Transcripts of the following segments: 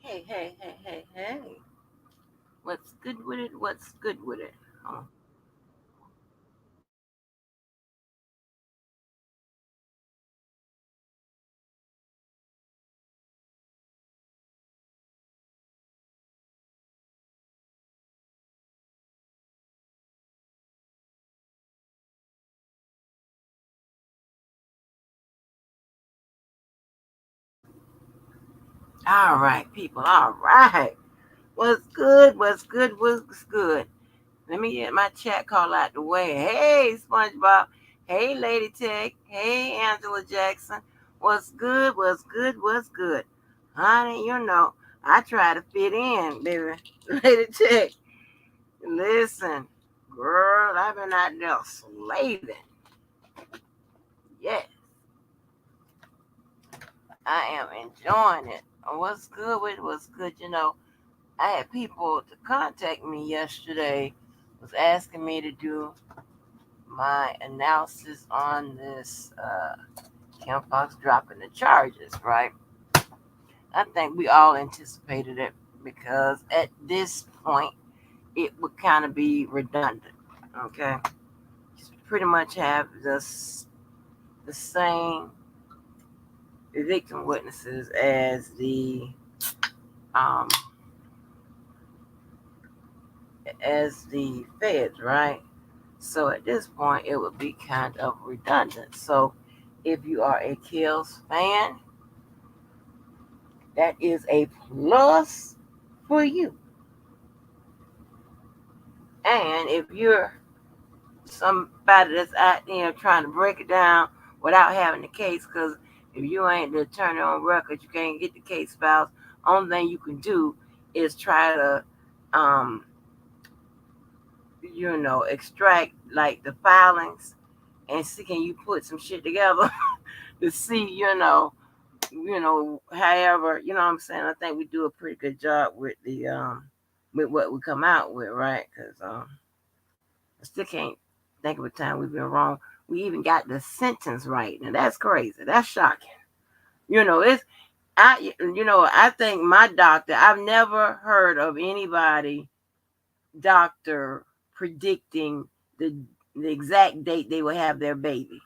Hey, hey, hey, hey, hey. What's good with it? What's good with it? Oh, all right, people. All right. What's good? What's good? What's good? Let me get my chat call out the way. Hey, SpongeBob. Hey, Lady Tech. Hey, Angela Jackson. What's good? What's good? What's good? Honey, I try to fit in, baby. Lady Tech, listen, girl, I've been out there slaving. Yes, I am enjoying it. What's good with it? What's good? I had people to contact me yesterday, was asking me to do my analysis on this Kim Foxx dropping the charges, right? I think we all anticipated it because at this point it would kind of be redundant. Okay, just pretty much have the same victim witnesses um, as the feds, right? So at this point, it would be kind of redundant. So if you are a Kills fan, that is a plus for you. And if you're somebody that's out there trying to break it down without having the case, because if you ain't the attorney on record, you can't get the case files. Only thing you can do is try to, um, extract like the filings and see can you put some shit together to see, however, you know what I'm saying. I think we do a pretty good job with the with what we come out with, right? Because I still can't think of a time we've been wrong. We even got the sentence right, and that's crazy. That's shocking. It's I think my doctor. I've never heard of anybody doctor predicting the the exact date they will have their baby,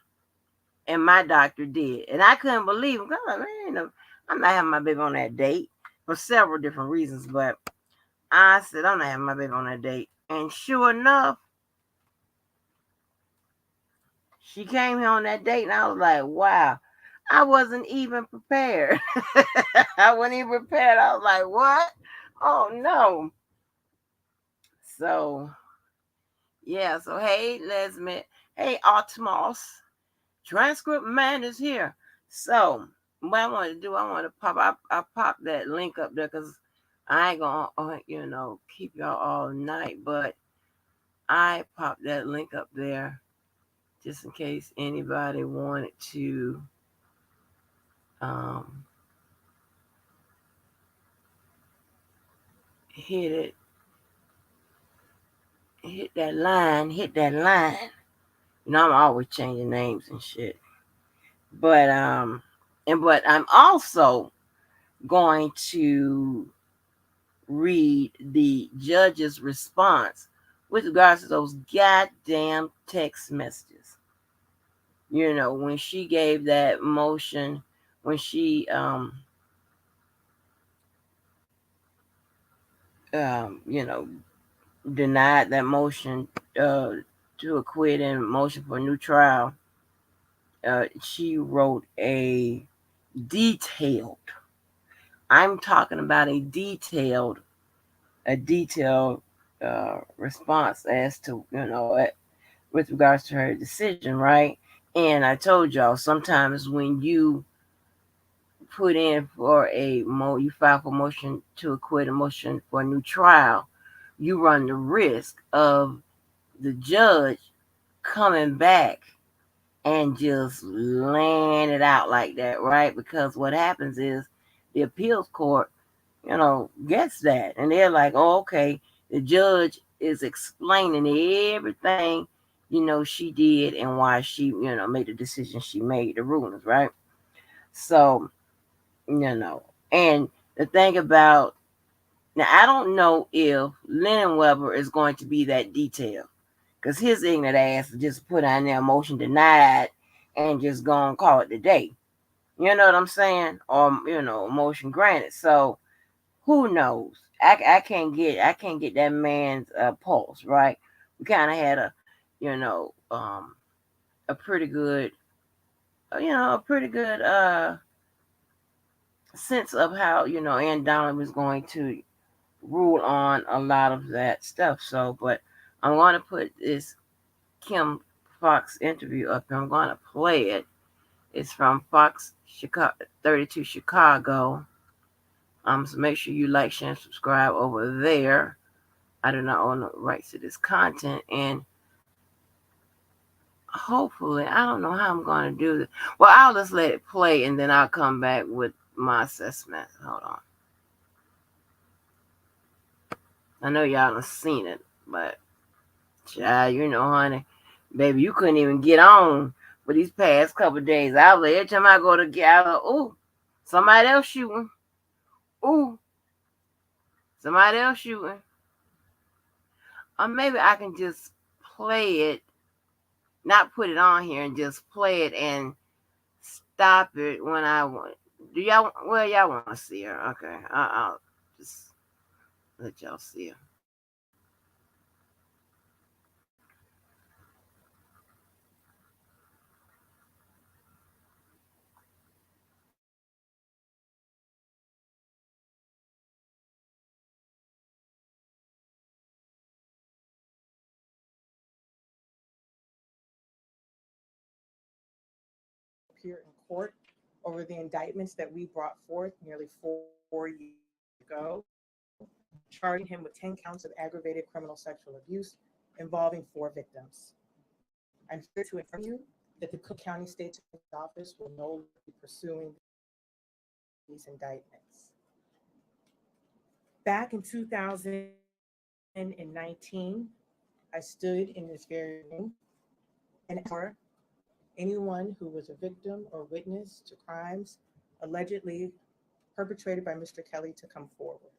and my doctor did, and I couldn't believe him. I'm like, man, no, I'm not having my baby on that date for several different reasons, but I said I'm not having my baby on that date, and sure enough, she came here on that date, and I was like, wow. I wasn't even prepared. I wasn't even prepared. I was like, what? Oh no. So yeah, so hey Lesmit, hey Optimus, transcript man is here. So what I want to do, I want to I pop that link up there because I ain't gonna keep y'all all night, but I popped that link up there just in case anybody wanted to um, hit it, hit that line. I'm always changing names and shit, but but I'm also going to read the judge's response with regards to those goddamn text messages. When she gave that motion, when she you know denied that motion uh to acquit and motion for a new trial, she wrote detailed I'm talking about a detailed response as to with regards to her decision, right? And I told y'all sometimes when you put in for you file for motion to acquit, a motion for a new trial, you run the risk of the judge coming back and just laying it out like that, right? Because what happens is the appeals court, gets that, and they're like, oh, okay, the judge is explaining everything, she did and why she, made the decision she made, the rulings, right? So, and the thing about Now I don't know if Lennon Weber is going to be that detailed because his ignorant ass just put on there motion denied and just go and call it the day. You know what I'm saying? Or motion granted. So who knows? I can't get that man's pulse, right? We kind of had you know um a pretty good sense of how Ann Donnelly was going to rule on a lot of that stuff. So, but I'm going to put this Kim Foxx interview up here. I'm going to play it. It's from Fox Chicago 32 Chicago. So make sure you like, share, and subscribe over there. I do not own the rights to this content, and hopefully, I don't know how I'm going to do this. Well, I'll just let it play, and then I'll come back with my assessment. Hold on. I know y'all have seen it, but child, honey, baby, you couldn't even get on for these past couple of days. I was like, every time I go to get out, ooh, somebody else shooting. Ooh, somebody else shooting. Or maybe I can just play it, not put it on here, and just play it and stop it when I want. Do y'all? Well, y'all want to see her? Okay, I'll just let y'all see her. Appear in court over the indictments that we brought forth nearly 4 years ago, charging him with 10 counts of aggravated criminal sexual abuse involving 4 victims. I'm here to inform you that the Cook County State's Office will no longer be pursuing these indictments. Back in 2019, I stood in this very room and for anyone who was a victim or witness to crimes allegedly perpetrated by Mr. Kelly to come forward.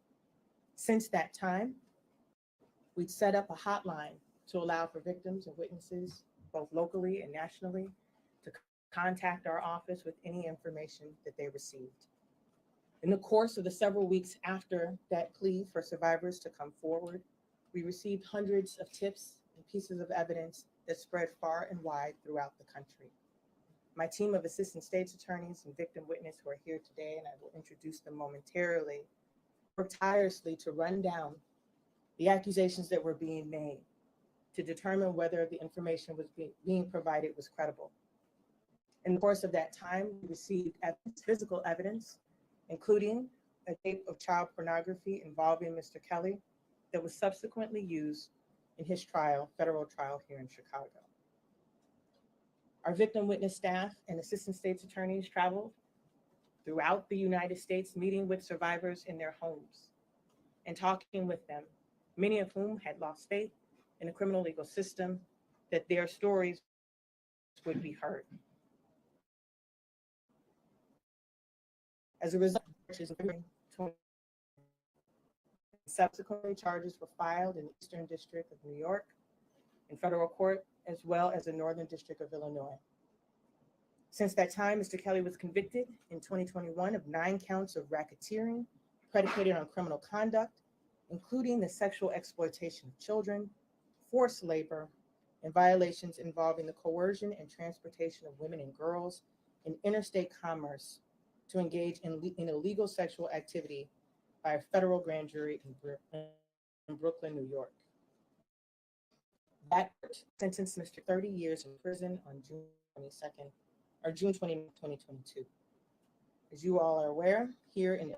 Since that time, we've set up a hotline to allow for victims and witnesses, both locally and nationally, to contact our office with any information that they received. In the course of the several weeks after that plea for survivors to come forward, we received hundreds of tips and pieces of evidence that spread far and wide throughout the country. My team of assistant state's attorneys and victim witness who are here today, and I will introduce them momentarily, worked tirelessly to run down the accusations that were being made, to determine whether the information was being provided was credible. In the course of that time, we received evidence, physical evidence, including a tape of child pornography involving Mr. Kelly that was subsequently used in his trial, federal trial here in Chicago. Our victim witness staff and assistant state's attorneys traveled throughout the United States, meeting with survivors in their homes and talking with them, many of whom had lost faith in the criminal legal system, that their stories would be heard. As a result, subsequently charges were filed in the Eastern District of New York, in federal court, as well as the Northern District of Illinois. Since that time, Mr. Kelly was convicted in 2021 of 9 counts of racketeering predicated on criminal conduct, including the sexual exploitation of children, forced labor, and violations involving the coercion and transportation of women and girls in interstate commerce to engage in illegal sexual activity by a federal grand jury in Brooklyn, New York. That sentenced Mr. 30 years in prison on June 22nd, or June 29, 2022. As you all are aware, here in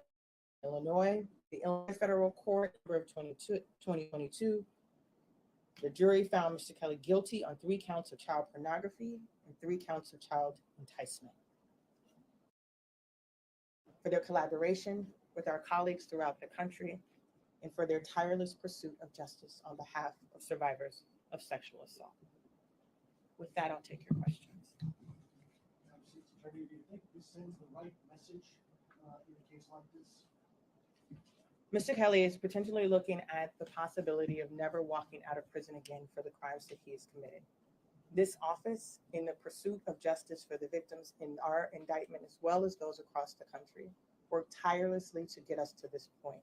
Illinois, the Illinois Federal Court, November of 2022, the jury found Mr. Kelly guilty on 3 counts of child pornography and 3 counts of child enticement. For their collaboration with our colleagues throughout the country and for their tireless pursuit of justice on behalf of survivors of sexual assault. With that, I'll take your questions. Do you think this sends the right message in a case like this? Mr. Kelly is potentially looking at the possibility of never walking out of prison again for the crimes that he has committed. This office, in the pursuit of justice for the victims in our indictment, as well as those across the country, worked tirelessly to get us to this point.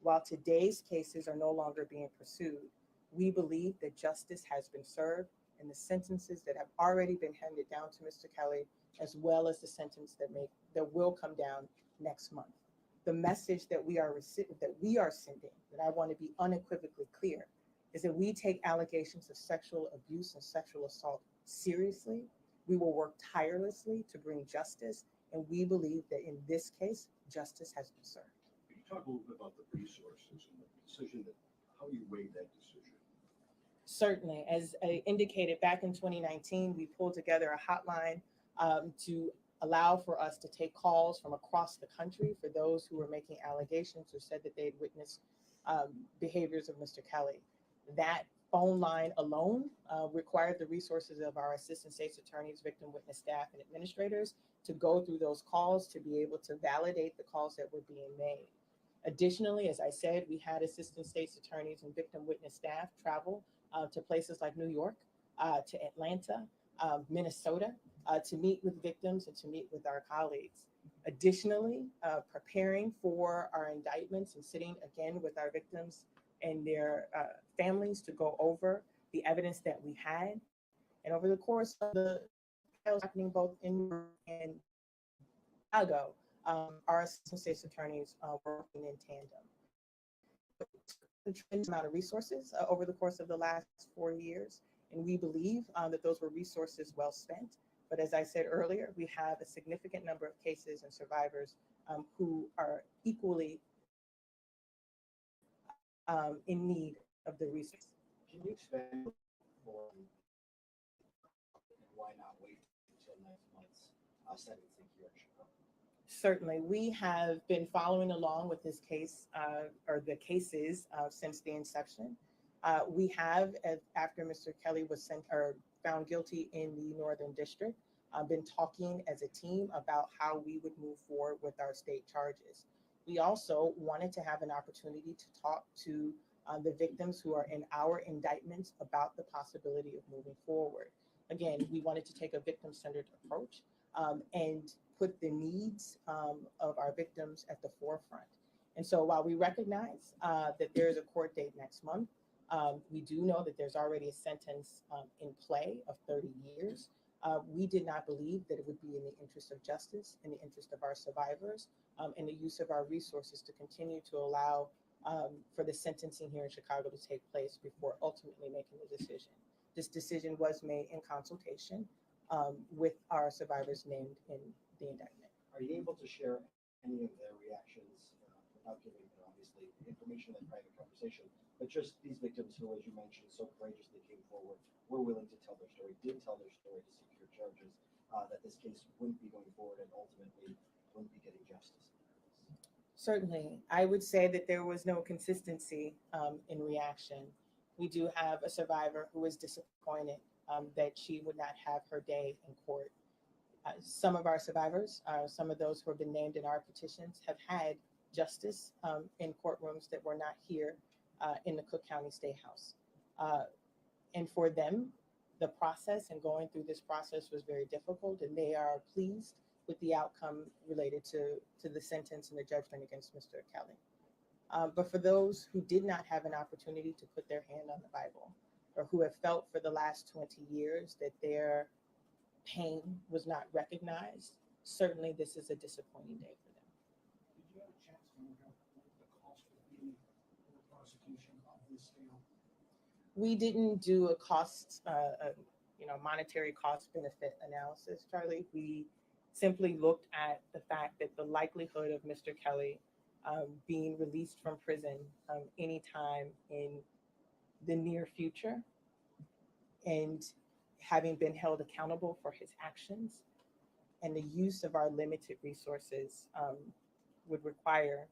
While today's cases are no longer being pursued, we believe that justice has been served and the sentences that have already been handed down to Mr. Kelly, as well as the sentence that will come down next month. The message that we are sending, that I want to be unequivocally clear, is that we take allegations of sexual abuse and sexual assault seriously. We will work tirelessly to bring justice, and we believe that in this case, justice has been served. Can you talk a little bit about the resources and the decision that how you weighed that decision? Certainly, as I indicated back in 2019, we pulled together a hotline to allow for us to take calls from across the country for those who were making allegations or said that they had witnessed behaviors of Mr. Kelly. That phone line alone required the resources of our assistant state's attorneys, victim witness staff, and administrators to go through those calls to be able to validate the calls that were being made. Additionally, as I said, we had assistant state's attorneys and victim witness staff travel to places like New York, to Atlanta, Minnesota, to meet with victims and to meet with our colleagues. Additionally, preparing for our indictments and sitting again with our victims and their families to go over the evidence that we had. And over the course of the trials happening both in New York and Chicago, our assistant state's attorneys working in tandem. A tremendous amount of resources over the course of the last 4 years, and we believe that those were resources well spent. But as I said earlier, we have a significant number of cases and survivors who are equally in need of the resources. Can you expand on why not wait until next month's sentencing here in Chicago? Certainly, we have been following along with this case or the cases since the inception. We have, after Mr. Kelly was found guilty in the Northern District, been talking as a team about how we would move forward with our state charges. We also wanted to have an opportunity to talk to the victims who are in our indictments about the possibility of moving forward. Again, we wanted to take a victim-centered approach and put the needs of our victims at the forefront. And so while we recognize that there is a court date next month, we do know that there's already a sentence in play of 30 years. We did not believe that it would be in the interest of justice, in the interest of our survivors, and the use of our resources to continue to allow for the sentencing here in Chicago to take place before ultimately making the decision. This decision was made in consultation with our survivors named in the indictment. Are you able to share any of their reactions without giving, obviously, information in private conversation, but just these victims who, as you mentioned, so courageously came forward, were willing to tell their story, did tell their story to secure charges, that this case wouldn't be going forward and ultimately wouldn't be getting justice? Certainly, I would say that there was no consistency in reaction. We do have a survivor who is disappointed that she would not have her day in court. Some of our survivors, some of those who have been named in our petitions, have had justice in courtrooms that were not here in the Cook County State House. And for them, the process and going through this process was very difficult, and they are pleased with the outcome related to the sentence and the judgment against Mr. Kelly. But for those who did not have an opportunity to put their hand on the Bible, or who have felt for the last 20 years that their pain was not recognized, certainly this is a disappointing day for them. Did you have a chance to look up what the cost would be for the prosecution of this scale? We didn't do a cost, monetary cost benefit analysis, Charlie. We simply looked at the fact that the likelihood of Mr. Kelly being released from prison anytime in the near future and having been held accountable for his actions, and the use of our limited resources would require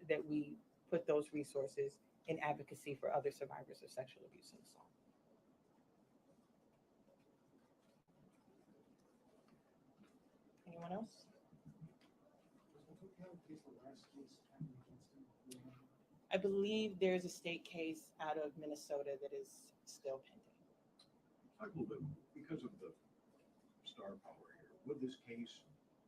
that we put those resources in advocacy for other survivors of sexual abuse and assault. Anyone else? Was the Cook County case the last case pending against him? I believe there's a state case out of Minnesota that is still pending. Talk a little bit, because of the star power here, would this case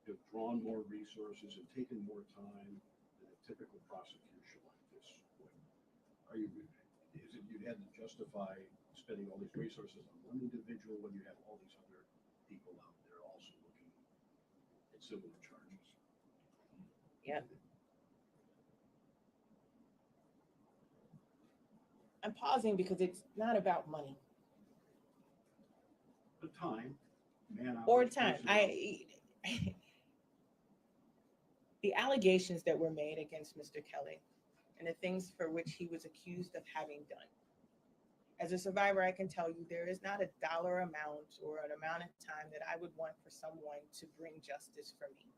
have drawn more resources and taken more time than a typical prosecution like this would? Are you, is it you'd had to justify spending all these resources on one individual when you have all these other people out there also looking at similar charges? Yep. I'm pausing because it's not about money The time, man or hours, time. personnel. The allegations that were made against Mr. Kelly and the things for which he was accused of having done. As a survivor, I can tell you there is not a dollar amount or an amount of time that I would want for someone to bring justice for me.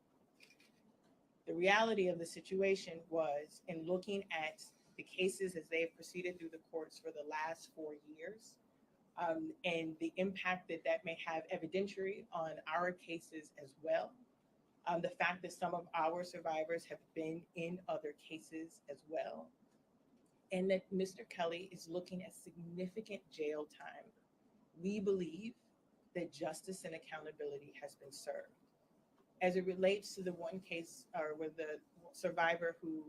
The reality of the situation was, in looking at the cases as they have proceeded through the courts for the last 4 years, and the impact that that may have evidentiary on our cases as well. The fact that some of our survivors have been in other cases as well, and that Mr. Kelly is looking at significant jail time. We believe that justice and accountability has been served. As it relates to the one case or with the survivor who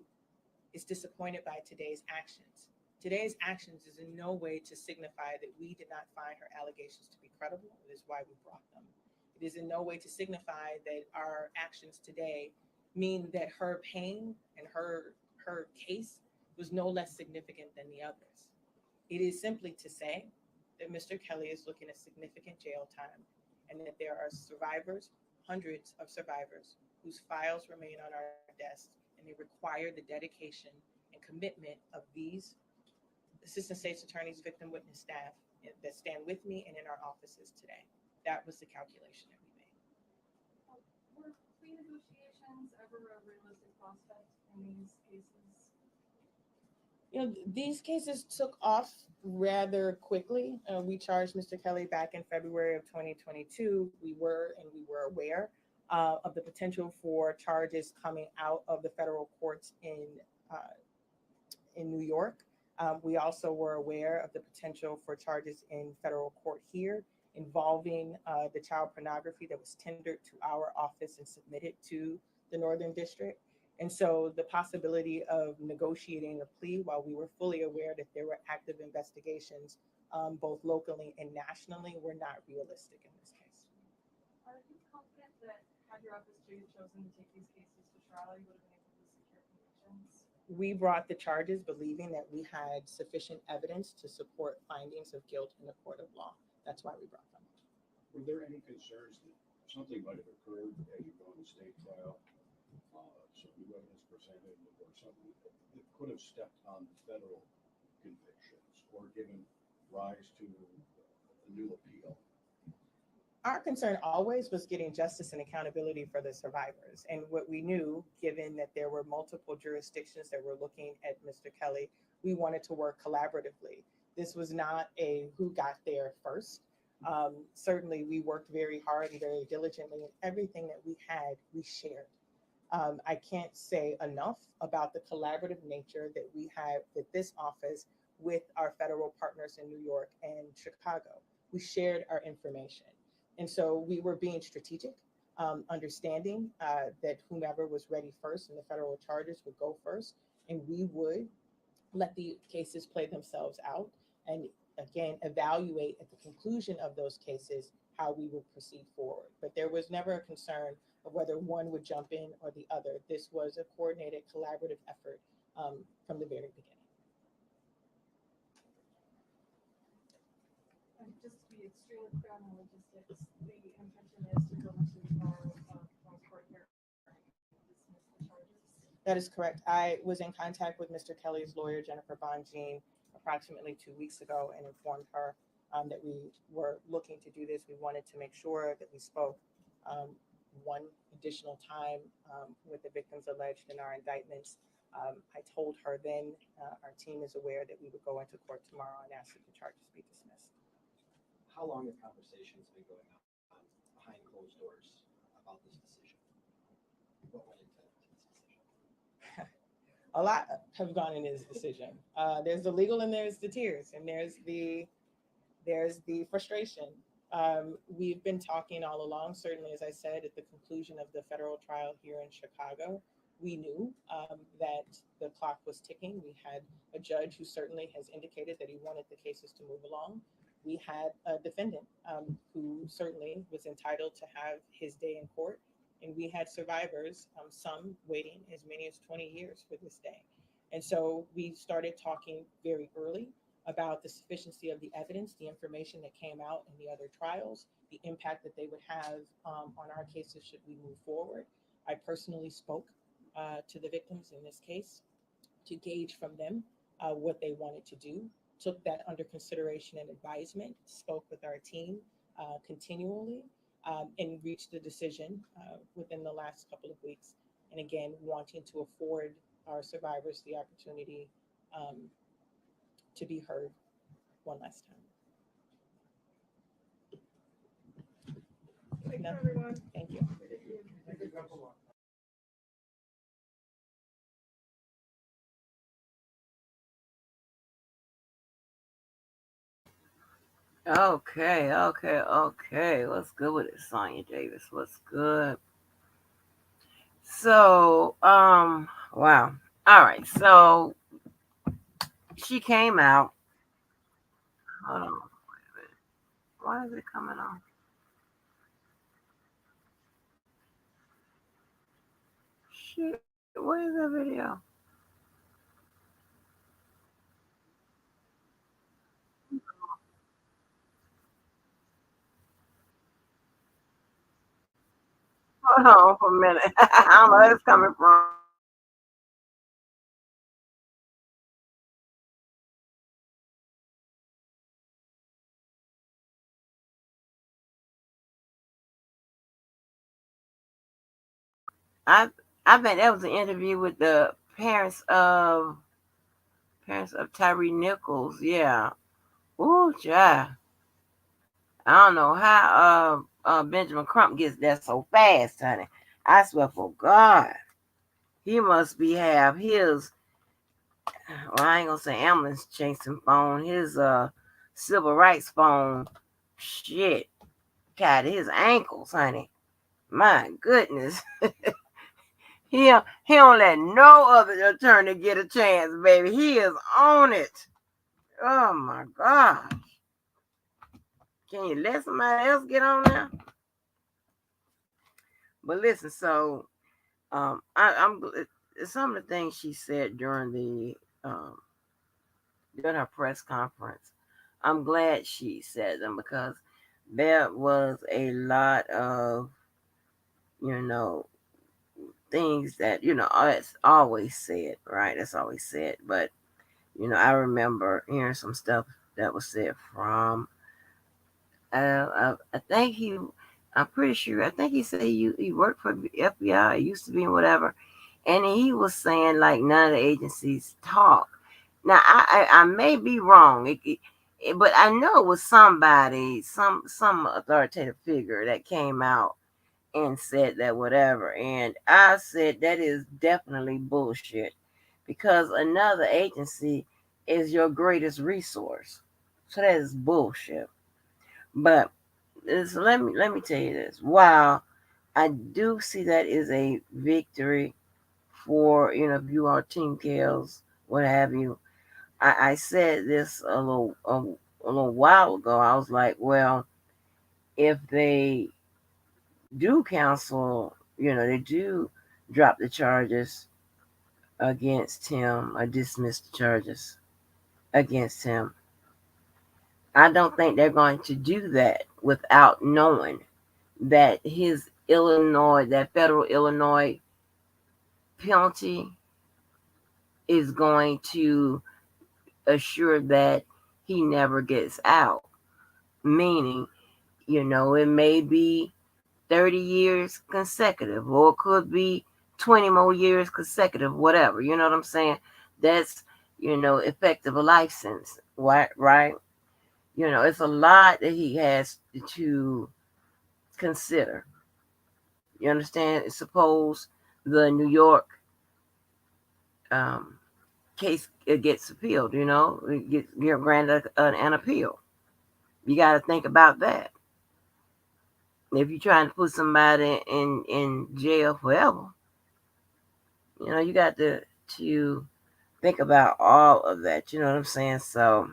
is disappointed by today's actions is in no way to signify that we did not find her allegations to be credible. It is why we brought them. It is in no way to signify that our actions today mean that her pain and her case was no less significant than the others. It is simply to say that Mr. Kelly is looking at significant jail time and that there are survivors, hundreds of survivors, whose files remain on our desks, and they require the dedication and commitment of these assistant state's attorneys, victim witness staff that stand with me and in our offices today. That was the calculation that we made. Were plea negotiations ever a realistic prospect in these cases? These cases took off rather quickly. We charged Mr. Kelly back in February of 2022. We were aware of the potential for charges coming out of the federal courts in New York. We also were aware of the potential for charges in federal court here involving the child pornography that was tendered to our office and submitted to the Northern District. And so the possibility of negotiating a plea while we were fully aware that there were active investigations both locally and nationally were not realistic in this case. Are you confident that had your office chosen to take these cases to trial, you would have been able to secure convictions? We brought the charges believing that we had sufficient evidence to support findings of guilt in the court of law. That's why we brought them. Were there any concerns that something might have occurred as you go in the state trial? Some new evidence presented or something that could have stepped on the federal convictions or given rise to a new appeal? Our concern always was getting justice and accountability for the survivors. And what we knew, given that there were multiple jurisdictions that were looking at Mr. Kelly, we wanted to work collaboratively. This was not a who got there first. Certainly, we worked very hard and very diligently, and everything that we had, we shared. I can't say enough about the collaborative nature that we have with this office with our federal partners in New York and Chicago. We shared our information. And so we were being strategic, understanding that whomever was ready first and the federal charges would go first, and we would let the cases play themselves out and again, evaluate at the conclusion of those cases how we would proceed forward. But there was never a concern of whether one would jump in or the other. This was a coordinated, collaborative effort from the very beginning. And just to be extremely clear on the logistics, the intention is to go into trial court here and dismiss the charges. That is correct. I was in contact with Mr. Kelly's lawyer, Jennifer Bonjean, approximately 2 weeks ago and informed her that we were looking to do this. We wanted to make sure that we spoke one additional time with the victims alleged in our indictments. I told her then our team is aware that we would go into court tomorrow and ask that the charges be dismissed. How long have conversations been going on behind closed doors about this decision? What went into this decision? A lot have gone in his decision. There's the legal and there's the tears and there's the frustration. We've been talking all along. Certainly, as I said, at the conclusion of the federal trial here in Chicago, we knew that the clock was ticking. We had a judge who certainly has indicated that he wanted the cases to move along. We had a defendant who certainly was entitled to have his day in court. And we had survivors, some waiting as many as 20 years for this day. And so we started talking very early about the sufficiency of the evidence, the information that came out in the other trials, the impact that they would have on our cases should we move forward. I personally spoke to the victims in this case to gauge from them what they wanted to do, took that under consideration and advisement, spoke with our team continually, and reached a decision within the last couple of weeks. And again, wanting to afford our survivors the opportunity um, to be heard one last time. Thank you, No, everyone. thank you. Thank you, Councilor. Okay. What's good with it, Sonya Davis? What's good? So, wow. All right. So she came out. Hold on. Why is it coming on? Shit. Where is that video? Hold on for a minute. I don't know where it's coming from. I I think that was an interview with the parents of Tyree Nichols. Yeah. Ooh, yeah. I don't know how Benjamin Crump gets there so fast, honey. I swear for God, he must be have his. Well, I ain't gonna say ambulance chasing phone. His civil rights phone. Shit, tied to his ankles, honey. My goodness, he don't let no other attorney get a chance, baby. He is on it. Oh my God. Can you let somebody else get on there? But listen, so I'm some of the things she said during her press conference. I'm glad she said them because there was a lot of you know things that it's always said, right? It's always said, but I remember hearing some stuff that was said from I think I'm pretty sure. I think he said he worked for the FBI. Used to be and whatever, and he was saying like none of the agencies talk. Now I may be wrong, but I know it was somebody, some authoritative figure that came out and said that whatever, and I said that is definitely bullshit because another agency is your greatest resource. So that is bullshit. But let me tell you this. While I do see that is a victory for if you are Team Kales, what have you. I said this a little while ago. I was like, well, if they do counsel, they do drop the charges against him or dismiss the charges against him. I don't think they're going to do that without knowing that that federal Illinois penalty is going to assure that he never gets out. Meaning, it may be 30 years consecutive, or it could be 20 more years consecutive, whatever. You know what I'm saying? That's, effective a life sentence, right? It's a lot that he has to consider. You understand? Suppose the New York um, case it gets appealed. You're granted an appeal. You got to think about that. If you're trying to put somebody in jail forever, you got to think about all of that. You know what I'm saying? So,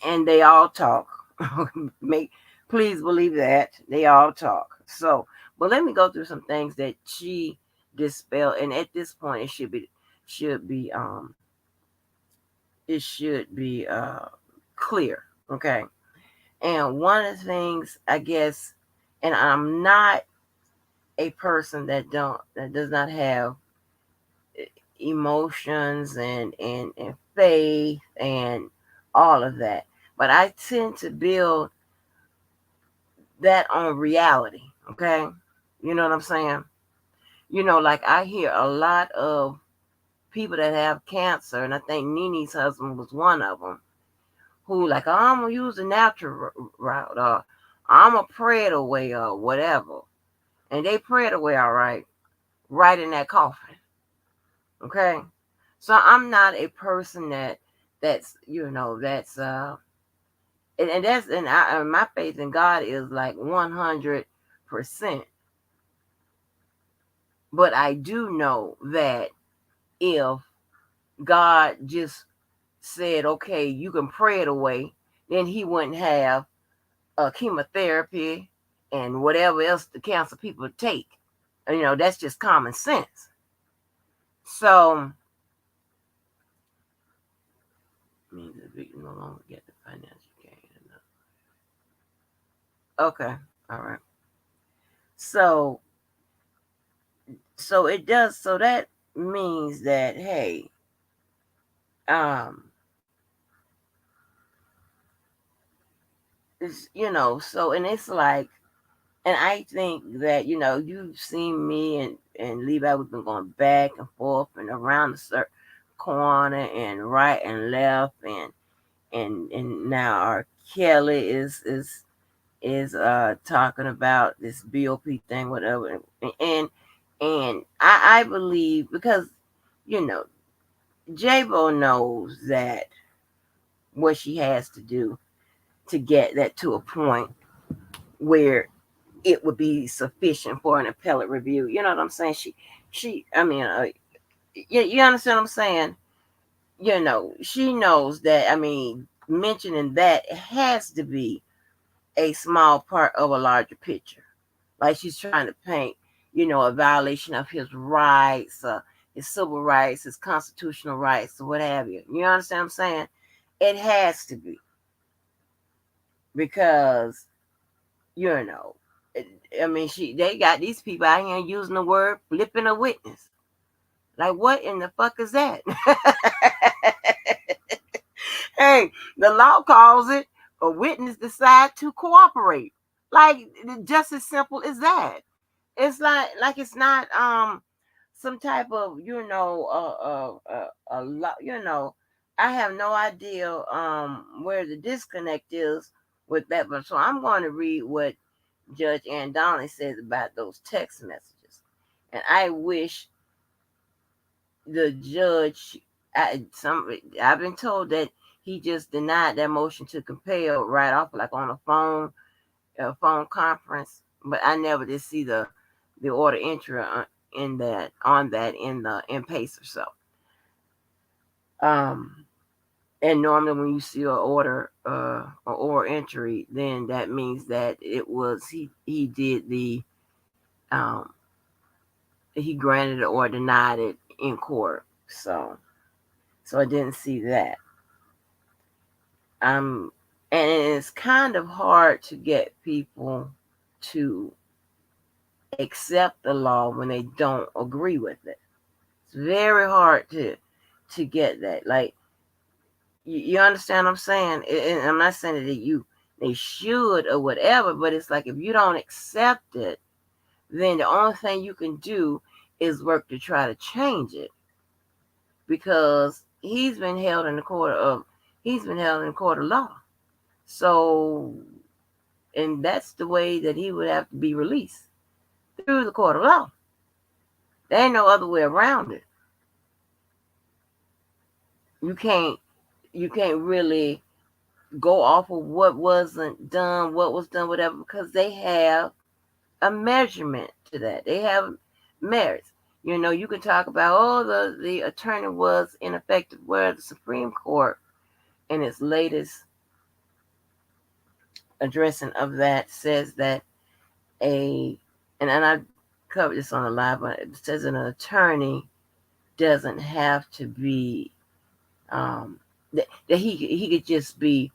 and they all talk. Make Please believe that they all talk. So, but let me go through some things that she dispelled, and at this point, should be it should be clear. Okay, and one of the things I guess, and I'm not a person that does not have emotions and faith and all of that. But I tend to build that on reality. Okay. You know what I'm saying? Like I hear a lot of people that have cancer, and I think Nini's husband was one of them, who like, oh, I'm gonna use the natural route, or I'm gonna pray it away, or whatever. And they pray it away all right, right in that coffin. Okay. So I'm not a person and my faith in God is like 100%. But I do know that if God just said, okay, you can pray it away, then he wouldn't have chemotherapy and whatever else the cancer people take. That's just common sense. So, means that we can no longer get the financial gain. Okay, all right. So, so it does. So that means that, hey, um, so and it's like, and I think that you've seen me and Levi. We've been going back and forth and around the corner and right and left and now our Kelly is talking about this BOP thing, whatever, and I believe because you know J-Bo knows that what she has to do to get that to a point where it would be sufficient for an appellate review. You know what I'm saying? I mean, you understand what I'm saying? She knows that. I mean, mentioning that has to be a small part of a larger picture. Like she's trying to paint, a violation of his rights, his civil rights, his constitutional rights, or what have you. You understand what I'm saying? It has to be because you know. I mean, they got these people out here using the word flipping a witness. Like, what in the fuck is that? Hey, the law calls it a witness decide to cooperate. Like, just as simple as that. It's like it's not some type of a lot. I have no idea where the disconnect is with that. But so I'm going to read what Judge Andoni says about those text messages, and I wish the judge. I've been told that he just denied that motion to compel right off, like on a phone conference. But I never did see the order entry in that on that in the in Pacer. So, um, and normally when you see an order or order entry, then that means that it was he did the um he granted it or denied it in court. So I didn't see that. Um, and it's kind of hard to get people to accept the law when they don't agree with it. It's very hard to get that. Like you understand what I'm saying? And I'm not saying that they should or whatever, but it's like if you don't accept it, then the only thing you can do is work to try to change it because he's been held in the court of law. So and that's the way that he would have to be released through the court of law. There ain't no other way around it. you can't you can't really go off of what wasn't done, what was done, whatever, because they have a measurement to that. They have merits. You can talk about, oh, the attorney was ineffective, where the Supreme Court in its latest addressing of that says that a and I covered this on the live, but it says an attorney doesn't have to be that he could just be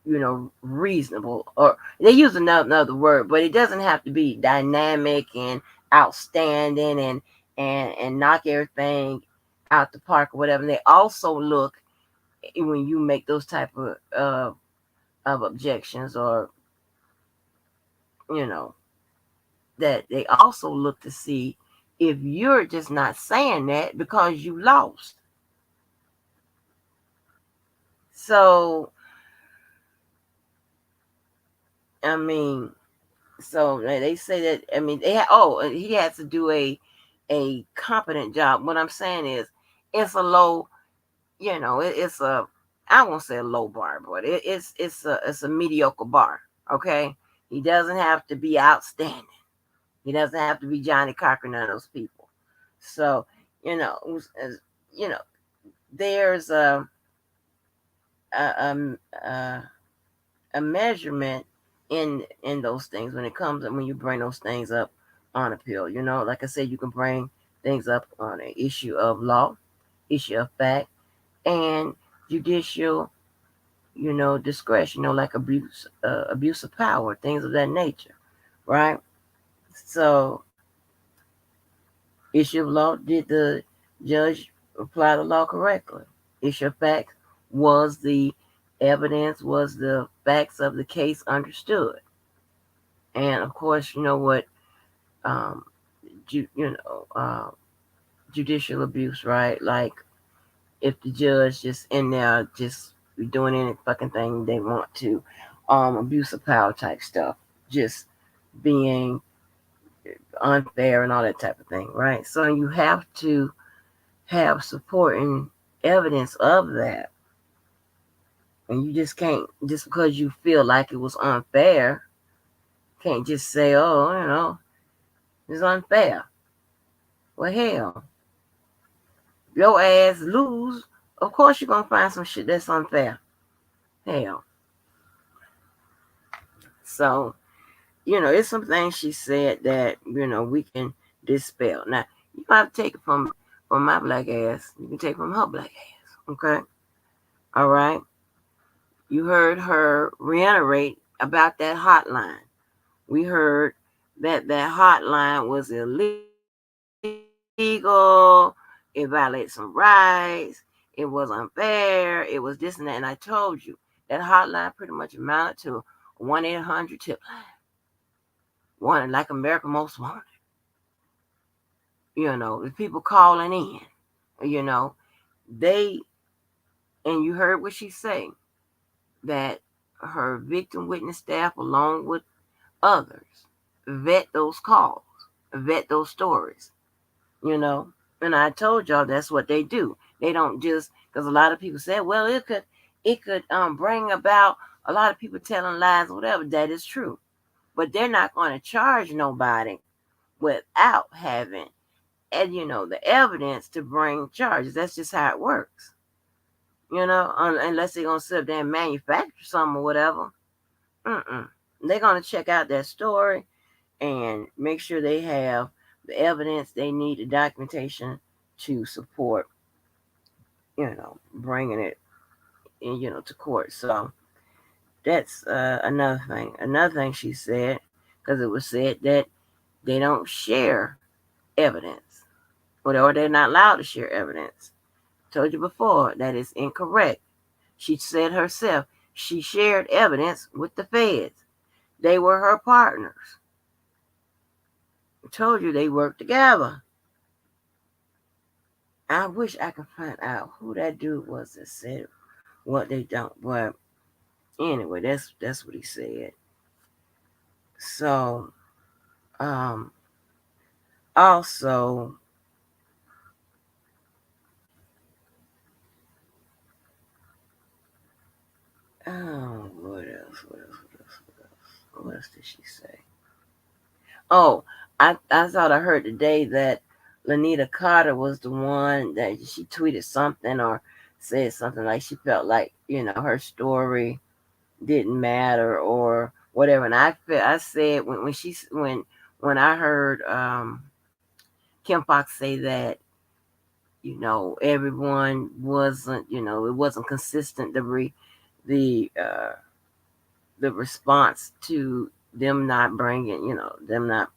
reasonable, or they use another word, but it doesn't have to be dynamic and outstanding and knock everything out the park or whatever. And they also look, when you make those type of objections, or you know that they also look to see if you're just not saying that because you lost. So I mean, so they say that, I mean, he has to do a competent job. What I'm saying is, it's a low, it's a, I won't say a low bar, but it's a mediocre bar. Okay, he doesn't have to be outstanding. He doesn't have to be Johnny Cocker, none of those people. So you know, you know, there's a, a, a measurement in those things when it comes, when you bring those things up on appeal. Like I said, you can bring things up on an issue of law, issue of fact, and judicial, discretion. Like abuse of power, things of that nature, right? So, issue of law: did the judge apply the law correctly? Issue of fact: was the evidence, was the facts of the case understood? And of course, you know what, um, ju- you know, uh, judicial abuse, right? Like, if the judge just in there just doing any fucking thing they want to, abuse of power type stuff, just being unfair and all that type of thing, right? So you have to have supporting evidence of that, and you just can't, just because you feel like it was unfair, can't just say, oh, it's unfair. Well, hell, your ass lose, of course you're gonna find some shit that's unfair. Hell. So, it's some things she said that, we can dispel. Now, you don't have to take it from my black ass. You can take it from her black ass. Okay? All right. You heard her reiterate about that hotline. We heard that that hotline was illegal. It violated some rights. It was unfair. It was this and that. And I told you that hotline pretty much amounted to 1-800 tip line. Wanted, like America Most Wanted. The people calling in. They, and you heard what she say, that her victim witness staff, along with others, vet those calls, vet those stories. You know, and I told y'all that's what they do. They don't just, because a lot of people said, well, it could bring about a lot of people telling lies or whatever. That is true, but they're not going to charge nobody without having, and the evidence to bring charges. That's just how it works. Unless they're gonna sit up there and manufacture something or whatever. Mm-mm. They're gonna check out that story and make sure they have the evidence they need, the documentation to support, bringing it in, to court. So that's another thing. Another thing she said, because it was said that they don't share evidence, or they're not allowed to share evidence. Told you before that is incorrect. She said herself she shared evidence with the feds. They were her partners. I told you they worked together. I wish I could find out who that dude was that said what they don't. But anyway, that's what he said. So, um, also, Oh, what else? What else? What else? What else? What else did she say? Oh, I thought I heard today that Lanita Carter was the one that she tweeted something or said something like she felt like her story didn't matter or whatever. And I said when I heard Kim Fox say that everyone wasn't it wasn't consistent the the response to them not bringing them not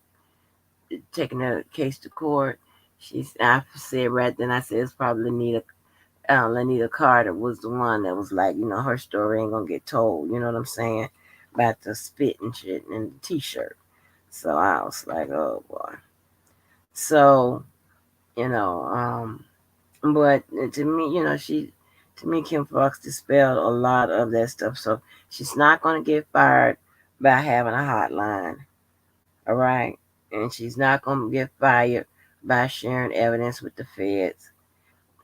taking the case to court. I said right then I said it's probably Lanita Carter was the one that was like her story ain't gonna get told. You know what I'm saying about the spit and shit and the t-shirt. So I was like, oh boy. So you know, but to me, to me, Kim Fox dispelled a lot of that stuff. So she's not gonna get fired by having a hotline. All right, and she's not gonna get fired by sharing evidence with the feds.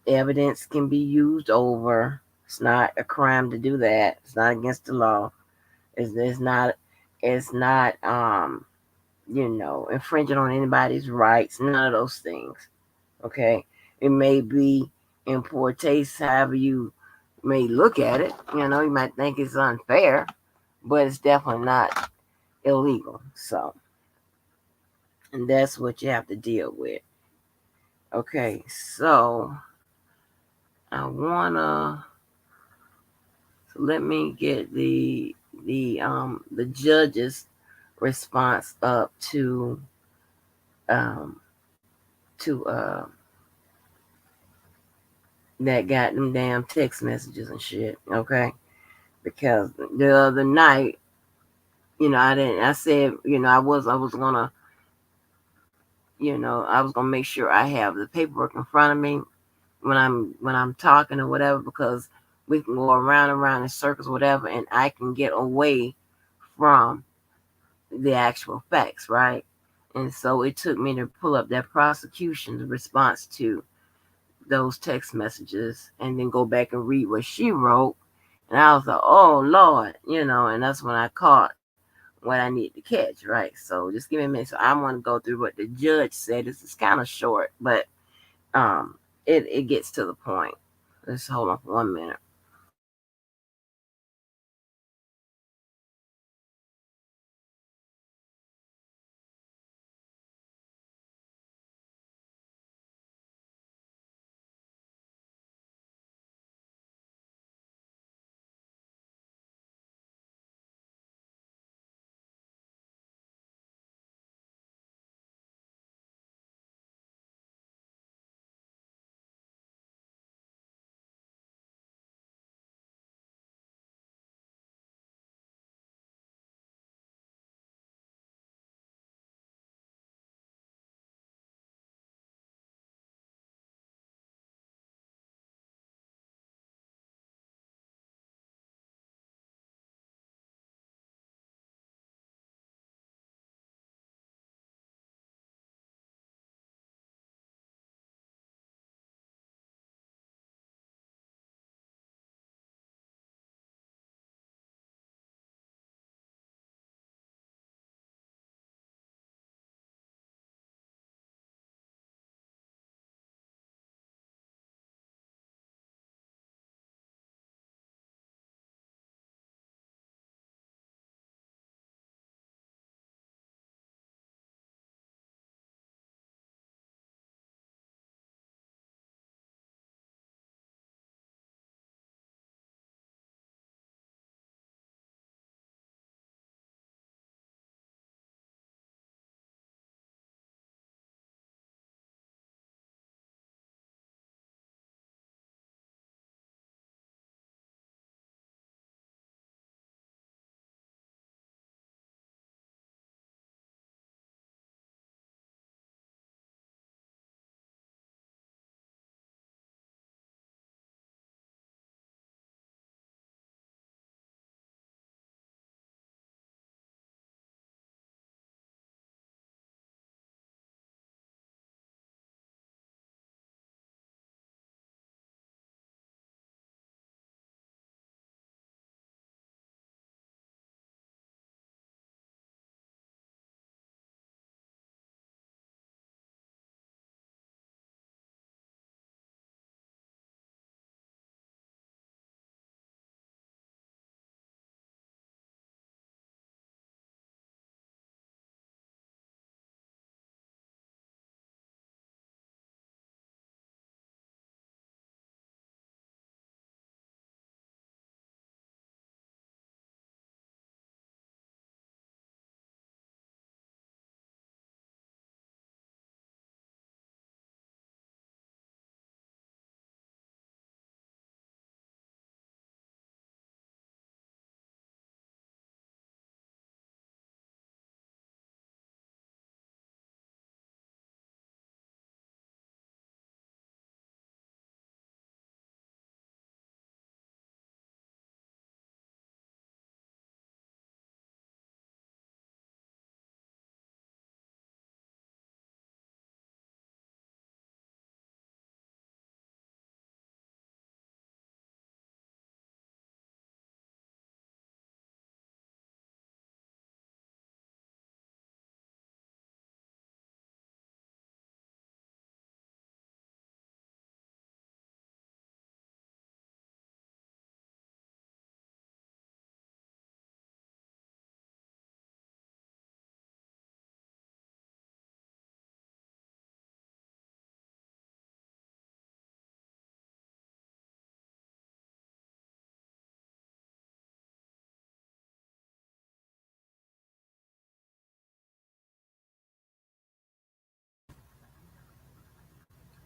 Evidence can be used over. It's not a crime to do that. It's not against the law. It's not. It's not. Infringing on anybody's rights. None of those things. Okay. It may be in poor taste, however you may look at it. You might think it's unfair, but it's definitely not illegal. So, and that's what you have to deal with. Okay. So I wanna. So let me get the judge's response up um to that got them damn text messages and shit. Okay, because the other night, I didn't. I said, I was gonna, I was gonna make sure I have the paperwork in front of me when I'm talking or whatever, because we can go around and around in circles, whatever, and I can get away from the actual facts, right? And so it took me to pull up that prosecution's response to those text messages and then go back and read what she wrote. And I was like, oh Lord, and that's when I caught what I need to catch, right? So just give me a minute. So I want to go through what the judge said. This is kind of short, but it gets to the point. Let's hold on for 1 minute.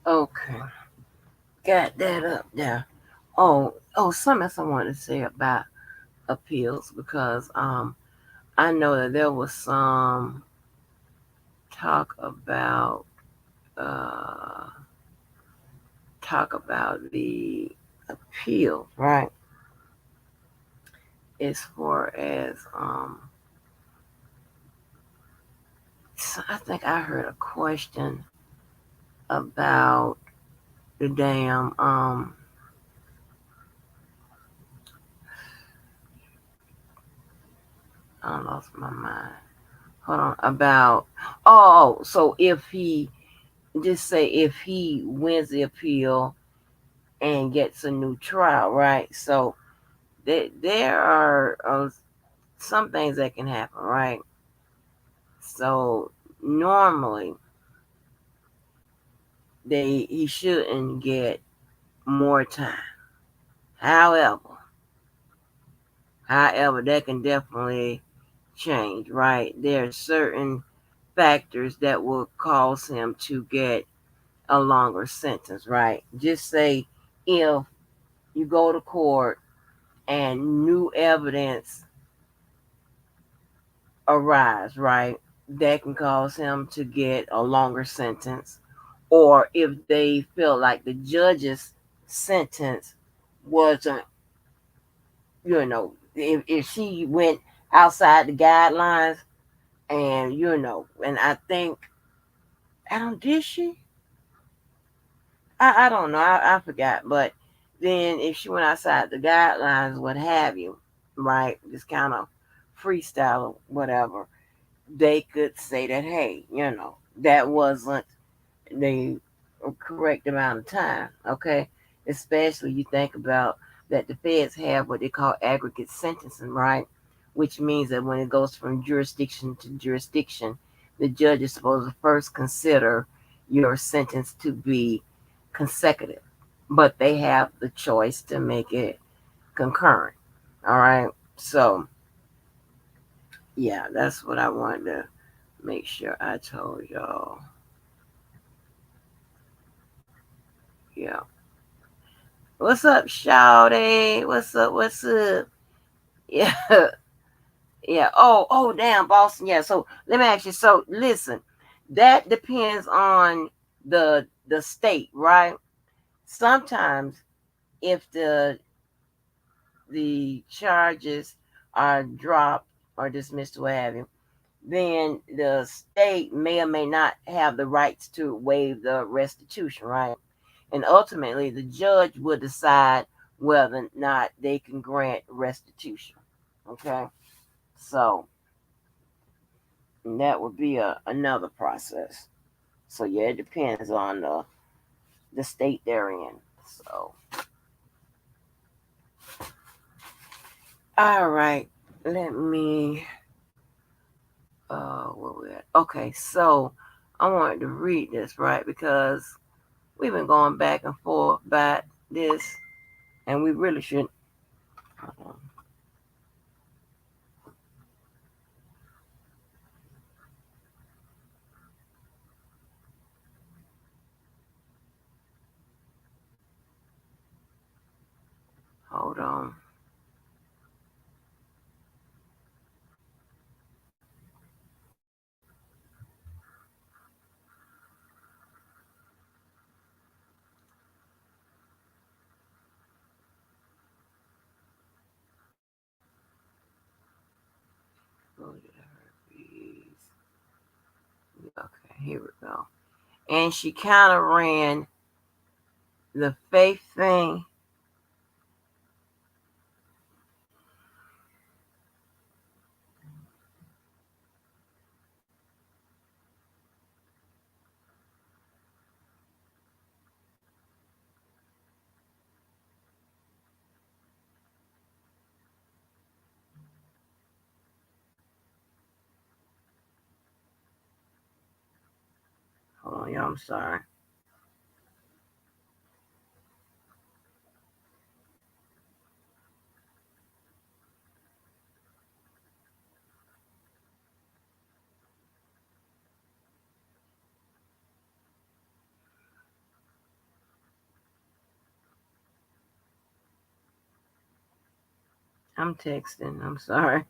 Okay, got that up there. Something else I wanted to say about appeals because I know that there was some talk about uh the appeal, right? As far as so I think I heard a question about the damn I lost my mind. Hold on about so if he just say if he wins the appeal and gets a new trial, right? So there are some things that can happen, right? So normally he shouldn't get more time. However, that can definitely change, right? There are certain factors that will cause him to get a longer sentence, right? Just say if you go to court and new evidence arise, right? That can cause him to get a longer sentence. Or if they feel like the judge's sentence wasn't, if she went outside the guidelines and, and I think, I don't, did she? I don't know. I forgot. But then if she went outside the guidelines, what have you, right? Just kind of freestyle or whatever, they could say that, hey, that wasn't the correct amount of time, okay? Especially you think about that the feds have what they call aggregate sentencing, right? Which means that when it goes from jurisdiction to jurisdiction, the judge is supposed to first consider your sentence to be consecutive, but they have the choice to make it concurrent. All right. So, yeah, that's what I wanted to make sure I told y'all. Yeah. What's up, Shawty? What's up? What's up? Yeah. Yeah. Damn, Boston. Yeah. So let me ask you. So listen, that depends on the state, right? Sometimes if the charges are dropped or dismissed, or what have you, then the state may or may not have the rights to waive the restitution, right? And ultimately, the judge will decide whether or not they can grant restitution. Okay, so that would be another process. So yeah, it depends on the state they're in. So all right, let me where we at? Okay, so I wanted to read this right because we've been going back and forth about this, and we really shouldn't. Hold on. Okay, here we go. And she kind of ran the faith thing. Hold on, y'all. I'm sorry. I'm texting. I'm sorry.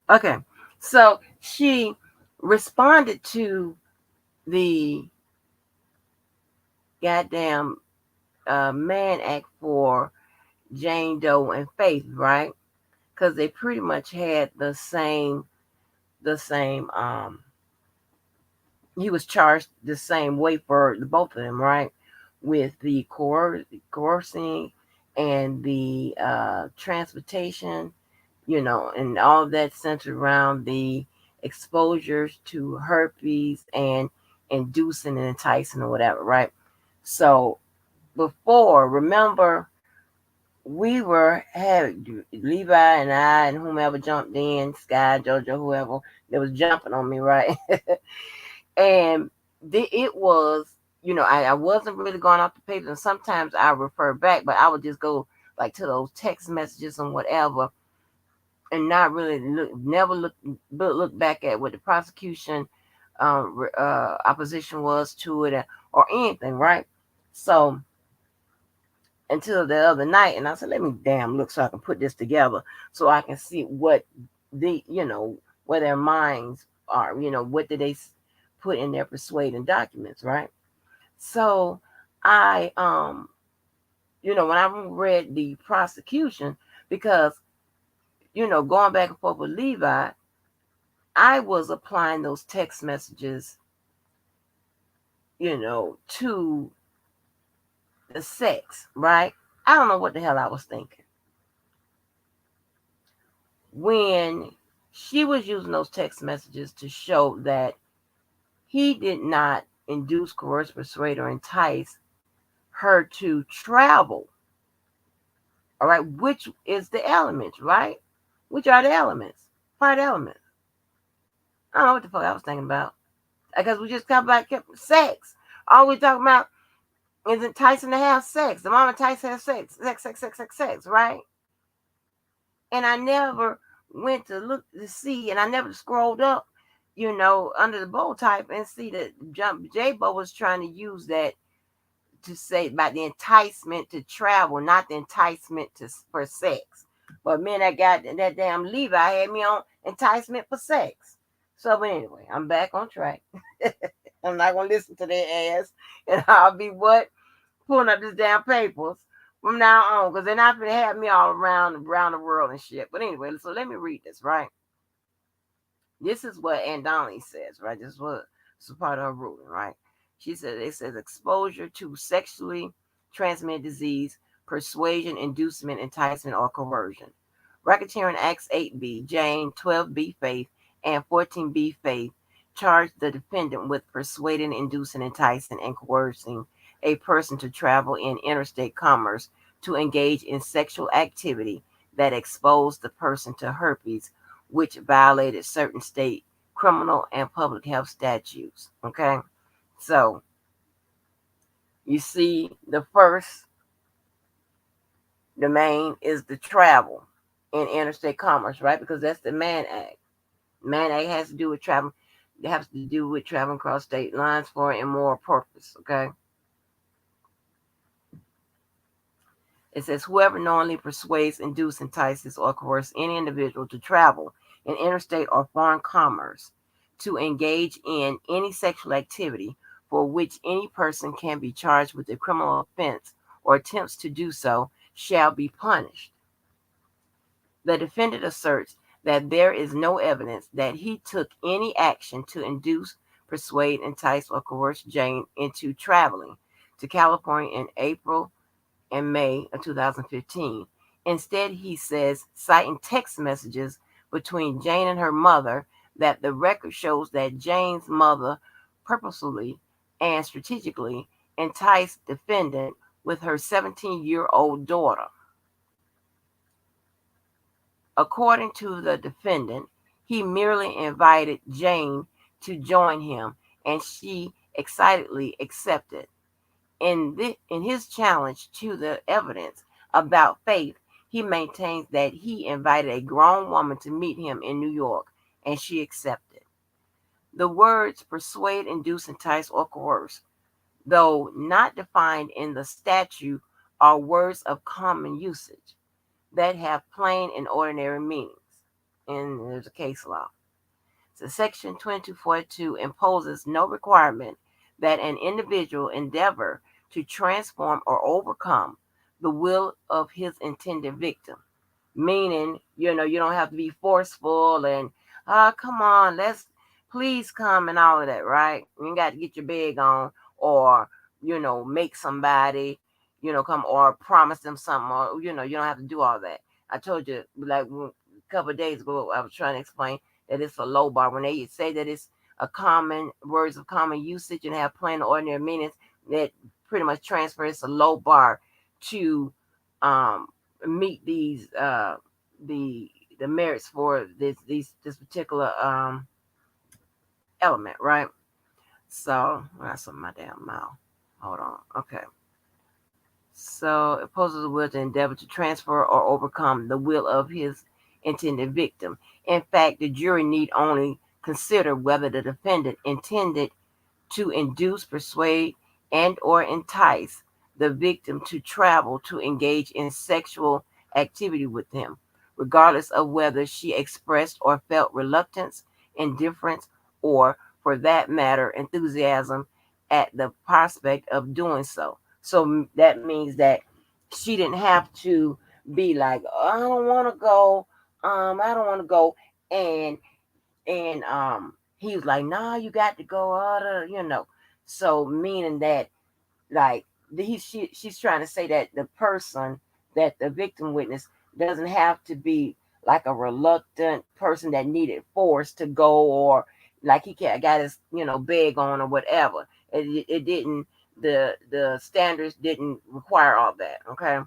Okay. So she responded to the goddamn man act for Jane Doe and Faith, right? Because they pretty much had the same. He was charged the same way for the both of them, right? With the coercing and the transportation, and all of that centered around the exposures to herpes and inducing and enticing or whatever, right? So before, remember, we were having Levi and I and whomever jumped in, Sky, Jojo, whoever that was jumping on me, right? And it was, I wasn't really going off the paper, and sometimes I refer back, but I would just go like to those text messages and whatever, and not really never look back at what the prosecution opposition was to it, or anything, right? So until the other night, and I said, let me damn look so I can put this together, so I can see what where their minds are, what did they put in their persuading documents, right? So I when I read the prosecution, because going back and forth with Levi, I was applying those text messages, to the sex, right? I don't know what the hell I was thinking when she was using those text messages to show that he did not induce, coerce, persuade, or entice her to travel. All right, which is the elements, right? Which are the elements? Five elements. I don't know what the fuck I was thinking about. Because we just come back sex. All we talking about is enticing to have sex. The mom enticed to have sex. Sex, sex, sex, sex, sex, right? And I never went to look to see, and I never scrolled up, under the bow type and see that Jump J-Bo was trying to use that to say about the enticement to travel, not the enticement for sex. But man, that damn Levi had me on enticement for sex. So, but anyway, I'm back on track. I'm not gonna listen to their ass, and I'll be what pulling up this damn papers from now on, because they're not gonna have me all around the world and shit. But anyway, so let me read this, right? This is what Andoni says, right? This is part of her ruling, right? She said it says exposure to sexually transmitted disease, persuasion, inducement, enticement, or coercion. Racketeering Acts 8B, Jane 12B Faith, and 14B Faith charged the defendant with persuading, inducing, enticing, and coercing a person to travel in interstate commerce to engage in sexual activity that exposed the person to herpes, which violated certain state criminal and public health statutes. Okay, so you see, the first, the main is the travel in interstate commerce, right? Because that's the Mann Act. Mann Act has to do with travel. It has to do with traveling across state lines for an immoral purpose. Okay, it says whoever knowingly persuades, induces, entices, or coerces any individual to travel in interstate or foreign commerce to engage in any sexual activity for which any person can be charged with a criminal offense or attempts to do so shall be punished. The defendant asserts that there is no evidence that he took any action to induce, persuade, entice, or coerce Jane into traveling to California in April and May of 2015. Instead, he says, citing text messages between Jane and her mother, that the record shows that Jane's mother purposefully and strategically enticed defendant with her 17-year-old daughter. According to the defendant, he merely invited Jane to join him, and she excitedly accepted. In his challenge to the evidence about Faith, he maintains that he invited a grown woman to meet him in New York, and she accepted. The words persuade, induce, entice, or coerce, though not defined in the statute, are words of common usage. that have plain and ordinary meanings. And there's a case law. So Section 2242 imposes no requirement that an individual endeavor to transform or overcome the will of his intended victim. Meaning, you don't have to be forceful and, come on, let's please come and all of that, right? You ain't got to get your big on or, make somebody, come or promise them something or, you don't have to do all that. I told you, like a couple of days ago, I was trying to explain that it's a low bar. When they say that it's a common, words of common usage and have plain ordinary meanings, that pretty much transfers a low bar to um, meet the the merits for this particular element, right? So that's on my damn mouth. Hold on. Okay. So it poses a will to endeavor to transfer or overcome the will of his intended victim. In fact, the jury need only consider whether the defendant intended to induce, persuade, and or entice the victim to travel to engage in sexual activity with him, regardless of whether she expressed or felt reluctance, indifference, or, for that matter, enthusiasm at the prospect of doing so. So that means that she didn't have to be like, oh, I don't want to go, I don't want to go, and he was like, nah, you got to go, so meaning that, like, she's trying to say that the person, that the victim witness, doesn't have to be like a reluctant person that needed force to go, or like he got his beg on or whatever. It didn't, the standards didn't require all that. Okay.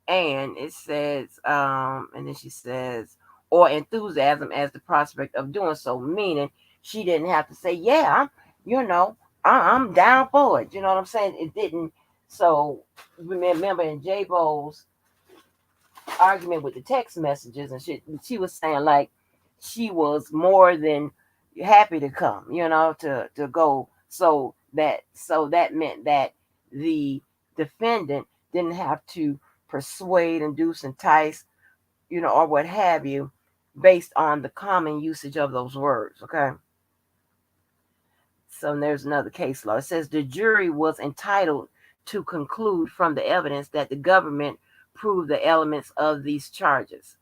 And it says, and then she says, or enthusiasm as the prospect of doing so, meaning she didn't have to say, yeah, I'm down for it. You know what I'm saying? It didn't. So remember in J Bo's argument with the text messages and shit, she was saying like she was more than happy to come, to go. So that meant that the defendant didn't have to persuade, induce, entice, or what have you, based on the common usage of those words. Okay. So there's another case law. It says the jury was entitled to conclude from the evidence that the government proved the elements of these charges.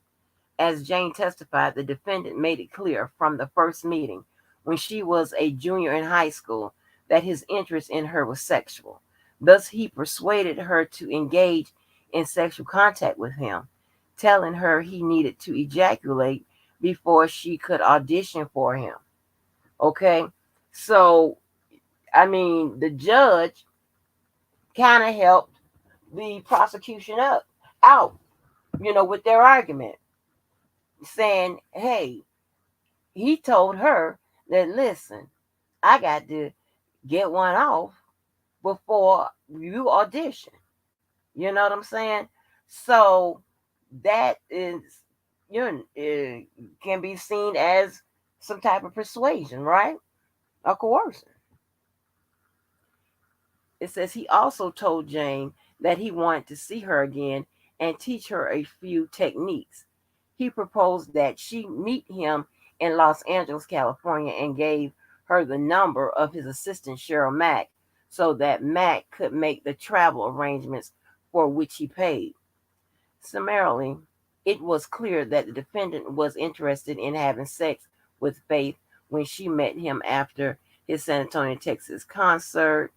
As Jane testified, the defendant made it clear from the first meeting, when she was a junior in high school, that his interest in her was sexual. Thus, he persuaded her to engage in sexual contact with him, telling her he needed to ejaculate before she could audition for him. Okay? So, I mean, the judge kind of helped the prosecution out, with their argument, saying, hey, he told her that, listen, I got to get one off before you audition. You know what I'm saying? So that is, can be seen as some type of persuasion, right? Or coercion. It says he also told Jane that he wanted to see her again and teach her a few techniques. He proposed that she meet him in Los Angeles, California, and gave her the number of his assistant, Cheryl Mack, so that Mack could make the travel arrangements for which he paid. Summarily, it was clear that the defendant was interested in having sex with Faith when she met him after his San Antonio, Texas concert.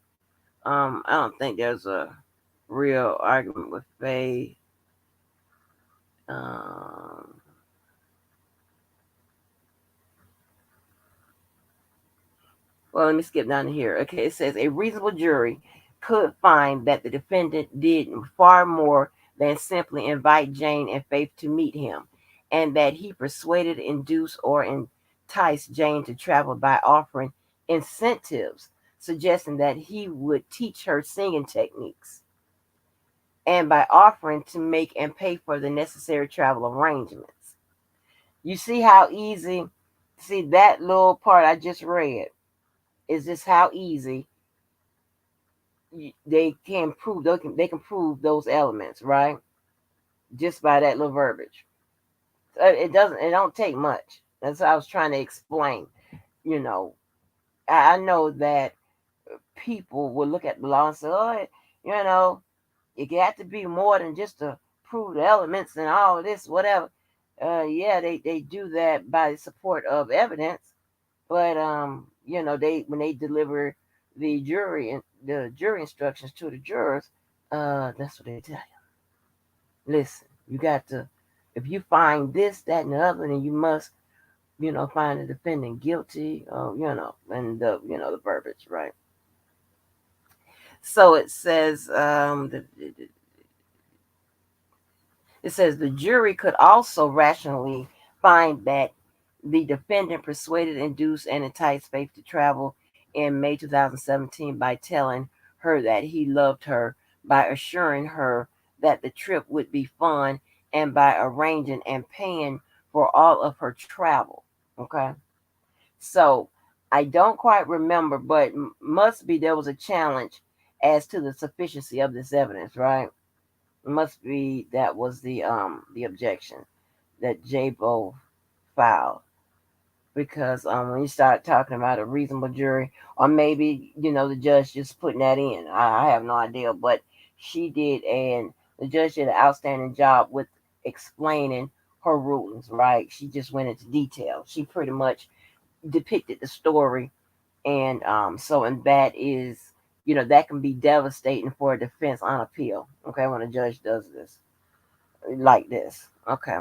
I don't think there's a real argument with Faye. Um, well, let me skip down to here. Okay, it says a reasonable jury could find that the defendant did far more than simply invite Jane and Faith to meet him, and that he persuaded, induced, or enticed Jane to travel by offering incentives, suggesting that he would teach her singing techniques, and by offering to make and pay for the necessary travel arrangements. You see how easy, see that little part I just read is just how easy they can prove, they can prove those elements, right? just by that little verbiage. So it don't take much. That's what I was trying to explain. You know, I know that people will look at the law and say, oh, you know, it got to be more than just to prove the elements and all of this, whatever. Yeah, they do that by support of evidence, but they when they deliver the jury instructions to the jurors, that's what they tell you. Listen, you got to, if you find this, that, and the other, then you must, find the defendant guilty. And the verbiage, right? So it says, it says the jury could also rationally find that the defendant persuaded, induced, and enticed Faith to travel in May 2017 by telling her that he loved her, by assuring her that the trip would be fun, and by arranging and paying for all of her travel. Okay. So I don't quite remember, but must be there was a challenge as to the sufficiency of this evidence, right? Must be that was the objection that Jabo filed, because when you start talking about a reasonable jury, or maybe the judge just putting that in, I have no idea, but she did, and the judge did an outstanding job with explaining her rulings. Right, she just went into detail. She pretty much depicted the story, and that is, that can be devastating for a defense on appeal. Okay, when a judge does this like this. Okay.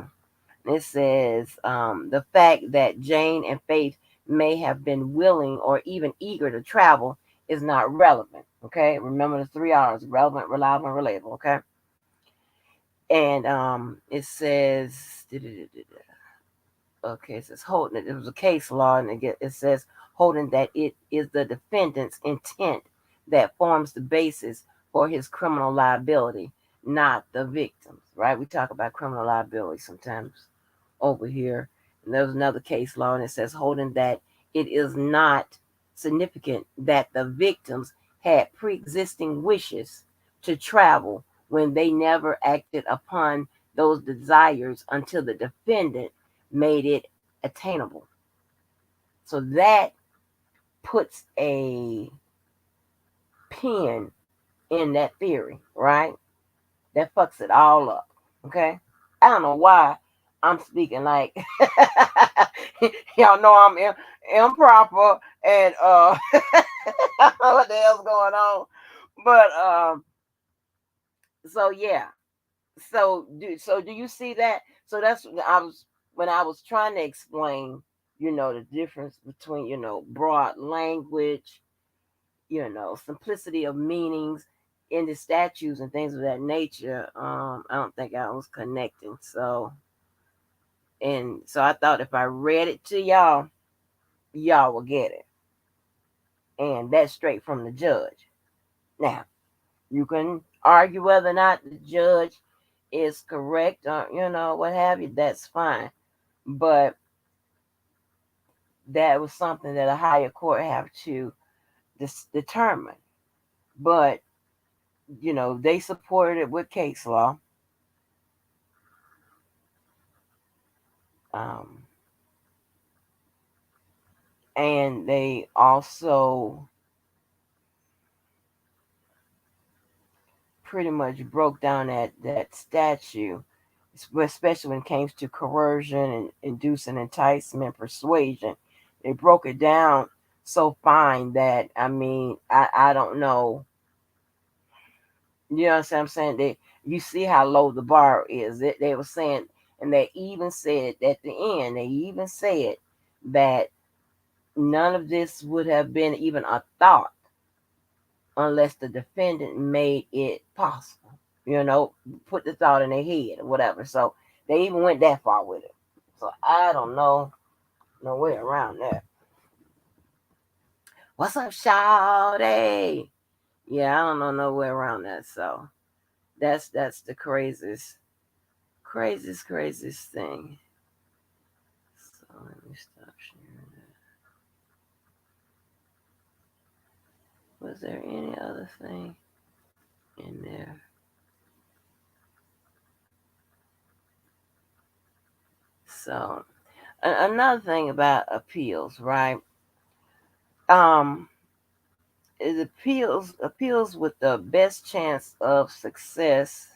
It says the fact that Jane and Faith may have been willing or even eager to travel is not relevant. Okay. Remember the 3 R's: relevant, reliable, and relatable. Okay. And it says, okay, it says holding it. It was a case law, and it says holding that it is the defendant's intent that forms the basis for his criminal liability, not the victim's. Right? We talk about criminal liability sometimes over here. And there's another case law, and it says holding that it is not significant that the victims had pre-existing wishes to travel when they never acted upon those desires until the defendant made it attainable. So that puts a pin in that theory, right? That fucks it all up. Okay? I don't know why I'm speaking like y'all know I'm improper, and I don't know what the hell's going on. But so yeah. So do you see that? So that's I was when I was trying to explain, the difference between, broad language, simplicity of meanings in the statutes and things of that nature. I don't think I was connecting. So I thought if I read it to y'all, y'all will get it. And that's straight from the judge. Now, you can argue whether or not the judge is correct, or what have you. That's fine. But that was something that a higher court have to determine. But they supported it with case law. Um, and they also pretty much broke down that statute, especially when it came to coercion and inducing, enticement, persuasion. They broke it down so fine that, I mean, I don't know. You know what I'm saying? You see how low the bar is. They were saying, and they even said at the end, they even said that none of this would have been even a thought unless the defendant made it possible. Put the thought in their head or whatever. So they even went that far with it. So I don't know no way around that. What's up, Shawty? Yeah, I don't know no way around that. So that's the craziest thing. So let me stop sharing that. Was there any other thing in there? So another thing about appeals, right? Um, is appeals with the best chance of success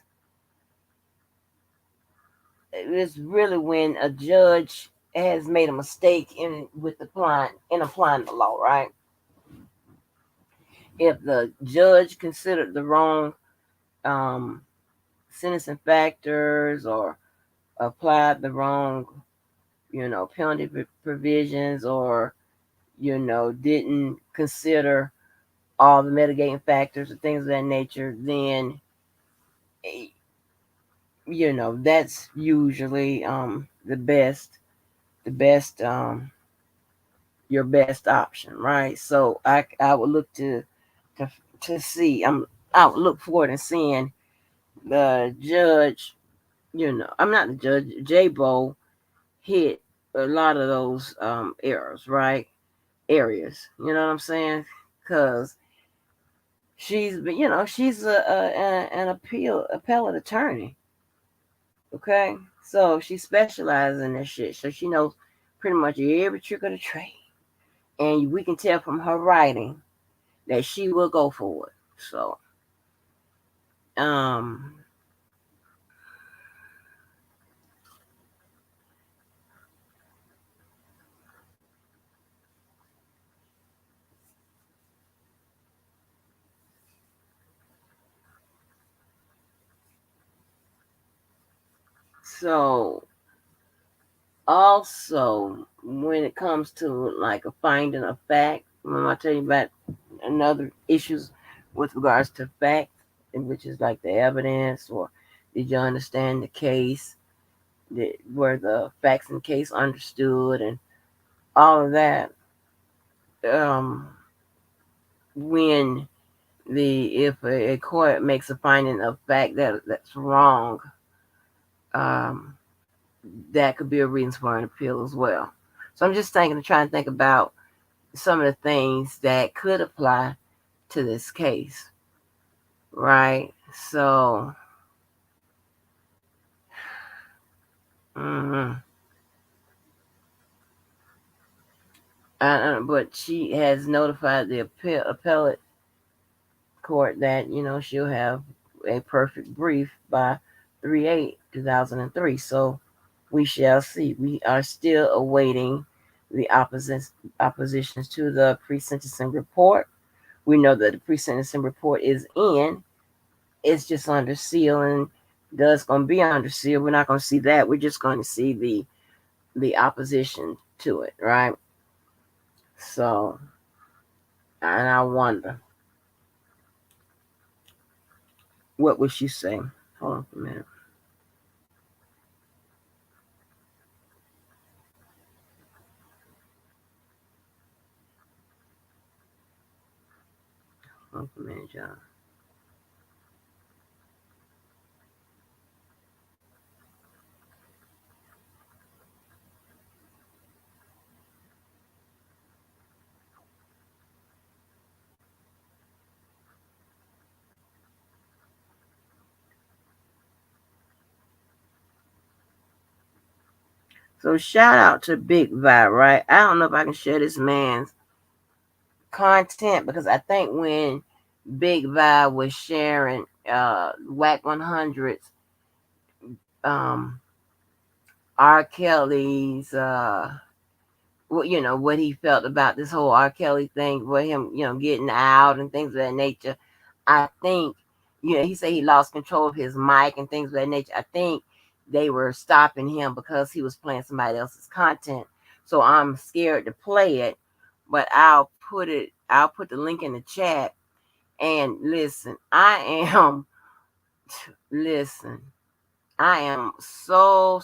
is really when a judge has made a mistake in applying the law, right? If the judge considered the wrong um, sentencing factors or applied the wrong, penalty provisions, or didn't consider all the mitigating factors and things of that nature, then eh, that's usually the best your best option, right? So I would look to to see I would look forward and seeing the judge. I'm not the judge. J-Bo hit a lot of those errors, right? Areas. You know what I'm saying? Because she's an appellate attorney. Okay, so she specializes in this shit, so she knows pretty much every trick of the trade, and we can tell from her writing that she will go for it. So, um, so also when it comes to like a finding of fact, remember I tell you about another issues with regards to fact, which is like the evidence, or did you understand the case? Were the facts in the case understood, and all of that. Um, when the if a court makes a finding of fact that's wrong, um, that could be a reason for an appeal as well. So I'm just trying to think about some of the things that could apply to this case, right? So, mhm. But she has notified the appellate court that she'll have a perfect brief by 3/8/2003. So we shall see. We are still awaiting the oppositions to the pre-sentencing report. We know that the pre-sentencing report is in. It's just under seal, and does going to be under seal. We're not going to see that. We're just going to see the opposition to it, right? So, and I wonder, what would she say? Hold on for a minute. Hold on for a minute, John. So shout out to Big Vi, right? I don't know if I can share this man's content, because I think when Big Vi was sharing Whack 100's um R. Kelly's what he felt about this whole R. Kelly thing, with him, getting out and things of that nature. I think, he said he lost control of his mic and things of that nature. I think they were stopping him because he was playing somebody else's content. So I'm scared to play it, but I'll put the link in the chat. And listen, listen, I am so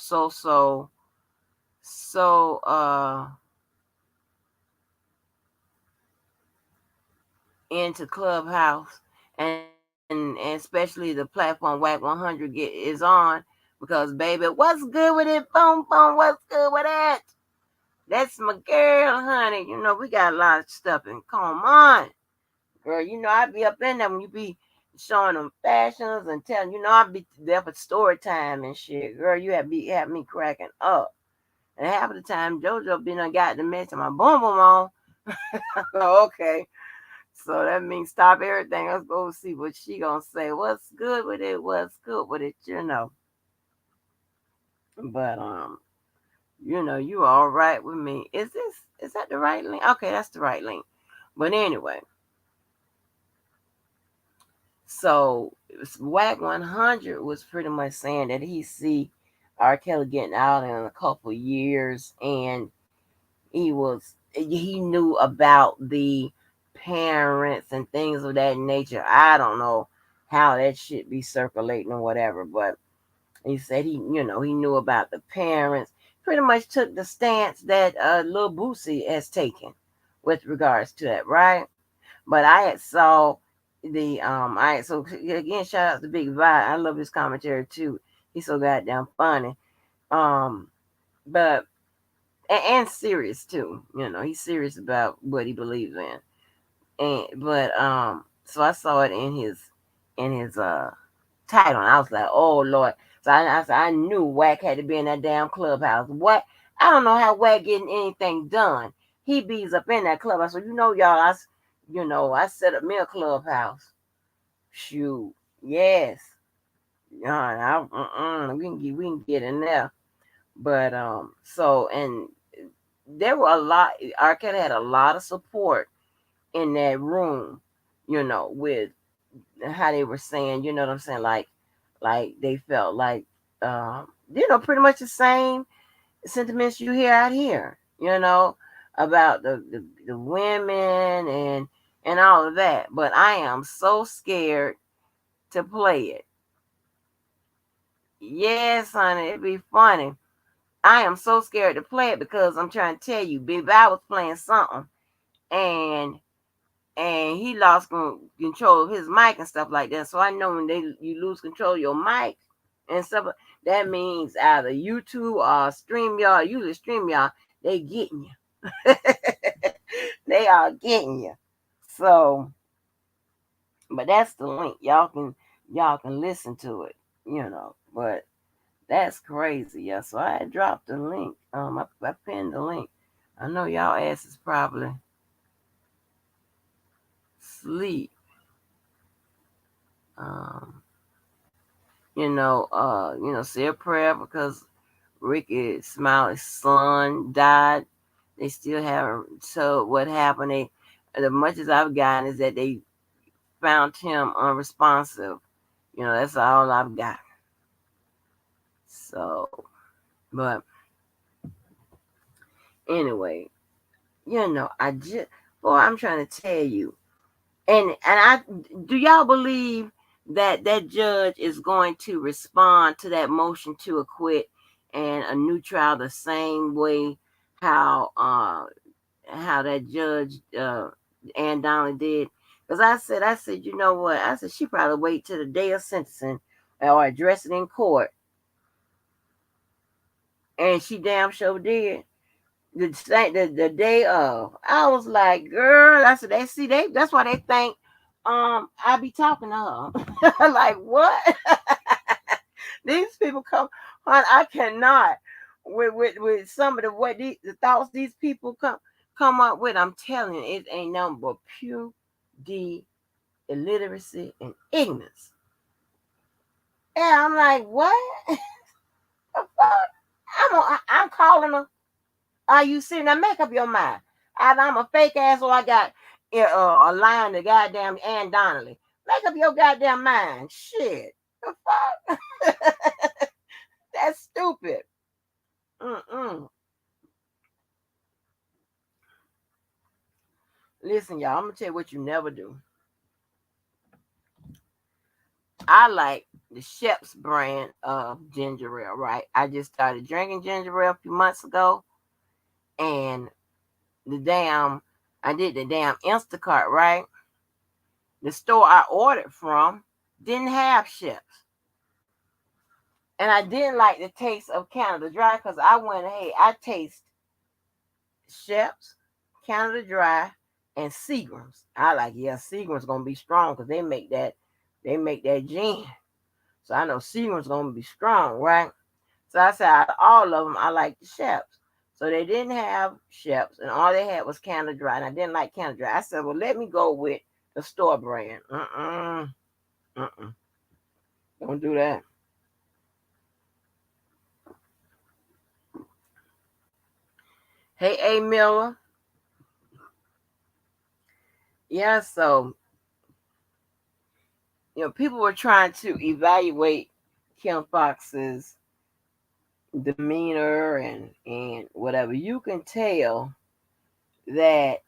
into Clubhouse, and especially the platform Whack 100 is on, because baby, what's good with it? Boom boom, what's good with it? That's my girl, honey. We got a lot of stuff, and come on, girl. I be up in there when you be showing them fashions and telling. I be there for story time and shit, girl. You have me cracking up. And half of the time, JoJo been done got the mess and my boom boom on. Okay. So that means stop everything. Let's go see what she gonna say. What's good with it? What's good with it? But you all right with me. Is that the right link? Okay, that's the right link. But anyway, so WAC 100 was pretty much saying that he see R. Kelly getting out in a couple years, and he knew about the parents and things of that nature. I don't know how that should be circulating or whatever, but he said he knew about the parents. Pretty much took the stance that Lil Boosie has taken with regards to that, right? But I had saw so again, shout out to Big Vi. I love his commentary too. He's so goddamn funny. Um, but and serious too. He's serious about what he believes in. So I saw it in his title, and I was like, oh Lord. So I said I knew Wack had to be in that damn clubhouse. What? I don't know how Wack getting anything done. He bees up in that clubhouse. So y'all, I set up me a clubhouse. Shoot, yes. We can get in there. But and there were a lot. Arquette had a lot of support in that room. With how they were saying, you know what I'm saying, like they felt like, pretty much the same sentiments you hear out here. About the women and all of that. But I am so scared to play it. Yes, honey, it'd be funny. I am so scared to play it because I'm trying to tell you, Big Val was playing something, and he lost control of his mic and stuff like that. So I know when you lose control of your mic and stuff, that means either YouTube or StreamYard. Usually StreamYard, they getting you. They are getting you. So, but that's the link. Y'all can listen to it. But that's crazy, yeah. So I dropped the link. I pinned the link. I know y'all asses probably sleep. Um, say a prayer because Ricky Smiley's son died. They still haven't told what happened. As much as I've gotten is that they found him unresponsive. That's all I've got. So, but anyway, I just, boy, I'm trying to tell you, and I do y'all believe that that judge is going to respond to that motion to acquit and a new trial the same way how how that judge Ann Donnelly did? Because I said, you know what? I said she probably wait till the day of sentencing or address it in court, and she damn sure did. The day of. I was like, girl, I said that's why they think I be talking to her. Like what? These people come on, I cannot with some of the thoughts these people come up with. I'm telling you, it ain't nothing but pure D illiteracy and ignorance. And I'm like, what? The fuck? I'm calling her. Are you serious? Now make up your mind. Either I'm a fake ass or I got a line to goddamn Ann Donnelly. Make up your goddamn mind. Shit. The fuck? That's stupid. Mm-mm. Listen, y'all, I'm gonna tell you what you never do. I like the Shep's brand of ginger ale, right? I just started drinking ginger ale a few months ago, and the damn, I did the damn Instacart, right? The store I ordered from didn't have Shep's. And I didn't like the taste of Canada Dry because I went, hey, I taste Shep's, Canada Dry, and Seagram's. I like, yeah, Seagram's gonna be strong because they make that gin. So I know Seagram's gonna be strong, right? So I said out of all of them, I like the Shep's. So they didn't have Sheps, and all they had was Canada Dry, and I didn't like Canada Dry. I said, well, let me go with the store brand. Uh-uh. Don't do that. Hey, A. Miller. Yeah, so, people were trying to evaluate Kim Fox's demeanor and whatever. You can tell that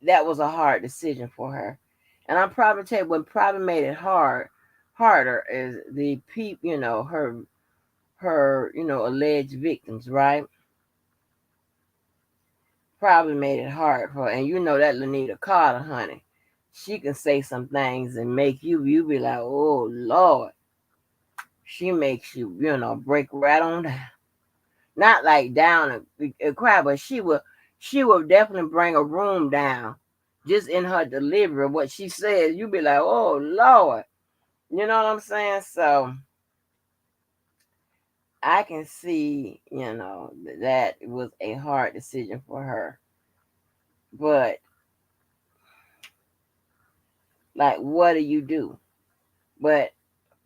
that was a hard decision for her. And I'm probably tell you what probably made it harder is the people, her, alleged victims, right? Probably made it hard for her. And you know that Lanita Carter, honey. She can say some things and make you be like, oh Lord. She makes you, break right on down. Not like down and cry, but she will definitely bring a room down just in her delivery. What she says, you be like, oh Lord. You know what I'm saying? So I can see, that was a hard decision for her. But like, what do you do? But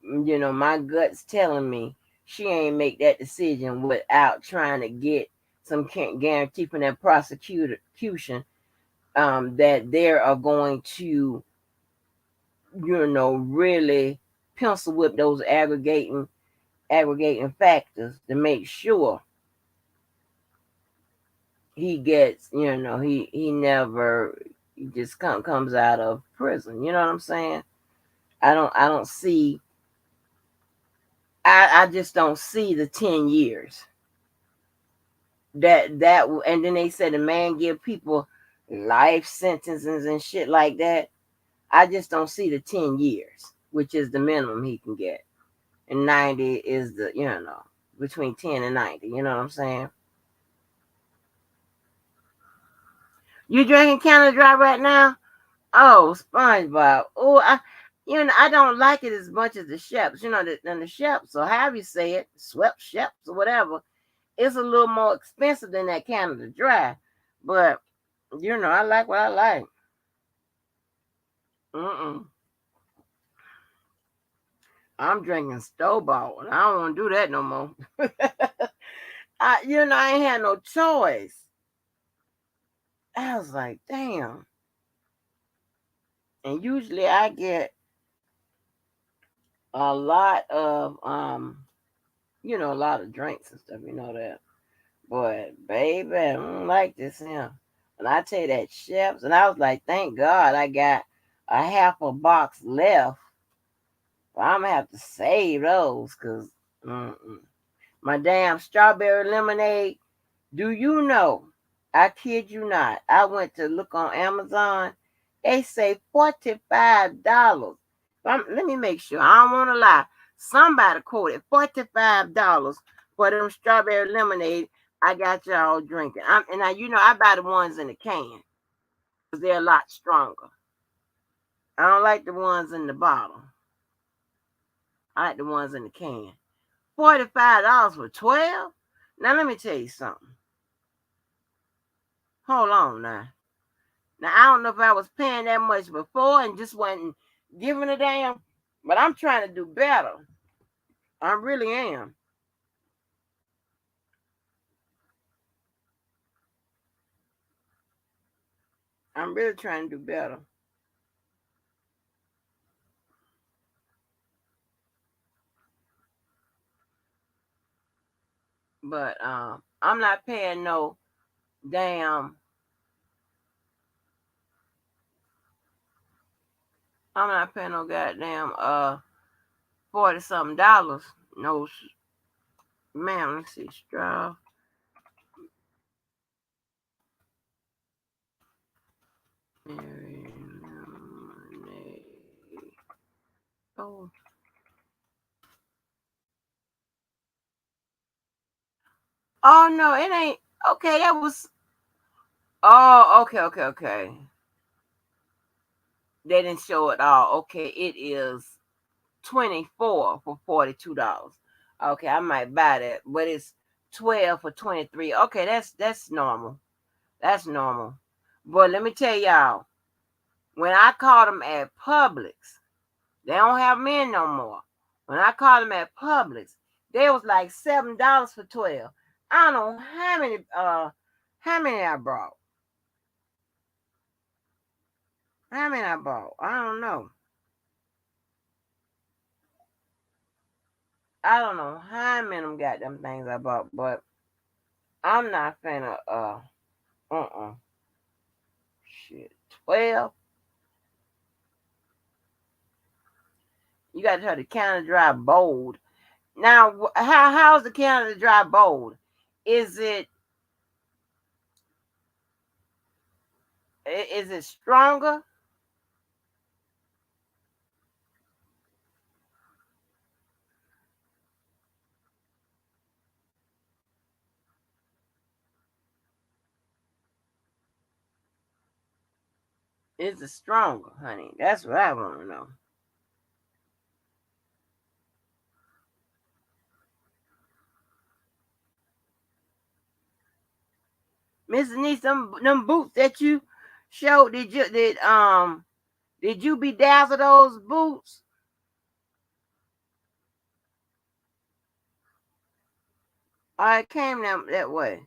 my gut's telling me she ain't make that decision without trying to get some guarantee from that prosecution that they are going to, really pencil whip those aggregating factors to make sure he gets, he never he just comes out of prison. You know what I'm saying? I don't see I just don't see the 10 years that and then they said the man give people life sentences and shit like that. I just don't see the 10 years, which is the minimum he can get, and 90 is the between 10 and 90. You know what I'm saying? You drinking Canada Dry right now? Oh, SpongeBob. Oh, I don't like it as much as the Sheps. Than the Sheps or however you say it, Swept Sheps or whatever. It's a little more expensive than that Canada Dry, but I like what I like. Mm-mm. I'm drinking store bought, and I don't want to do that no more. I ain't had no choice. I was like, damn. And usually I get a lot of a lot of drinks and stuff. You know that. But baby, I don't like this here. And I tell you that chefs, and I was like, thank God I got a half a box left. But I'm gonna have to save those because my damn strawberry lemonade. Do you know? I kid you not. I went to look on Amazon. They say $45. Let me make sure. I don't want to lie. Somebody quoted $45 for them strawberry lemonade. I got y'all drinking. And I buy the ones in the can because they're a lot stronger. I don't like the ones in the bottle. I like the ones in the can. $45 for 12? Now let me tell you something. Hold on now. Now I don't know if I was paying that much before and just wasn't giving a damn, but I'm trying to do better. I really am. I'm really trying to do better. But I'm not paying no damn. I'm not paying no goddamn 40 something dollars. No, man. Let's see, straw. Oh, oh no, it ain't. Okay, that was. Oh, okay. They didn't show it all. Okay, it is 24 for $42. Okay, I might buy that, but it's 12 for 23. Okay, that's normal. That's normal. But let me tell y'all, when I caught them at Publix, they don't have men no more. When I caught them at Publix, they was like $7 for 12. I don't know how many I brought. How many I bought? I don't know. I don't know how many of them goddamn things I bought, but I'm not finna shit. 12. You got to try the Canada Dry Bold. Now, how's the Canada Dry Bold? Is it is it stronger? Is it stronger, honey? That's what I want to know. Miss Denise, them boots that you showed, did you bedazzle those boots? Or it came that way?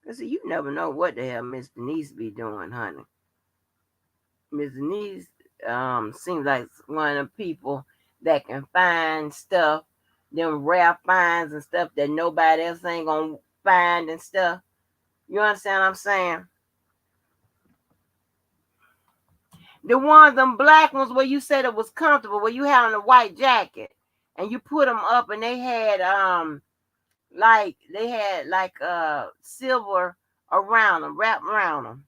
Cause see, you never know what the hell Miss Denise be doing, honey. Miss Denise seems like one of the people that can find stuff, them rare finds and stuff that nobody else ain't gonna find and stuff. You understand what I'm saying? The ones, them black ones where you said it was comfortable, where you had on a white jacket and you put them up and they had like silver around them, wrapped around them.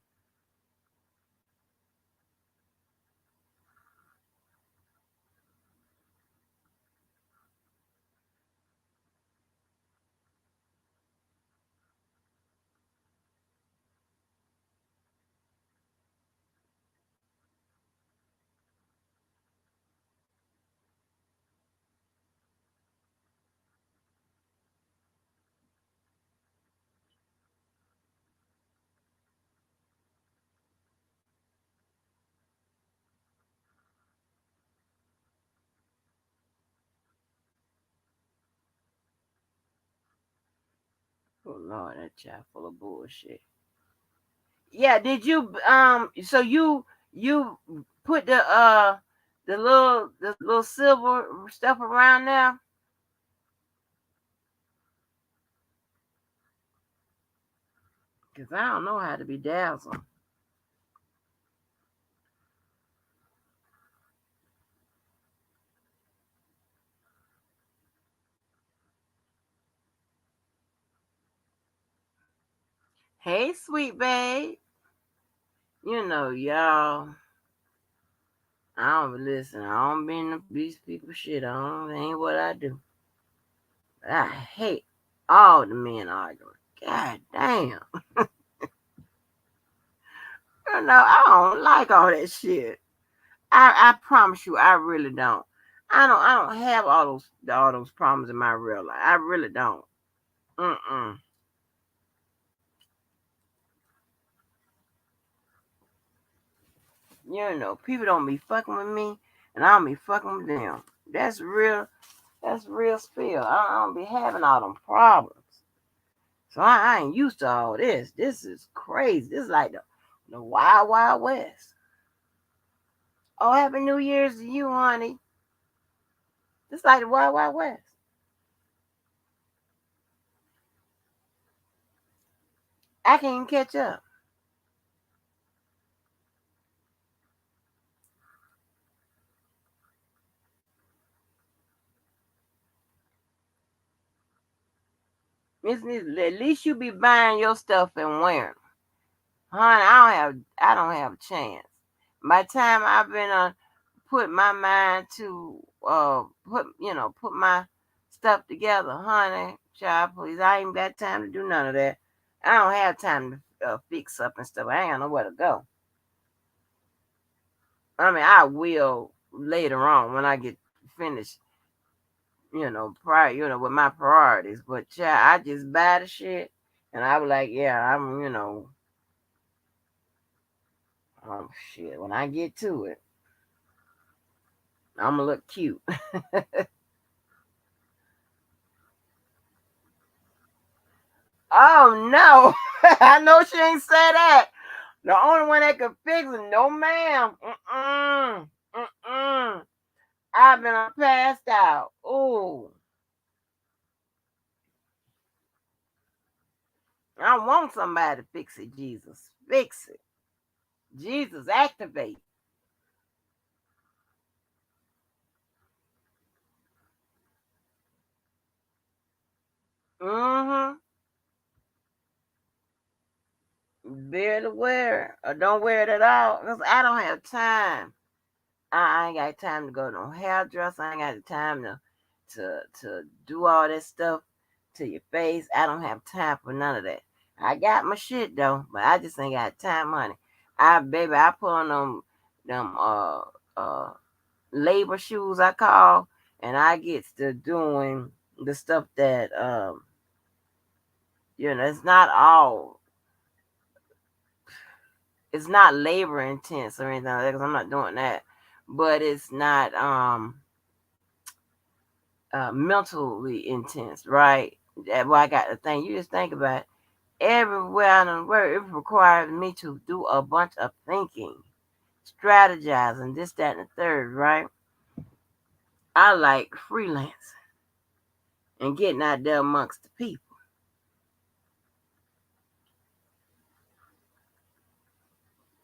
Oh Lord, that child full of bullshit. Yeah, did you so you put the little silver stuff around there? Cause I don't know how to be dazzled. Hey, sweet babe. You know, y'all. I don't listen. I don't be in these people shit. I don't ain't what I do. But I hate all the men arguing. God damn. You know, I don't like all that shit. I promise you, I really don't. I don't have all those problems in my real life. I really don't. Mm-mm. You know, people don't be fucking with me, and I don't be fucking with them. That's real. That's real spill. I don't be having all them problems. So I ain't used to all this. This is crazy. This is like the wild, wild west. Oh, happy New Year's to you, honey. This like the wild, wild west. I can't even catch up. At least you be buying your stuff and wearing. Honey, I don't have a chance. By the time I've been put my mind to put my stuff together, honey, child, please, I ain't got time to do none of that. I don't have time to fix up and stuff. I ain't got nowhere to go. I mean, I will later on when I get finished, prior, with my priorities. But yeah, I just buy the shit, and I was like, yeah, shit. When I get to it, I'm gonna look cute. Oh no, I know she ain't say that. The only one that could fix it, no ma'am. Mm. I've been passed out. Ooh, I want somebody to fix it. Jesus, fix it. Jesus, activate. Mm-hmm. Barely wear it or don't wear it at all. Cause I don't have time. I ain't got time to go to no hairdresser. I ain't got the time to do all that stuff to your face. I don't have time for none of that. I got my shit though, but I just ain't got time, honey. I put on them labor shoes I call, and I get to doing the stuff that it's not all, it's not labor intense or anything like that, because I'm not doing that. But it's not mentally intense, right? That's why I got to think. You just think about it. Everywhere in the world, it requires me to do a bunch of thinking, strategizing, this, that, and the third, right? I like freelancing and getting out there amongst the people.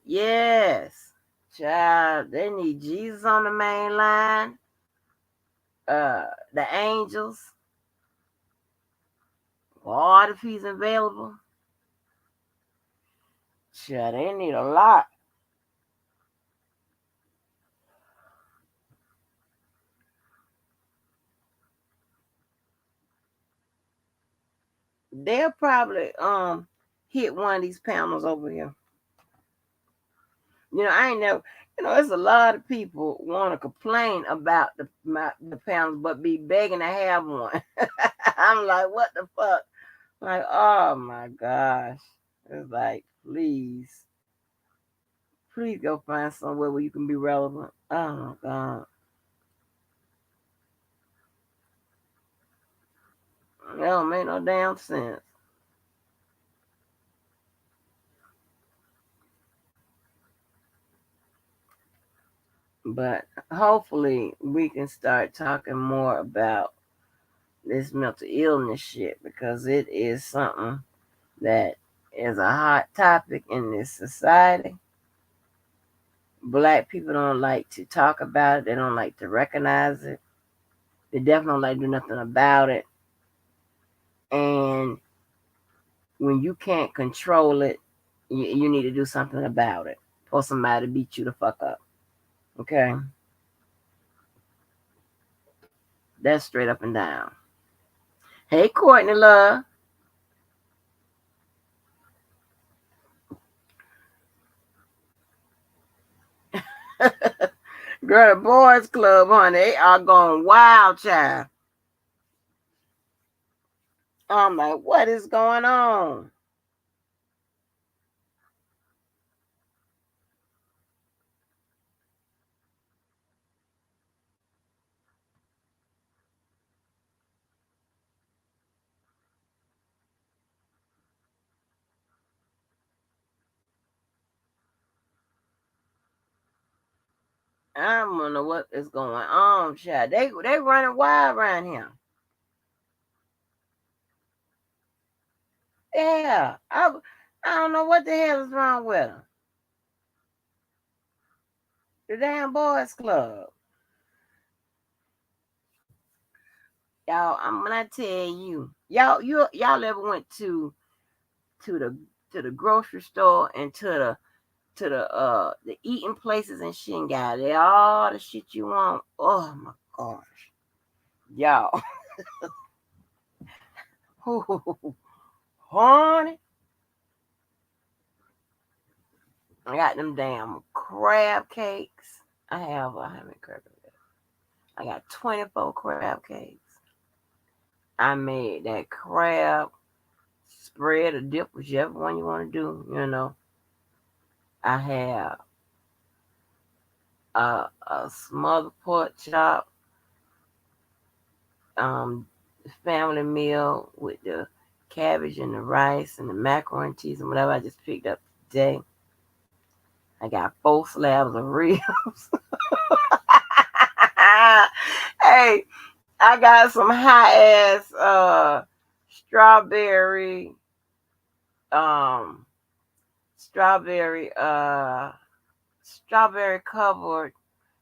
Yes, child, they need Jesus on the main line. The angels, Lord, if he's available. Child, they need a lot. They'll probably hit one of these panels over here. I ain't never. There's a lot of people want to complain about the panels, but be begging to have one. I'm like, what the fuck? Like, oh my gosh. It's like, please go find somewhere where you can be relevant. Oh my god, that don't make no damn sense. But hopefully, we can start talking more about this mental illness shit because it is something that is a hot topic in this society. Black people don't like to talk about it. They don't like to recognize it. They definitely don't like to do nothing about it. And when you can't control it, you need to do something about it. Or somebody to beat you the fuck up. Okay? That's straight up and down. Hey, Courtney Love. Girl, the boys club, honey, they are going wild, child. I'm like, what is going on? I don't know what is going on, child. They running wild around here. Yeah, I don't know what the hell is wrong with them. The damn boys club, y'all. I'm gonna tell you, y'all ever went to the to the grocery store and to the eating places and shit and got all the shit you want. Oh my gosh, y'all, honey, I got them damn crab cakes. I have how many crab cakes? I got 24 crab cakes. I made that crab spread or dip, whichever one you want to do. I have a smothered pork chop, um, family meal with the cabbage and the rice and the macaroni and cheese and whatever I just picked up today. I got 4 slabs of ribs. Hey, I got some high ass strawberry um strawberry strawberry covered.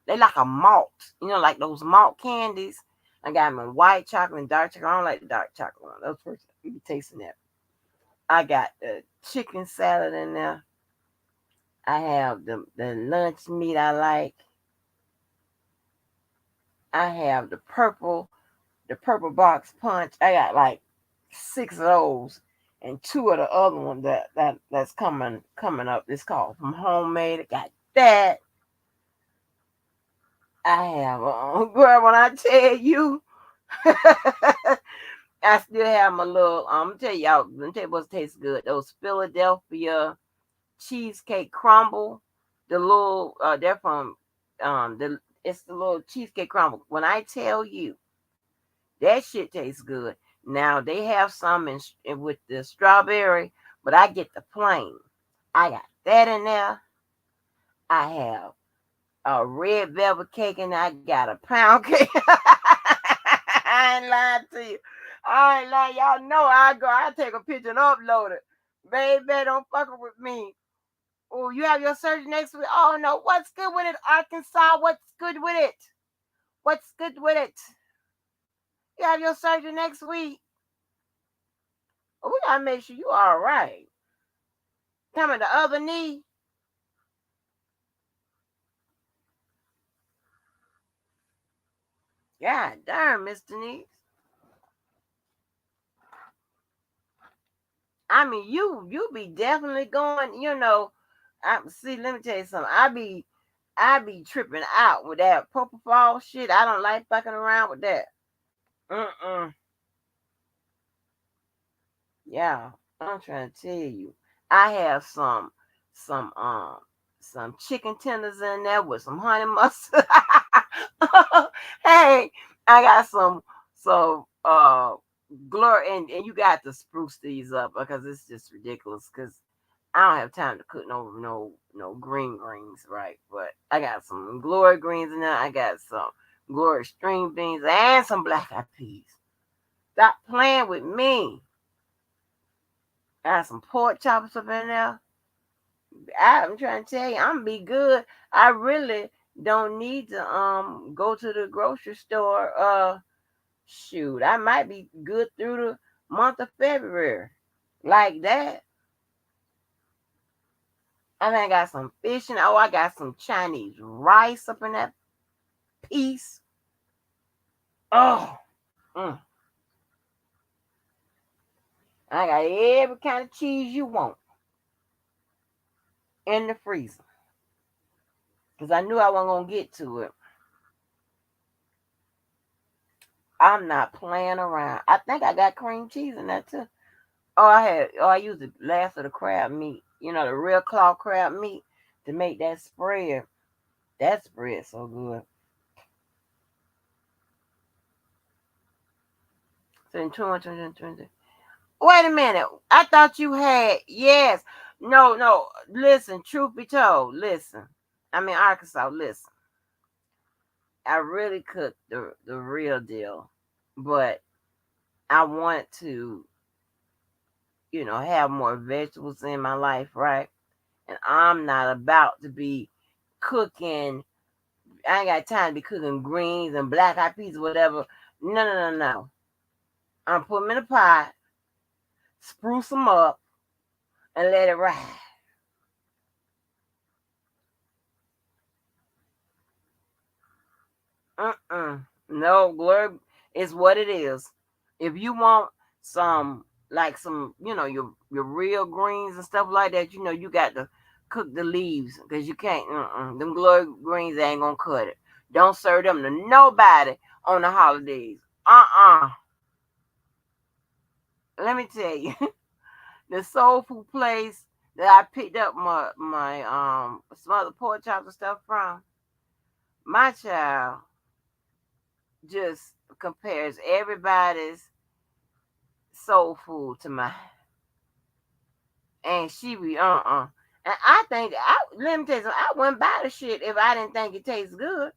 They like a malt, like those malt candies. I got them in white chocolate and dark chocolate. I don't like the dark chocolate one. Those first you be tasting that. I got the chicken salad in there. I have the lunch meat I like. I have the purple box punch. I got like 6 of those, and 2 of the other ones that's coming up. It's called from homemade. I got that. I have girl. When I tell you, I still have my little. I'm gonna tell y'all. Let me tell you what tastes good. Those Philadelphia cheesecake crumble. The little they're from the it's the little cheesecake crumble. When I tell you that shit tastes good. Now they have some with the strawberry, but I get the plain. I got that in there. I have a red velvet cake, and I got a pound cake. I ain't lying to you. I ain't lying. Y'all know I take a picture and upload it. Baby, don't fuck with me. Oh, you have your surgery next week. Oh no, what's good with it, Arkansas? What's good with it? What's good with it? You have your surgery next week. Oh, we gotta make sure you all right. Coming the other knee. God darn, Miss Denise. I mean, you be definitely going. I see. Let me tell you something. I be tripping out with that propofol shit. I don't like fucking around with that. Mm-mm. Yeah, I'm trying to tell you. I have some some chicken tenders in there with some honey mustard. Hey, I got some glory, and you got to spruce these up because it's just ridiculous. Because I don't have time to cook no greens, right? But I got some glory greens in there. I got some glory string beans and some black eyed peas. Stop playing with me. I got some pork chops up in there. I'm trying to tell you, I'm gonna be good. I really don't need to go to the grocery store. Shoot, I might be good through the month of February. Like that. I think I got some fish and I got some Chinese rice up in that piece. Oh, mm. I got every kind of cheese you want in the freezer. Cause I knew I wasn't gonna get to it. I'm not playing around. I think I got cream cheese in that too. I used the last of the crab meat. The real claw crab meat to make that spread. That spread so good. So 20, wait a minute. I thought you had yes. No, no. Listen, truth be told, listen. I mean Arkansas, listen. I really cook the real deal. But I want to, have more vegetables in my life, right? And I'm not about to be cooking. I ain't got time to be cooking greens and black eyed peas or whatever. No, no, no, no. I'm put them in a pot, spruce them up, and let it ride. No, glory is what it is. If you want some, like some, your real greens and stuff like that, you got to cook the leaves because you can't. Them glory greens ain't gonna cut it. Don't serve them to nobody on the holidays. Let me tell you, the soul food place that I picked up my smothered pork chops and stuff from, my child just compares everybody's soul food to mine, and she be And I think let me tell you something, I wouldn't buy the shit if I didn't think it tastes good.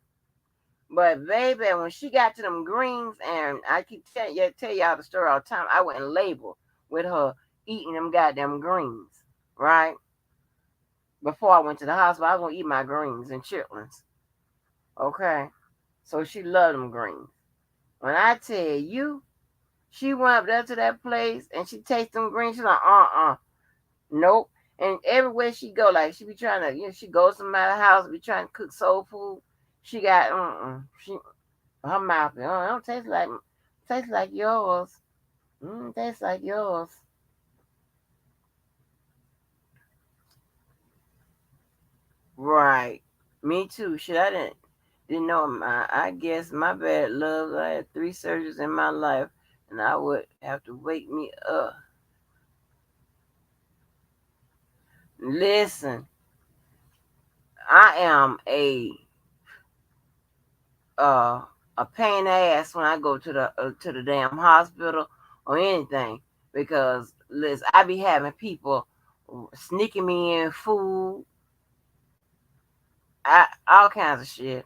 But baby, when she got to them greens, and I keep tell y'all the story all the time, I went and labeled with her eating them goddamn greens, right? Before I went to the hospital, I was gonna eat my greens and chitlins. Okay. So she loved them greens. When I tell you, she went up there to that place and she tasted them greens, she's like, nope. And everywhere she go, like she be trying to, she goes to my house, be trying to cook soul food. She got, she, her mouth, don't taste like yours. Tastes like yours. Right. Me too. Shit, I didn't know I guess my bad love. I had 3 surgeries in my life, and I would have to wake me up. Listen, I am uh a pain in the ass when I go to the damn hospital or anything because listen, I be having people sneaking me in food, all kinds of shit.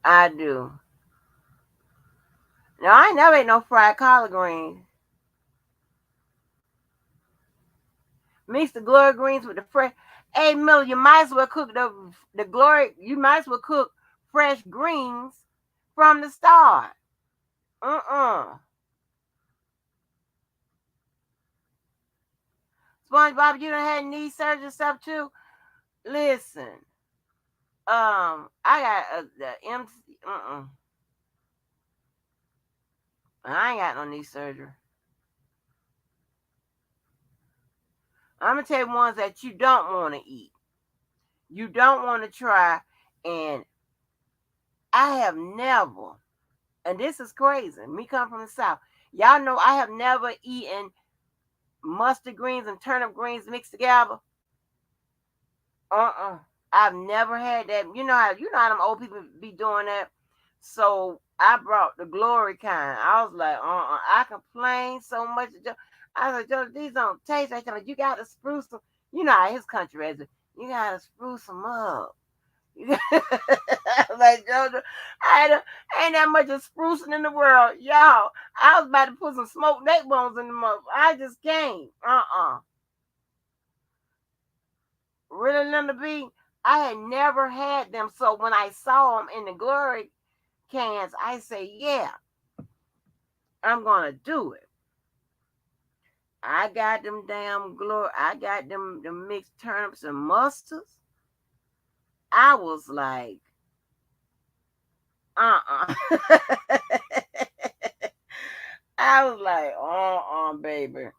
I do. Now I ain't never ate no fried collard greens. Mix the glory greens with the fresh. Hey Miller, you might as well cook the glory. You might as well cook fresh greens from the start. Uh. SpongeBob, you done had knee surgery and stuff too. Listen, I got the M. I ain't got no knee surgery. I'm gonna tell you ones that you don't want to eat. You don't want to try, and I have never. And this is crazy. Me coming from the south, y'all know I have never eaten mustard greens and turnip greens mixed together. Uh-uh. I've never had that. You know how them old people be doing that. So I brought the glory kind. I was like, I complained so much. I was like, Joe, these don't taste like that. You gotta spruce them. You know how his country is. You gotta spruce them up. I was like, Jojo, ain't that much of sprucing in the world. Y'all, I was about to put some smoked neck bones in the mouth. I just can't. Really, Linda B, I had never had them. So when I saw them in the glory cans, I say, yeah, I'm gonna do it. I got them damn glory. I got them the mixed turnips and mustards. I was like, uh. I was like, baby,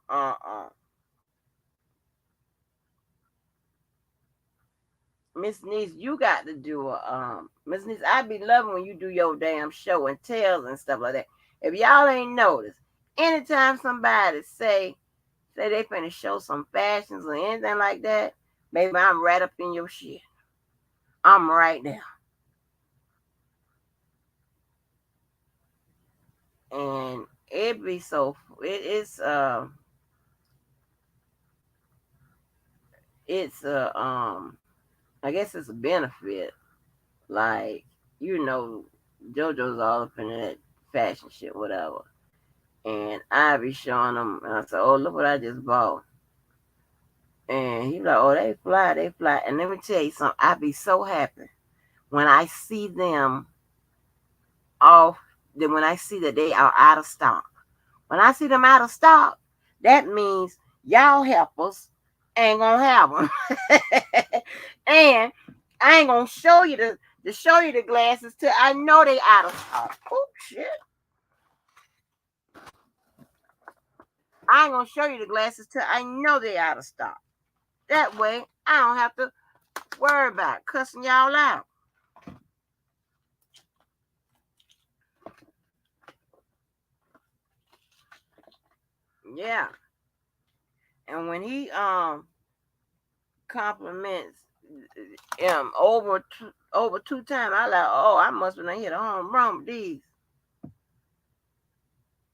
Miss Niece, you got to do a Miss Niece. I be loving when you do your damn show and tells and stuff like that. If y'all ain't noticed, anytime somebody say they finna show some fashions or anything like that, baby, I'm right up in your shit. I'm right there, and it be so it's I guess it's a benefit. Like, you know, JoJo's all up in that fashion shit, whatever. And I be showing him, and I said, "Oh, look what I just bought." And he like, "Oh, they fly, they fly." And let me tell you something, I be so happy when I see them off. Then when I see that they are out of stock. When I see them out of stock, that means y'all helpers ain't gonna have them. And I ain't gonna show you to show you the glasses till I know they out of stock. Oh shit. I ain't gonna show you the glasses till I know they out of stock. That way, I don't have to worry about cussing y'all out. Yeah. And when he compliments over two times, I like, oh, I must have hit a home run with these.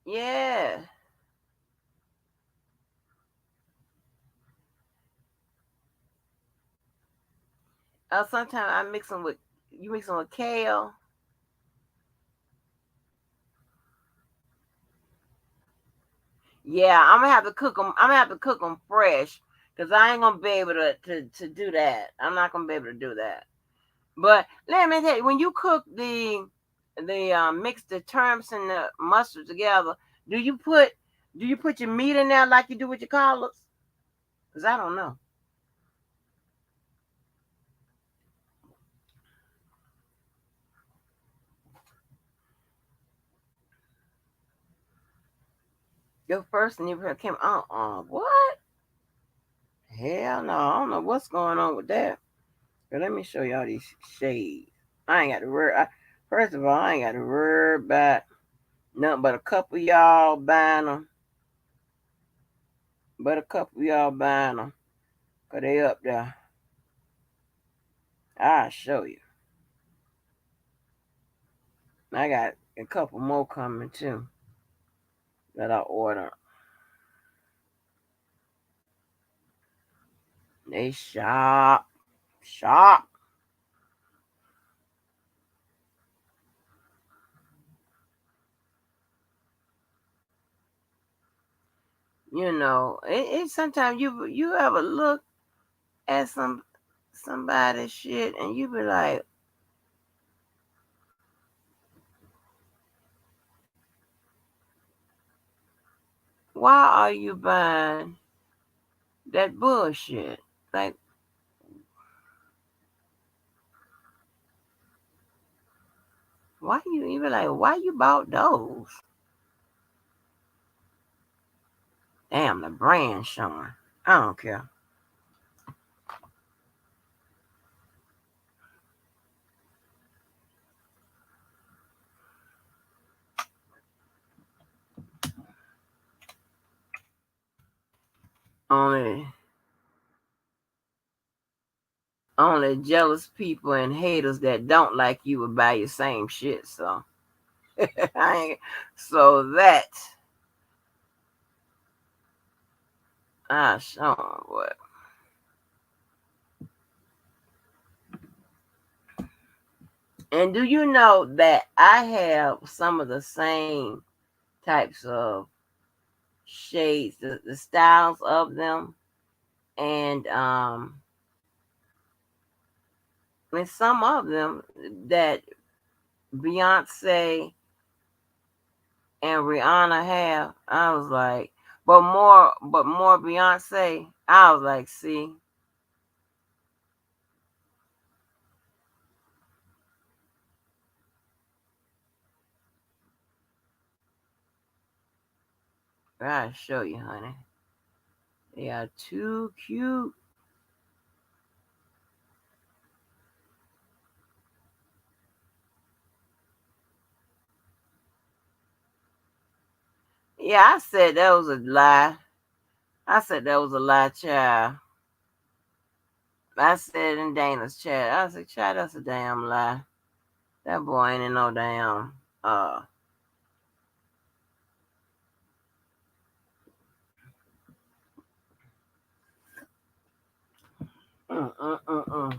Yeah. Sometimes I mix them with you mix them with kale. Yeah, I'm gonna have to cook them. I'm gonna have to cook them fresh because I ain't gonna be able to do that. I'm not gonna be able to do that. But let me tell you, when you cook the mix the turnips and the mustard together, do you put do you put your meat in there like you do with your collards? Cause I don't know. Your first and you came what? Hell no, I don't know what's going on with that. But let me show y'all these shades. I ain't got to worry. First of all, I ain't got to worry about nothing but a couple of y'all buying them. But a couple of y'all buying them. Cause they up there. I'll show you. I got a couple more coming too that I ordered. They shop. Shop. It sometimes you ever look at somebody's shit and you be like, why are you buying that bullshit? Like, why you bought those? Damn, the brand showing. I don't care. Only only jealous people and haters that don't like you will buy your same shit. So I ain't, so that I show what. And do you know that I have some of the same types of shades, the styles of them, and some of them that Beyonce and Rihanna have. I was like, but more Beyonce. I was like, see, I'll show you, honey. They are too cute. Yeah, I said that was a lie. I said that was a lie, child. I said in Dana's chat. I said, child, that's a damn lie. That boy ain't in no damn mm, mm, mm, mm.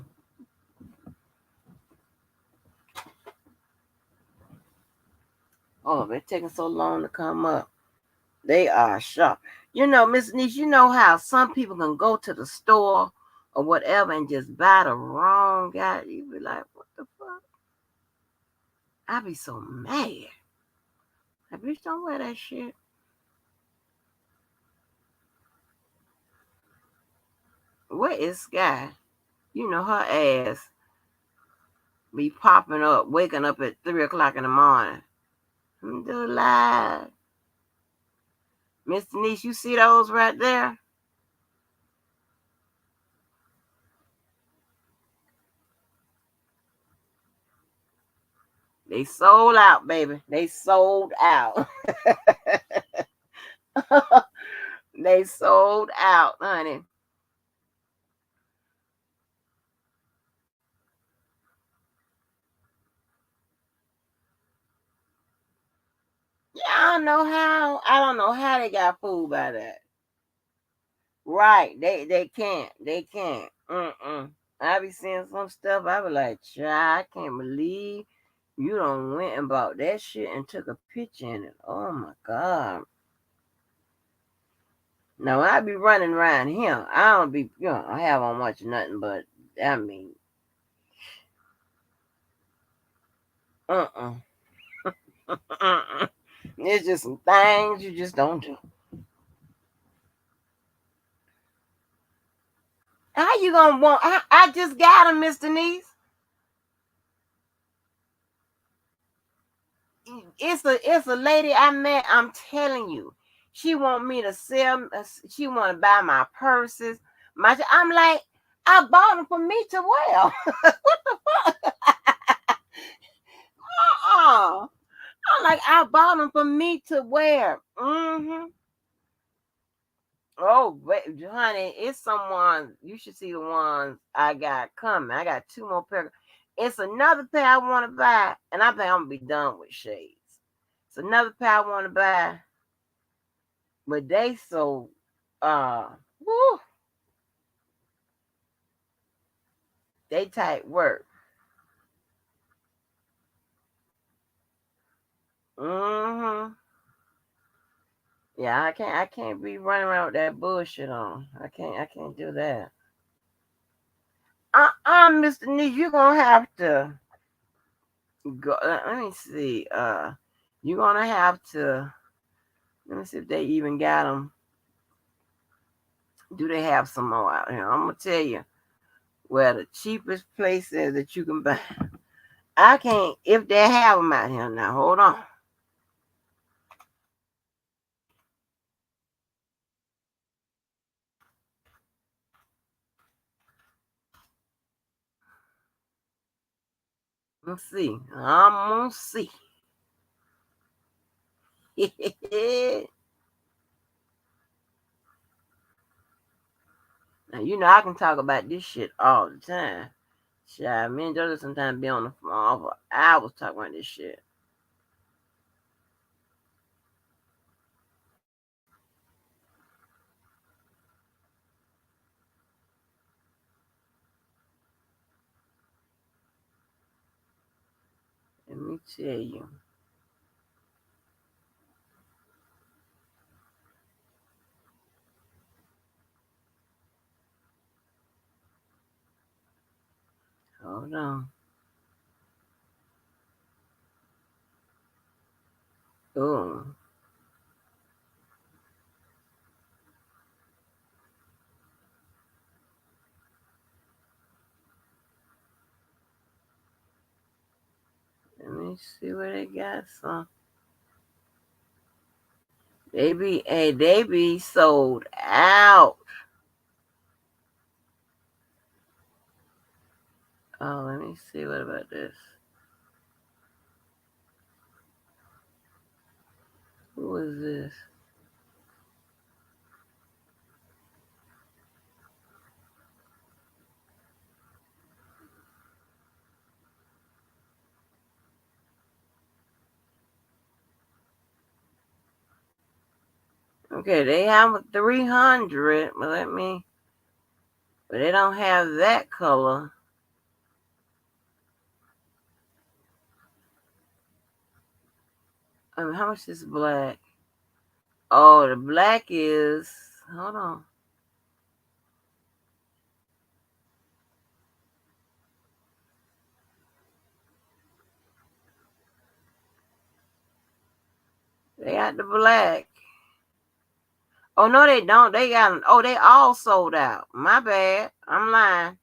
Oh, they're taking so long to come up. They are sharp. Miss Niche, you know how some people can go to the store or whatever and just buy the wrong guy. You be like, what the fuck? I be so mad. I bitch don't wear that shit. Where is Sky? Her ass be popping up, waking up at 3 o'clock in the morning. Do live. Miss Denise, you see those right there? They sold out, baby. They sold out. They sold out, honey. Yeah, I don't know how. I don't know how they got fooled by that. Right? They can't. They can't. I be seeing some stuff. I be like, child, I can't believe you don't went and bought that shit and took a picture in it. Oh my god. Now I be running around here. I don't be, I have on much nothing, but I mean, uh, uh-uh. It's just some things you just don't do. How you gonna want? I just got him, Mister Niece. It's a lady I met. I'm telling you, she want me to sell. She want to buy my purses. I'm like, I bought them for me to wear. I'm like, I bought them for me to wear. Oh, wait, honey, it's someone. You should see the ones I got coming. I got two more pairs. It's another pair I want to buy, and I think I'm gonna be done with shades. It's another pair I want to buy, but they so woo, they tight work. Mm-hmm. Yeah, I can't be running around with that bullshit on. I can't do that. Mr. Nee, you're gonna have to go. Let me see. You're gonna have to. Let me see if they even got them. Do they have some more out here? I'm gonna tell you where the cheapest place is that you can buy. I can't if they have them out here now. Hold on. Let's see. I'm gonna see. Now you know I can talk about this shit all the time. Shit, me and Joseph sometimes be on the phone for hours talking about this shit. Let me tell you. Hold on. Oh, let me see where they got some. They be sold out. Oh, let me see. What about this? Who is this? Okay, they have a 300, but they don't have that color. I mean, how much is black? Oh, the black is. Hold on. They got the black. Oh no, they don't. They got. Oh, they all sold out. My bad. I'm lying.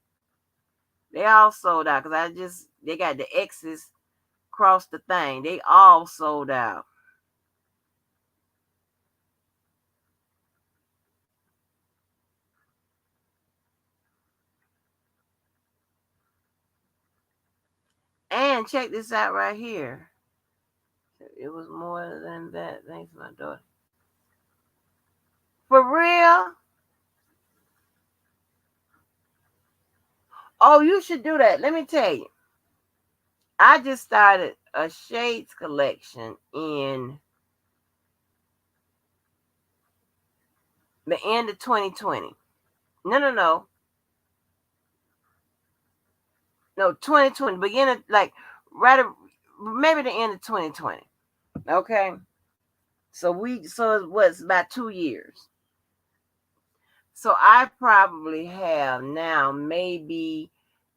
They all sold out because they got the X's across the thing. They all sold out. And check this out right here. It was more than that. Thanks, my daughter. For real? Oh, you should do that. Let me tell you. I just started a shades collection in the end of 2020. No, no, no. No, 2020. Beginning, like, right, maybe the end of 2020. Okay. So it was about 2 years. So I probably have now maybe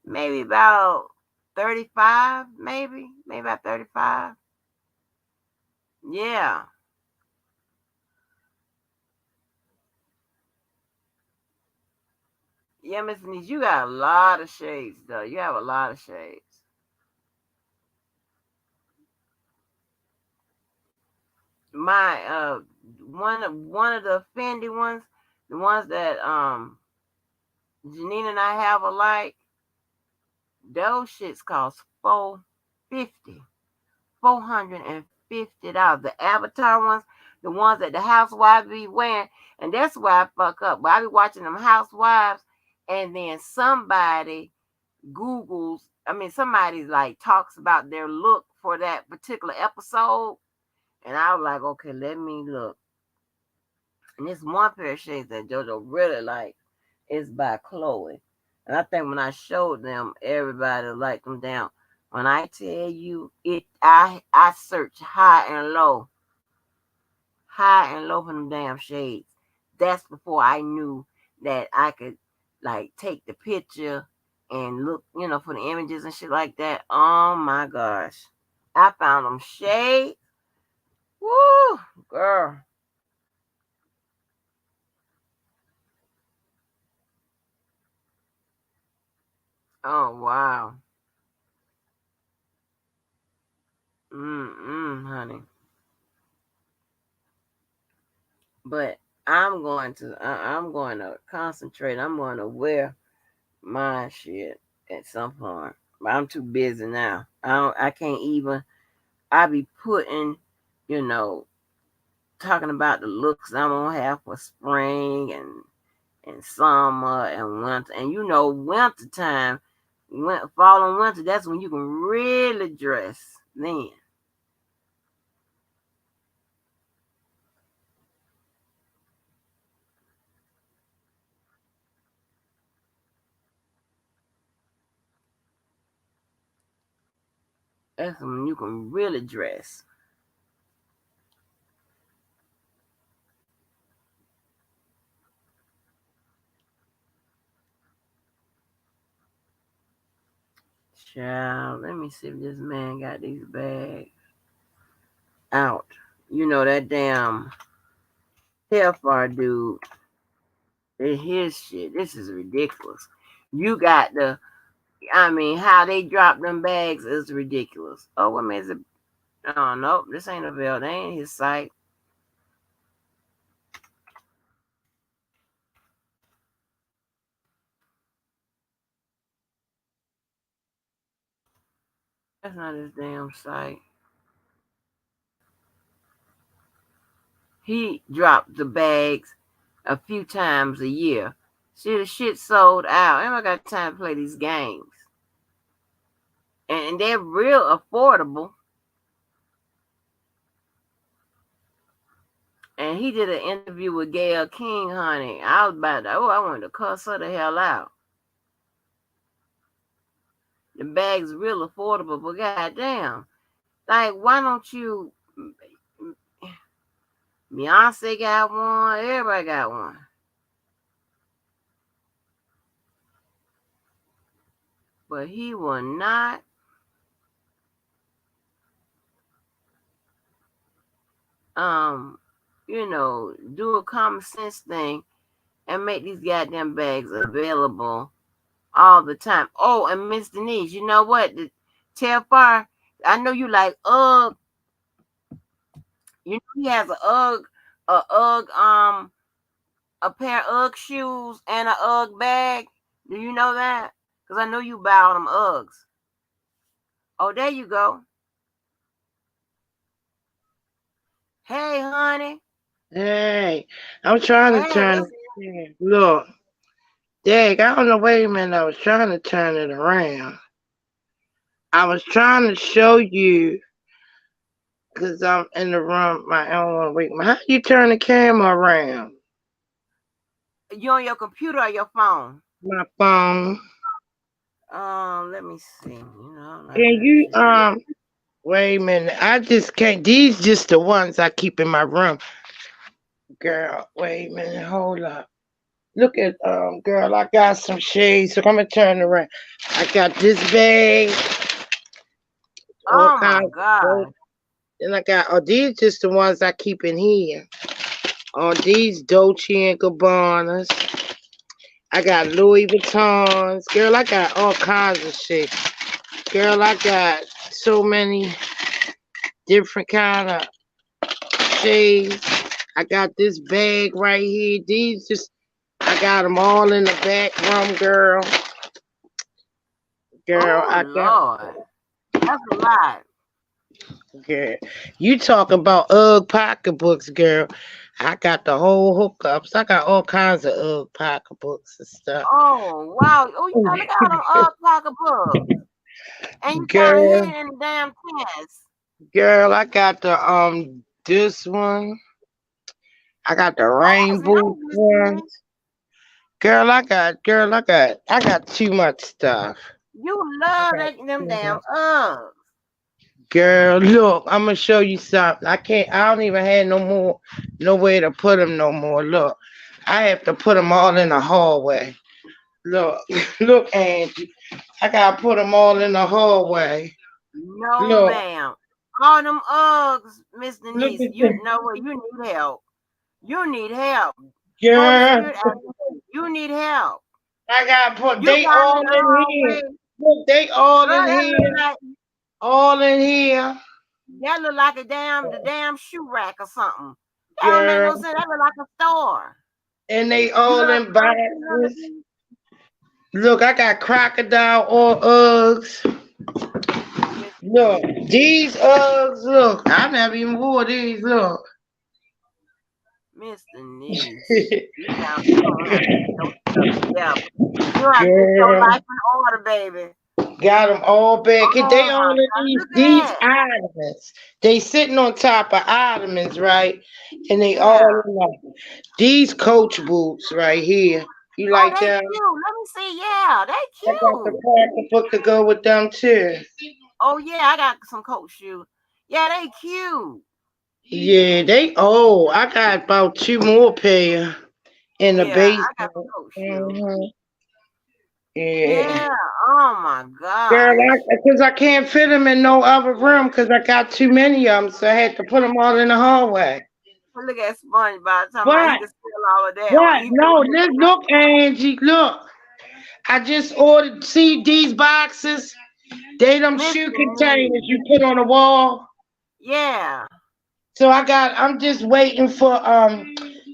about 35, maybe about 35. Yeah. Yeah, Miss Denise, you got a lot of shades though. You have a lot of shades. My one of the Fendi ones, the ones that Janine and I have alike, those shits cost 450. $450. The Avatar ones, the ones that the housewives be wearing, and that's why I fuck up. But I be watching them housewives, and then somebody Googles. I mean, somebody like talks about their look for that particular episode, and I was like, okay, let me look. And this one pair of shades that JoJo really like is by Chloe. And I think when I showed them, everybody liked them down. When I tell you it, I searched high and low for them damn shades. That's before I knew that I could like take the picture and look, for the images and shit like that. Oh my gosh. I found them shades. Woo, girl. Oh wow. Honey. But I'm going to concentrate. I'm going to wear my shit at some point. But I'm too busy now. I can't even. I be putting, you know, talking about the looks I'm gonna have for spring and summer and winter. And winter time, fall and winter. That's when you can really dress. Then that's when you can really dress. Child, let me see if this man got these bags out. That damn Hellfire dude. His shit. This is ridiculous. You got I mean, how they drop them bags is ridiculous. Oh, what man is it? Oh, nope. This ain't a belt. They ain't his site. That's not his damn site. He dropped the bags a few times a year. See, the shit sold out. Ain't I got time to play these games. And they're real affordable. And he did an interview with Gail King, honey. I was about to, I wanted to cuss her the hell out. The bag's real affordable, but goddamn. Like, why don't you? Beyonce got one. Everybody got one. But he will not, um, do a common sense thing and make these goddamn bags available all the time. Oh, and Miss Denise, you know what? Tell Far, I know you like UGG. He has a pair of UGG shoes and a UGG bag. Do you know that? Because I know you buy all them UGGs. Oh, there you go. Hey, honey. Hey, I'm trying to Hey, turn what's it. Look, Dag, I don't know. Wait a minute. I was trying to turn it around. I was trying to show you because I'm in the room. I don't want to wait. How you turn the camera around? you on your computer or your phone? My phone. Let me see. You know, I'm not Can gonna you see. wait a minute. I just can't. These just the ones I keep in my room. Girl, wait a minute. Hold up. Look at girl. I got some shades. So I'm gonna turn around. I got this bag. All Oh my kinds. God. Then I got, oh, these just the ones I keep in here. On these Dolce and Gabbanas. I got Louis Vuittons. Girl, I got all kinds of shit. Girl, I got so many different kind of shades. I got this bag right here. These just, I got them all in the back room, girl. Girl, Oh I got, Lord, that's a lot. girl. You talking about Ugg pocketbooks, girl. I got the whole hookups. I got all kinds of Ugg pocketbooks and stuff. Oh wow. Oh, you gotta look at all them pocketbooks, and you got them Girl, hidden in the damn tents. girl, I got the this one. I got the Oh, that's rainbow nice, Mister one. Lee. I got too much stuff. You I love got that them too damn much. Uggs. Girl, look, I'm gonna show you something. I don't even have no more, nowhere to put them no more. Look, I have to put them all in the hallway. Look, look, Angie, I gotta put them all in the hallway. No, Look, ma'am. All them Uggs, Miss look Denise. at You this, know what? You need help. You need help. Holy girl. Spirit, you need help. I gotta put, You they got them all in the in here. hallway. Look, they all Girl, in that look here. like All in here, a damn shoe rack or something. That don't make girl, no sense. That look like a store. and they You all know in you know boxes. the Look, I got crocodile or Uggs. Miss Look, Denise. these Uggs. Look, I never even wore these. Look, Miss Denise. You gonna have to get your stuff together. You have to get your girl, life in order, baby. got them all back. They Oh all my in God, look at these that. ottomans. They sitting on top of ottomans, right? And they Yeah. all in these Coach boots right here. You Oh, like they them? cute. Let me see. Yeah, they I got the cute. pocketbook to go with them too. Oh yeah, I got some coat shoes. Yeah, they cute. Yeah, they old. I got about two more pair in the Yeah, I got basement. some coat shoes. hmm Yeah. Yeah. Oh my Girl, gosh. because I can't fit them in no other room because I got too many of them, so I had to put them all in the hallway. Well, look at SpongeBob talking about he What? can sell all of that on What? eBay. No, look, Angie, look. I just ordered, see these boxes? They them Miss shoe containers Denise. you put on the wall. Yeah, So I'm just waiting for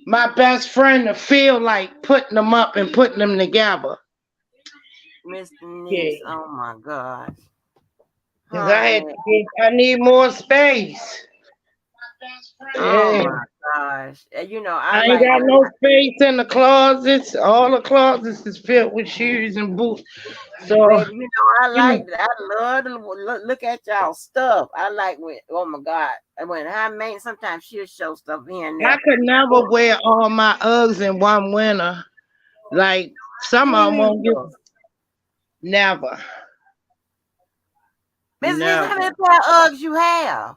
my best friend to feel like putting them up and putting them together. Miss Denise. Yeah. Oh my gosh. Cause I had Honey. to I need more space. Oh Yeah. my gosh. And you know, I I ain't like got when no space in the closets. All the closets is filled with shoes and boots. So, baby, you know, I you know, like that. I love to look at y'all stuff. I like when, oh my God. And when I made, sometimes she'll show stuff here and I there. could never wear all my Uggs in one winter. Like some of them Me won't get neither. never. Miss Denise, how Never. many pair of Uggs you have?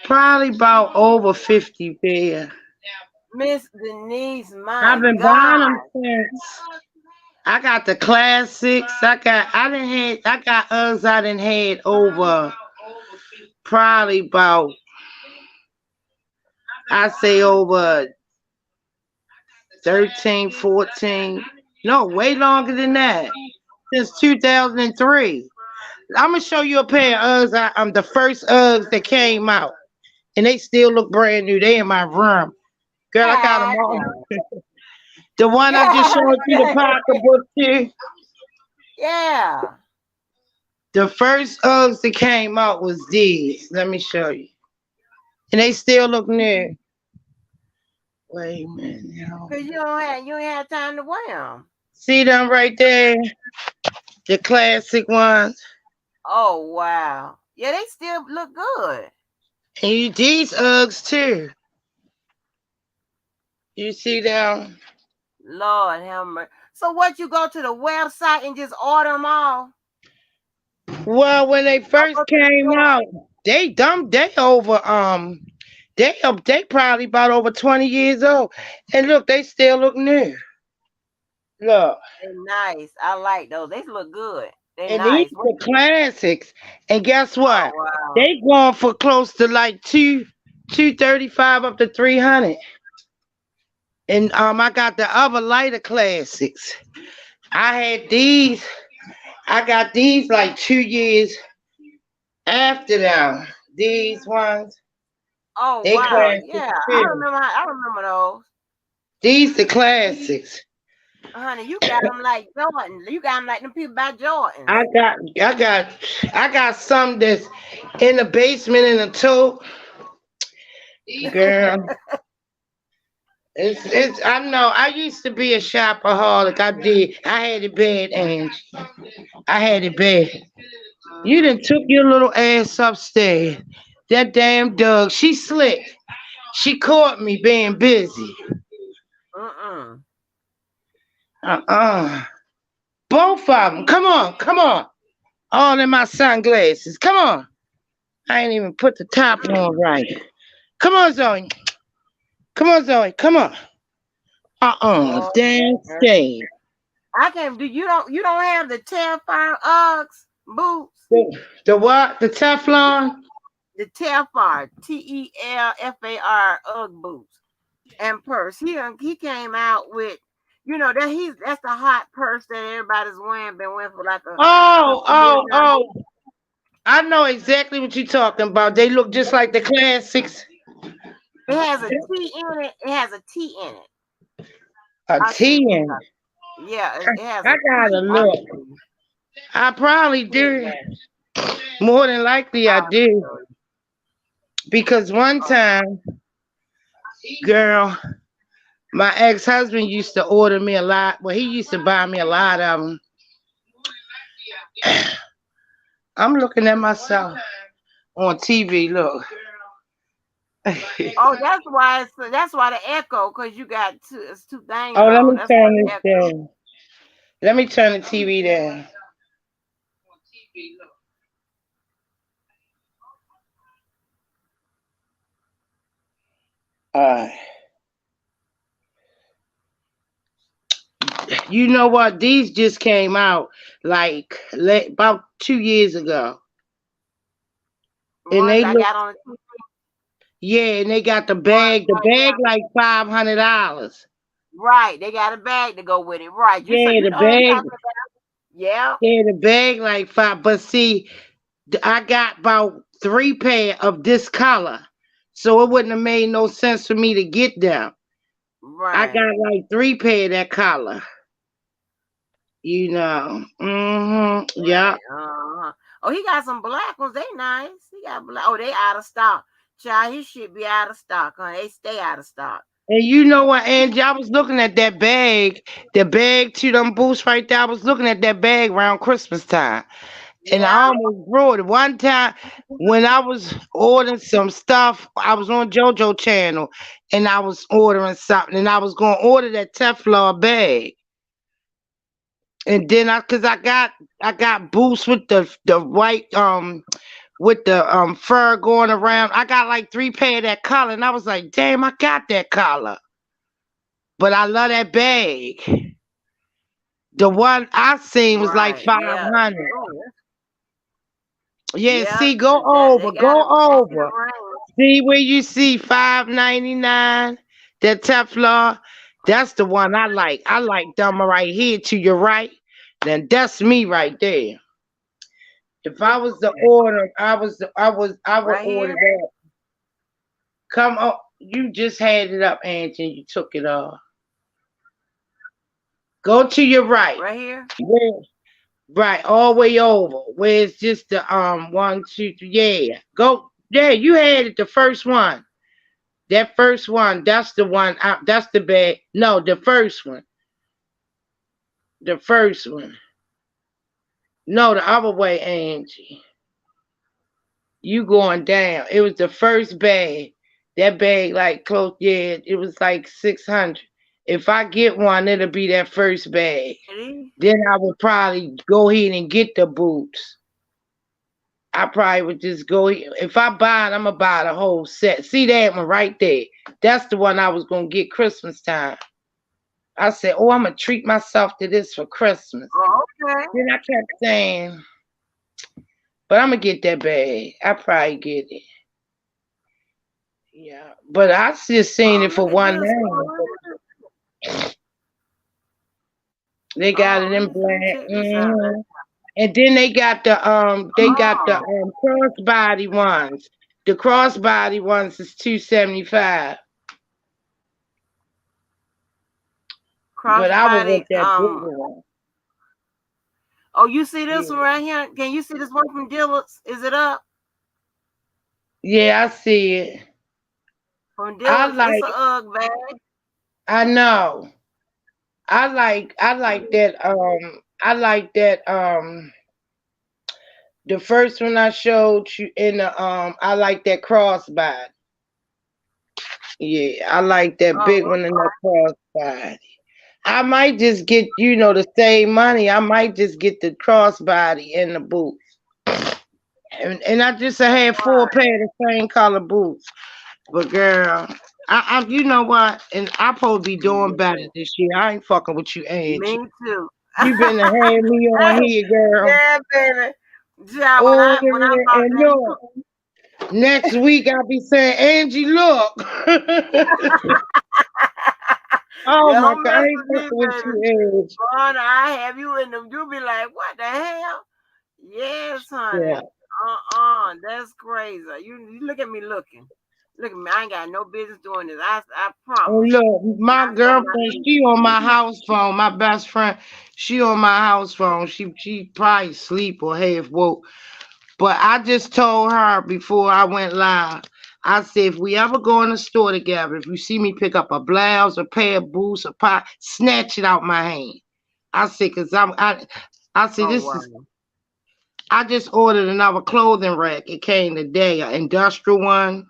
Probably about over 50 pair. Miss Denise, my I've been buying them God. since. I got the classics. I got Uggs I done had over probably about, I say over 13, 14. No, way longer than that. Since 2003. I'm gonna show you a pair of Uggs. I'm the first Uggs that came out, and they still look brand new. They in my room, girl. I got them God all. damn. The one I just God showed you the damn. pocketbook too. Yeah. The first Uggs that came out was these. Let me show you. And they still look new. Wait a minute. Cause you ain't had time to wear them. See them right there? The classic ones. Oh wow. Yeah, they still look good. And these Uggs too. You see them? Lord have mercy. So what? You go to the website and just order them all? Well, when they I first go to the came store. out, they over they probably about over 20 years old. And look, they still look new. Look. They nice. I like those. They look good. They And these nice. What? are classics. And guess Oh what? wow. They going for close to like 235 up to 300. And I got the other lighter classics. I had these. I got these like 2 years after them. These ones, Oh they wow. classics Yeah. I too. remember. I remember those. These the classics. Honey, you got them like Jordan. You got them like them people by Jordans. I got, I got, I got some that's in the basement in a tote, girl. It's. I know. I used to be a shopaholic. I did. I had it bad, Angie. I had it bad. You Mm-hmm. done took your little ass upstairs. That damn Doug. She slick. She caught me being busy. Mm-mm. Uh-uh. Both of them. Come on. Come on. All in my sunglasses. Come on. I ain't even put the top on Mm. right. Come on, Zoe. Come on, Zoe. Come on. Lord Damn mercy. stay. I can't do. You don't have the Telfar Uggs boots. The what? The Teflon? The Telfar Telfar Ugg boots and purse. He came out with. That's the hot purse that everybody's wearing. Been wearing for like a Oh, couple years oh, now. oh. I know exactly what you're talking about. They look just like the classics. It has a T in it. It has a T in it. A I'll show you. ten. Yeah, it has I a gotta T. I'll look. show you. I probably do. Yeah, More than likely, I I'll do. show you. Because one time, girl, my ex-husband used to order me a lot. Well, he used to buy me a lot of them. I'm looking at myself on TV. Look. Oh, that's why the echo, because you got two things Oh, let on. me That's why turn the this echo. down. Let me turn the TV down. Uh, you know what? These just came out like about 2 years ago, and Ones they I look. got on the Yeah, and they got the ones bag. The right bag now. like $500. Right, they got a bag to go with it. Right, Yeah, you the know what I'm bag. talking about. Yeah. Yeah, the bag like five. But see, I got about three pair of this color, so it wouldn't have made no sense for me to get them. I Right. got like three pair of that color. You know. Yeah. Right. Uh-huh. Oh, he got some black ones. They nice. He got black. Oh, they out of stock. Child, he should be out of stock, huh? They stay out of stock. And you know what, Angie? I was looking at that bag, the bag to them boots right there. I was looking at that bag around Christmas time. And I Yeah. almost brought it. One time when I was ordering some stuff, I was on JoJo channel and I was ordering something and I was gonna order that Teflon bag. And then I got boots with the white with the fur going around. I got like three pair of that collar and I was like, damn, I got that collar. But I love that bag. The one I seen was like Right. Yeah. 500. Oh, Yeah, yeah. see, go That they over, got go it in the over. range. See where you see 5.99, that Teflon. That's the one I like. I like them right here to your right. Then that's me right there. If I was the order, I would Right order here. that. Come on, you just had it up, Angie, and you took it off. Go to your right. Right here. Where? Right, all the way over. Where it's just the one, two, three. Yeah. Go. Yeah, you had it the first one. That first one, that's the one. That's the bag. No, the first one. The first one. No, the other way, Angie. You going down. It was the first bag. That bag, like close, yeah, it was like 600. If I get one, it'll be that first bag. Ready? Then I would probably go ahead and get the boots. I probably would just go. If I buy it, I'm gonna buy the whole set. See that one right there? That's the one I was gonna get Christmas time. I said, "Oh, I'm gonna treat myself to this for Christmas." Oh, okay. Then I kept saying, "But I'm gonna get that bag. I probably get it." Yeah, but I just seen Oh, it for look at one this name. one. They got it Oh, in let me black. check this out. And then they got the Oh, crossbody ones. The crossbody ones is 275. But I would crossbody. want that bigger one. Oh, you see this one Yeah. right here? Can you see this one from Dillard's? Is it up Yeah, I see it. from I Dillard's? It's a like UGG bag. I know. I like that the first one I showed you in the I like that crossbody. Yeah, I like that big Oh, one in that crossbody. I might just get, the same money. I might just get the crossbody and the boots. And I just had four right. pair of the same color boots. But girl, you know what? And I supposed to be doing better Yeah, this year. I ain't fucking with you, me Angie. too. You been to have me on Hey, here, girl. yeah, baby. Yeah, Oh, when I bought and now look, next week I'll be saying, Angie, look. Oh you my don't God, I mess ain't with me, fucking with baby. you, Angie. Boy, I have you in them. You'll be like, what the hell? Yes, honey. Yeah. That's crazy. You look at me looking. Look at me. I ain't got no business doing this. I promise. And look, my I saw my girlfriend, she on my house phone. My best friend, she on my house phone. She probably sleep or half woke. But I just told her before I went live. I said, if we ever go in the store together, if you see me pick up a blouse, a pair of boots, a pot, snatch it out my hand. I said, cause I said, oh this is. wow. I just ordered another clothing rack. It came today, an industrial one,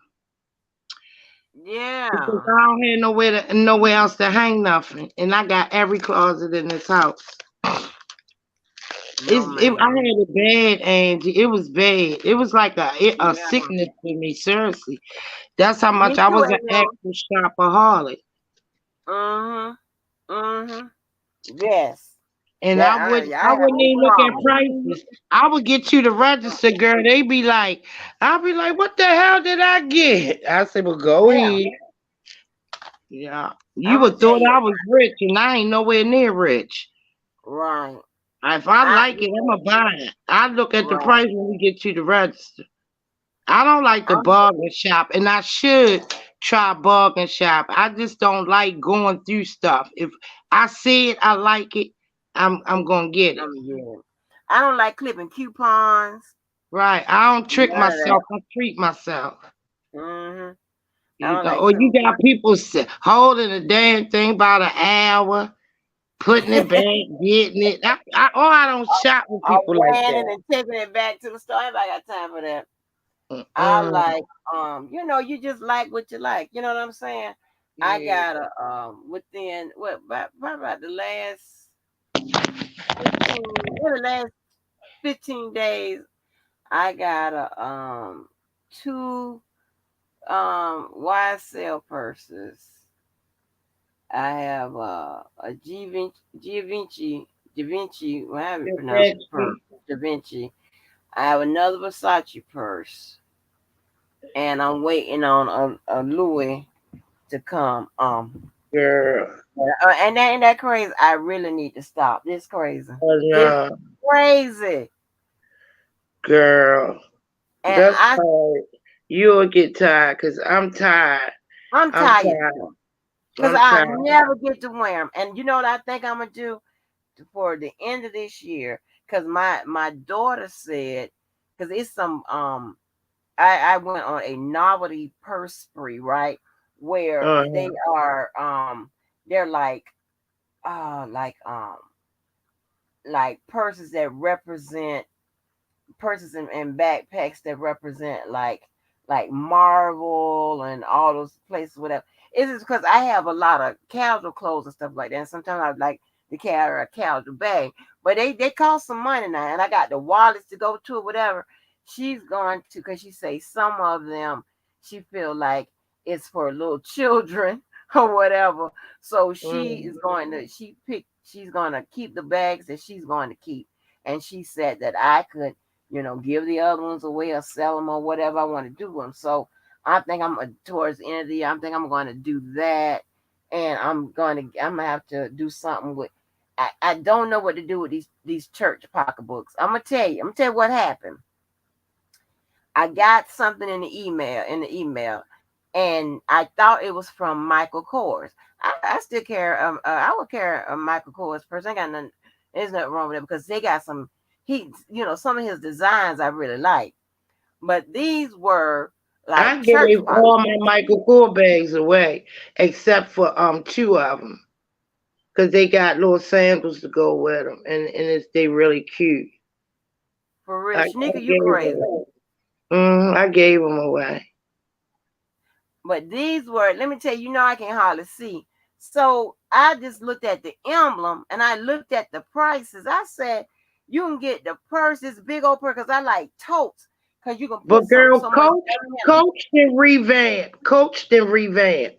because Yeah. I don't have nowhere else to hang nothing, and I got every closet in this house. No I man. had it bad, Angie. It was bad. It was like a Yeah. sickness to me. Seriously, that's how Me much I too, was an Angel. actual shopaholic. Mm-hmm. Mm-hmm. Yes. And That I I have wouldn't no even look at problem. prices. I would get you the register, girl. They be like, I'll be like, what the hell did I get? I said, well, go Yeah. ahead. Yeah. You I'm gonna would tell thought you. I was rich, and I ain't nowhere near rich. Right. If I I like it, I'm gonna buy it. I look at the right. price when we get you the register. I don't like the I'm bargain shop, and I should try bargain shop. I just don't like going through stuff. If I see it, I like it, I'm gonna get it. yeah. I don't like clipping coupons. Right. I don't trick None of that. myself. I treat myself. Mm-hmm. I You don't know, like or you clipping got people holding the damn thing about an hour, putting it back, getting it. I don't shop with I'm people like wearing it that. and taking it back to the store. Anybody got time for that? I Mm-mm. like you just like what you like. You know what I'm saying? I Yeah, got a within what about the last 15 days, I got a two YSL purses. I have a Givenchy, well, how do you the pronounce the purse? Reggie. Givenchy. I have another Versace purse, and I'm waiting on a Louis to come. Girl. And that ain't that crazy. I really need to stop. This crazy. This No, crazy. girl. And That's hard. You'll get tired because I'm tired. I'm I'm tired tired. too, cause I'm I tired. never get to wear them. And you know what I think I'm gonna do for the end of this year? because my daughter said, because it's some I went on a novelty purse spree, right, where they Uh-huh. are they're like purses that represent purses and backpacks that represent like Marvel and all those places, whatever. It's just because I have a lot of casual clothes and stuff like that. And sometimes I like to carry a casual bag, but they cost some money now, and I got the wallets to go to it, whatever. She's going to because she say some of them she feel like it's for little children or whatever. So she is Mm. going to she's going to keep the bags that she's going to keep, and she said that I could give the other ones away or sell them or whatever I want to do with them. So I think towards the end of the year, I think I'm going to do that, and I'm gonna have to do something with. I don't know what to do with these church pocketbooks. I'm gonna tell you what happened. I got something in the email, and I thought it was from Michael Kors. I still carry I would carry a Michael Kors person. I got nothing. There's nothing wrong with it because they got some of his designs I really like. But these were I like church gave all my pocketbooks. Michael Kors bags away, except for two of them, cause they got little sandals to go with them, and they really cute. For real, I Shanika, you gave them crazy. away. I gave them away. But these were, let me tell you, I can hardly see. So I just looked at the emblem and I looked at the prices. I said, you can get the purse, this big old purse, because I like totes, because you can But put girl, so much stuff in them. Coach then revamp. Coach then revamp.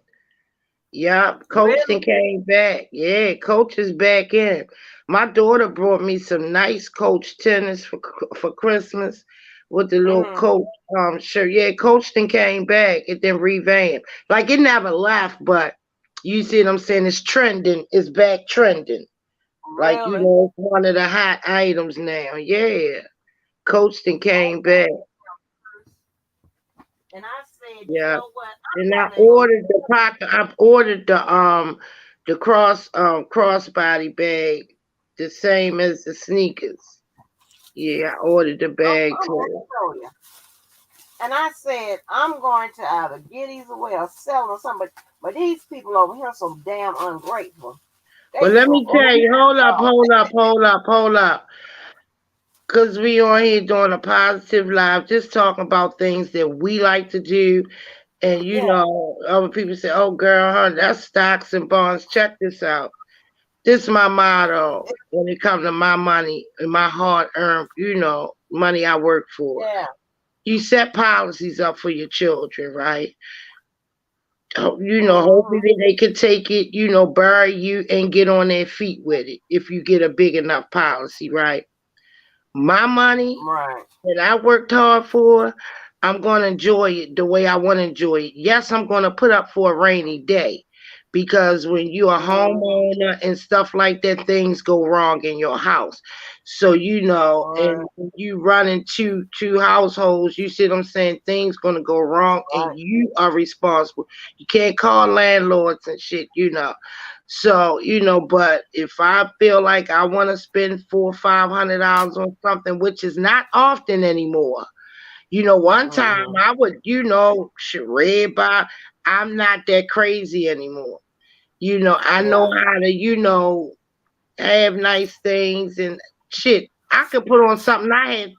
Yup, Coach then Really? came back. Yeah, Coach is back in. My daughter brought me some nice Coach tennis for Christmas with the little Mm-hmm. Coach shirt. Yeah, Coach then came back. It then revamped. Like it never left, but you see what I'm saying? It's trending. It's back trending. Like Really? it's one of the hot items now. Yeah, Coach then came back. And I said, you Yeah. know what? I And I probably ain't gonna. ordered the pocket. I've ordered the crossbody bag, the same as the sneakers. Yeah, I ordered the bag I'm gonna too. show you. And I said, I'm going to either get these away or sell them or something. But these people over here are so damn ungrateful. But They let so me tell you, hold up. Cause we on here doing a positive live, just talking about things that we like to do. And yeah, other people say, "Oh, girl, huh, that's stocks and bonds." Check this out. This is my motto when it comes to my money and my hard earned, money I work for. yeah. You set policies up for your children, right? Mm-hmm. Hopefully they can take it, bury you and get on their feet with it if you get a big enough policy, right? My money Right. that I worked hard for, I'm going to enjoy it the way I want to enjoy it. Yes, I'm going to put up for a rainy day because when you're a Mm-hmm. homeowner and stuff like that, things go wrong in your house. So, Right. and you run into two households, you see what I'm saying? Things going to go wrong and Right. you are responsible. You can't call landlords and shit. So, but if I feel like I want to spend $400 or $500 on something, which is not often anymore. One time Mm-hmm. I would, read by. I'm not that crazy anymore. I Yeah. know how to, have nice things and shit. I could put on something I had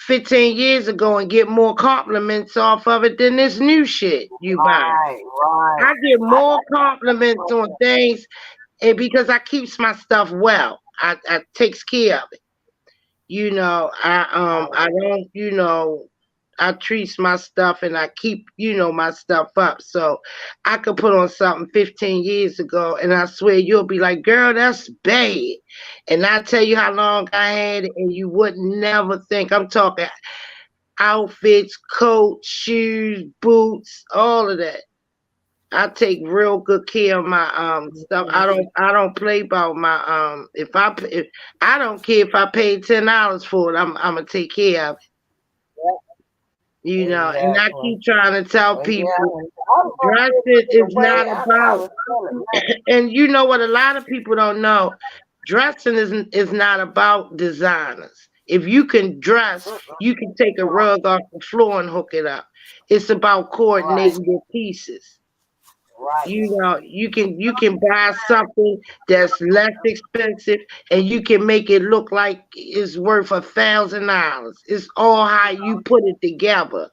15 years ago and get more compliments off of it than this new shit you buy. Right. Right. I get I more got compliments on things and because I keeps my stuff well. I takes care of it. I don't, I treats my stuff and I keep, my stuff up. So I could put on something 15 years ago and I swear you'll be like, girl, that's bad. And I tell you how long I had it and you would never think. I'm talking outfits, coats, shoes, boots, all of that. I take real good care of my stuff. I don't play about my if I don't care if I paid $10 for it, I'm gonna take care of it, and I exactly. keep trying to tell But yeah, people I was gonna dressing give it is away. not I about probably sell it now. and you know what a lot of people don't know. Dressing is not about designers. If you can dress, Mm-mm. you can take a Right. rug off the floor and hook it up. It's about Right. coordinating your pieces. Right. You can buy something that's less expensive and you can make it look like it's worth $1,000. It's all how you put it together.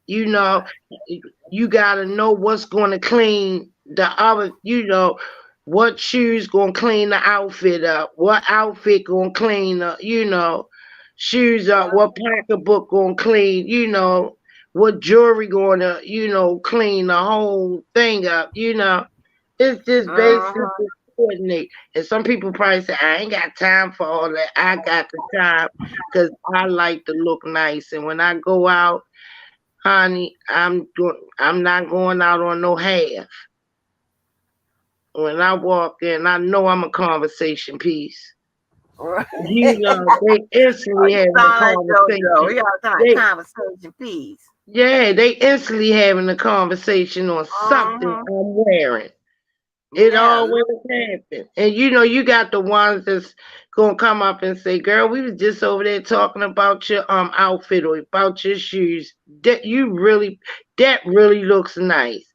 you know Right. you got to know what's going to clean the other, what shoes going to clean the outfit up, what outfit going to clean shoes up, what pocketbook going to clean, what jewelry going to clean the whole thing up. It's just basically Uh-huh. coordinate. And some people probably say, I ain't got time for all that. I got the time because I like to look nice. And when I go out, honey, I'm not going out on no half. When I walk in, I know I'm a conversation piece. Right. They Oh, instantly you having a sound like JoJo. conversation. We all talking They conversation piece. yeah, they instantly having a conversation on something Uh-huh. I'm wearing. It Yeah. always happens. And you got the ones that's gonna come up and say, girl, we was just over there talking about your outfit or about your shoes. That really looks nice.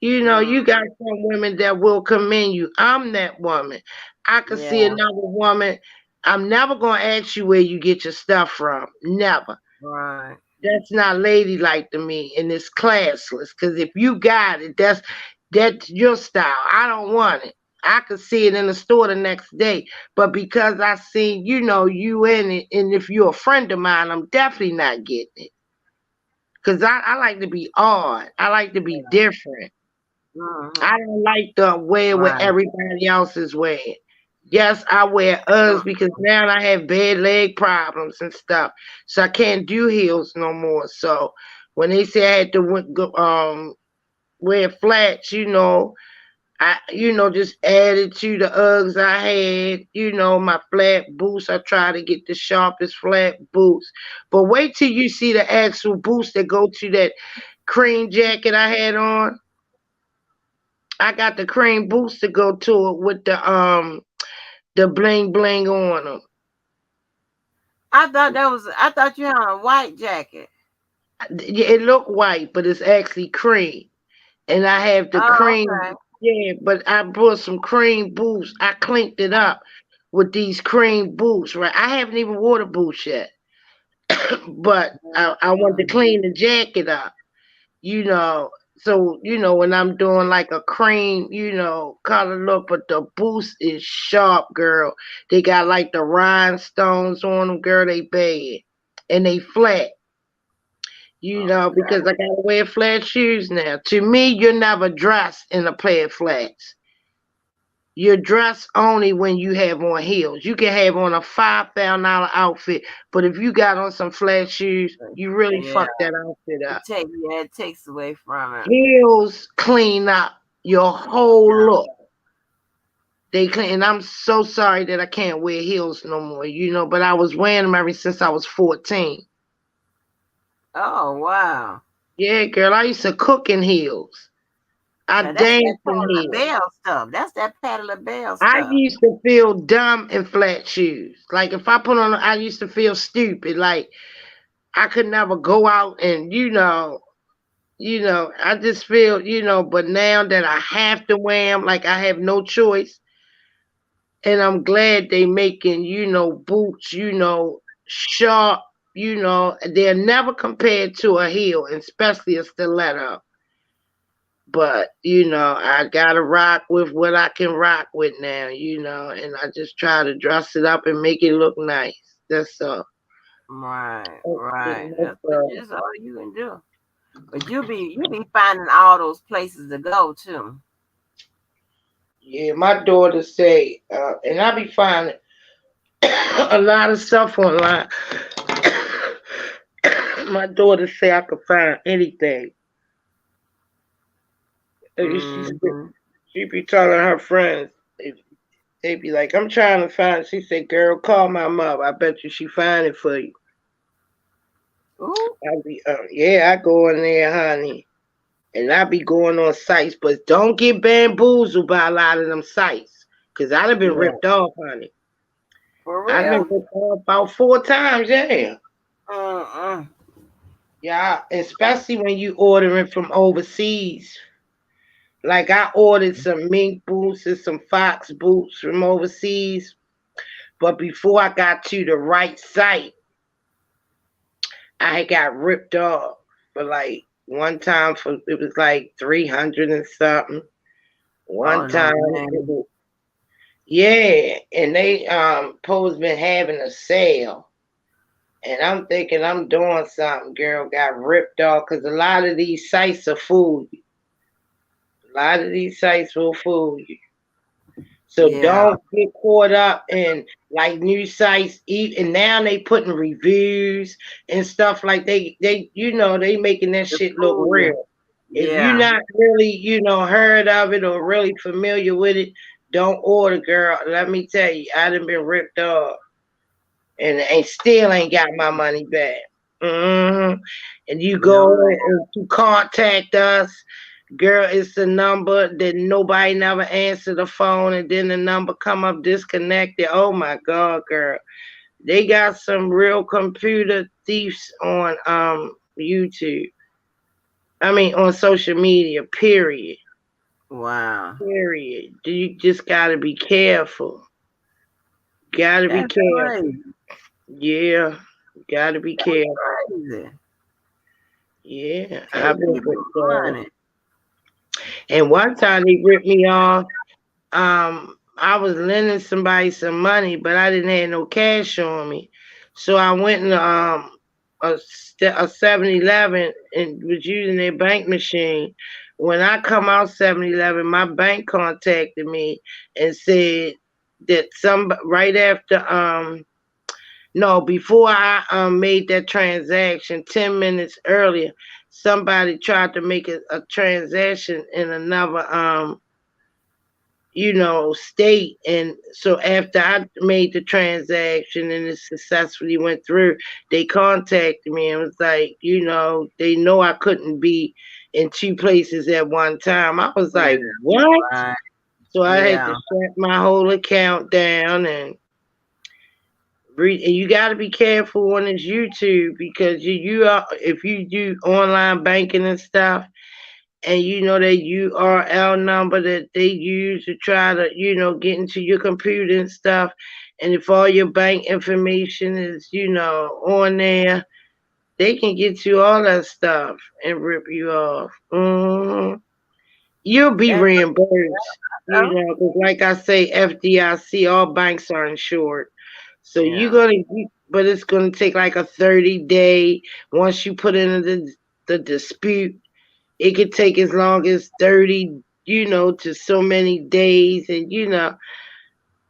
You Mm, got some women that will commend you. I'm that woman. I could see yeah. another woman. I'm never gonna ask you where you get your stuff from. Never. Right. That's not ladylike to me, and it's classless. Because if you got it, that's your style. I don't want it. I could see it in the store the next day, but because I seen you in it, and if you're a friend of mine, I'm definitely not getting it. Cause I like to be odd. I like to be different. Mm-hmm. I don't like to wear what Right. everybody else is wearing. Yes, I wear Uggs Mm. because now I have bad leg problems and stuff, so I can't do heels no more. So when they say I had to wear flats, I just added to the Uggs I had. My flat boots. I try to get the sharpest flat boots, but wait till you see the actual boots that go to that cream jacket I had on. I got the cream boots to go to it with the bling bling on them. I thought you had a white jacket. It look white, but it's actually cream. And I have the Oh, cream. okay. Yeah, but I brought some cream boots. I cleaned it up with these cream boots. Right, I haven't even wore the boots yet, but I want to Mm. clean the jacket up. you know. So, when I'm doing like a cream, color look, but the boost is sharp, girl. They got like the rhinestones on them, girl. They bad. And they flat, because Okay. I gotta wear flat shoes now. To me, you're never dressed in a pair of flats. You're dressed only when you have on heels. You can have on a $5,000 outfit, but if you got on some flat shoes, you really Yeah. fuck that outfit up. It takes away from it. Heels clean up your whole Yeah. look. They clean, and I'm so sorry that I can't wear heels no more, but I was wearing them ever since I was 14. Oh wow. Yeah, girl, I used to cook in heels. I Now that's that danced in Patti heels. LaBelle stuff. That's that Patti LaBelle I stuff. used to feel dumb in flat shoes. Like if I put on, I used to feel stupid. Like I could never go out and I just feel, but now that I have to wear them, like I have no choice. And I'm glad they making, boots, sharp, they're never compared to a heel, especially a stiletto. But, I gotta rock with what I can rock with now, and I just try to dress it up and make it look nice. That's all. Right, That's right. that's all. That's all you can do. But you be finding all those places to go to. Yeah, my daughter say, and I be finding a lot of stuff online. My daughter say I could find anything. Hmm. She be telling her friends, they be like, I'm trying to find. She said, girl, call my mother. I bet you she find it for you. Ooh. I be, yeah, I go in there, honey, and I be going on sites, but don't get bamboozled by a lot of them sites. Cause I'd have been Yeah. ripped off, honey. For I've been real. ripped off about 4 times, yeah. Uh-uh. Yeah, especially when you ordering from overseas. Like I ordered some mink boots and some Fox boots from overseas, but before I got to the right site, I got ripped off for like one time for it was like 300 and something. Oh One no, time it man. was, yeah, and they supposed been having a sale. And I'm thinking I'm doing something, girl, got ripped off because a lot of these sites are fool you. A lot of these sites will fool you. So Yeah. don't get caught up in like new sites. And now they putting reviews and stuff like they making that The shit look fool you. real. If you're Yeah. not really heard of it or really familiar with it, don't order, girl. Let me tell you, I done been ripped off and still ain't got my money back. hmm And you No, man. go to contact us. Girl, it's the number that nobody never answer the phone, and then the number come up disconnected. Oh my God, girl. They got some real computer thieves on YouTube. I mean on social media, period. Wow. Period. You just gotta be careful. Gotta be That's careful. crazy. Yeah. Gotta be That's careful. crazy. Yeah. I've Take been people's ripped off. money. And one time they ripped me off. I was lending somebody some money, but I didn't have no cash on me. So I went in a 7-Eleven and was using their bank machine. When I come out 7-Eleven, my bank contacted me and said that some right after no, before I made that transaction 10 minutes earlier, somebody tried to make a transaction in another state. And so after I made the transaction and it successfully went through, they contacted me and was like, they know I couldn't be in two places at one time. I was Yeah. like, what? Right. So I had to Yeah. shut my whole account down and and you got to be careful on this YouTube because you are if you do online banking and stuff, and that URL number that they use to try to, get into your computer and stuff. And if all your bank information is, on there, they can get you all that stuff and rip you off. You'll be That's reimbursed, oh, 'cause like I say, FDIC, all banks are insured. So yeah. but it's gonna take like a 30-day. Once you put in the dispute, it could take as long as 30, to so many days. And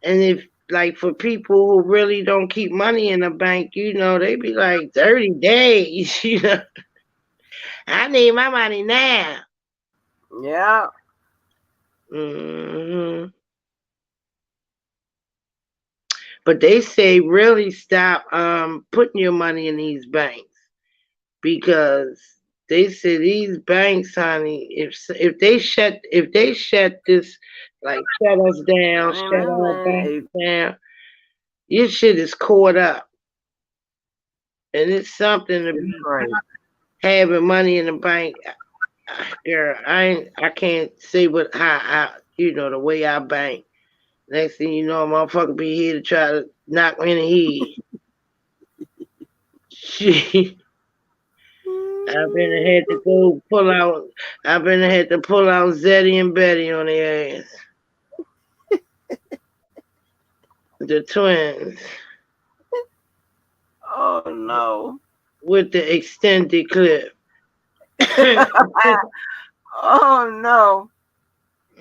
if like for people who really don't keep money in the bank, they be like 30 days, I need my money now. Yeah. hmm But they say really stop putting your money in these banks because they say these banks, honey, if they shut this, like shut us down, I shut our banks mean, down, your shit is caught up, and it's something to it's be crazy. having money in the bank. Girl, I can't say what how I the way I bank. Next thing you know, a motherfucker be here to try to knock me in the head. Shit. I've been ahead to go pull out. I've been ahead to pull out Zeddy and Betty on their ass. The twins Oh no. with the extended clip. Oh no.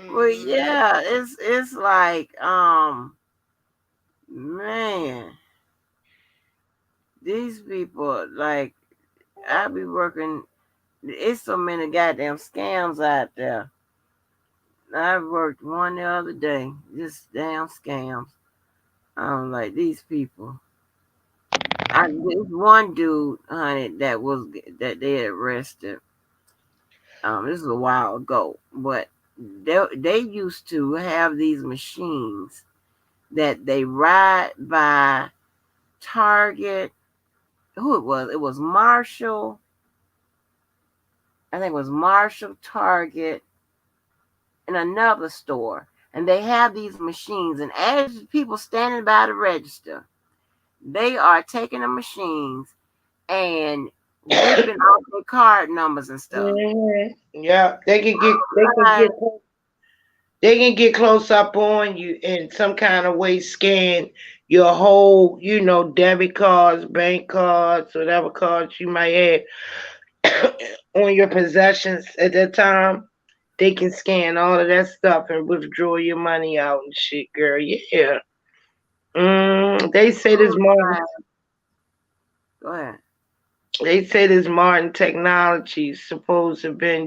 Well, Mhm. yeah, it's like man, these people like I be working. It's so many goddamn scams out there. I worked one the other day, just damn scams. I'm like these people. This one dude, honey, that they arrested. This was a while ago, but they used to have these machines that they ride by Target. Who it was? It was Marshall. I think it was Marshall, Target, and another store. And they have these machines, and as people standing by the register, they are taking the machines and ripping off their card numbers and stuff. Mhm. Yeah, they can get Like, close up on you in some kind of way, scan your whole, debit cards, bank cards, whatever cards you might have on your possessions at that time. They can scan all of that stuff and withdraw your money out and shit, girl. Yeah. They say this modern, go ahead. technology is supposed to have been,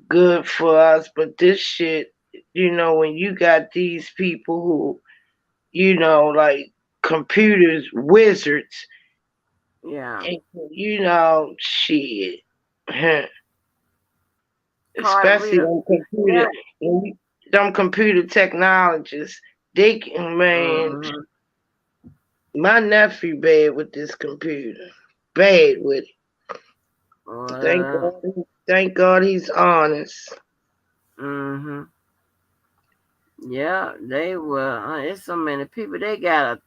good for us, but this shit, when you got these people who, like computers wizards, Yeah. and shit, Card especially reader. them Yeah. computer technologists, they can, man. Mm-hmm. My nephew bad with this computer, bad with it. Thank Well, God, thank God he's honest. mm-hmm. Yeah, they will. It's so many people. They got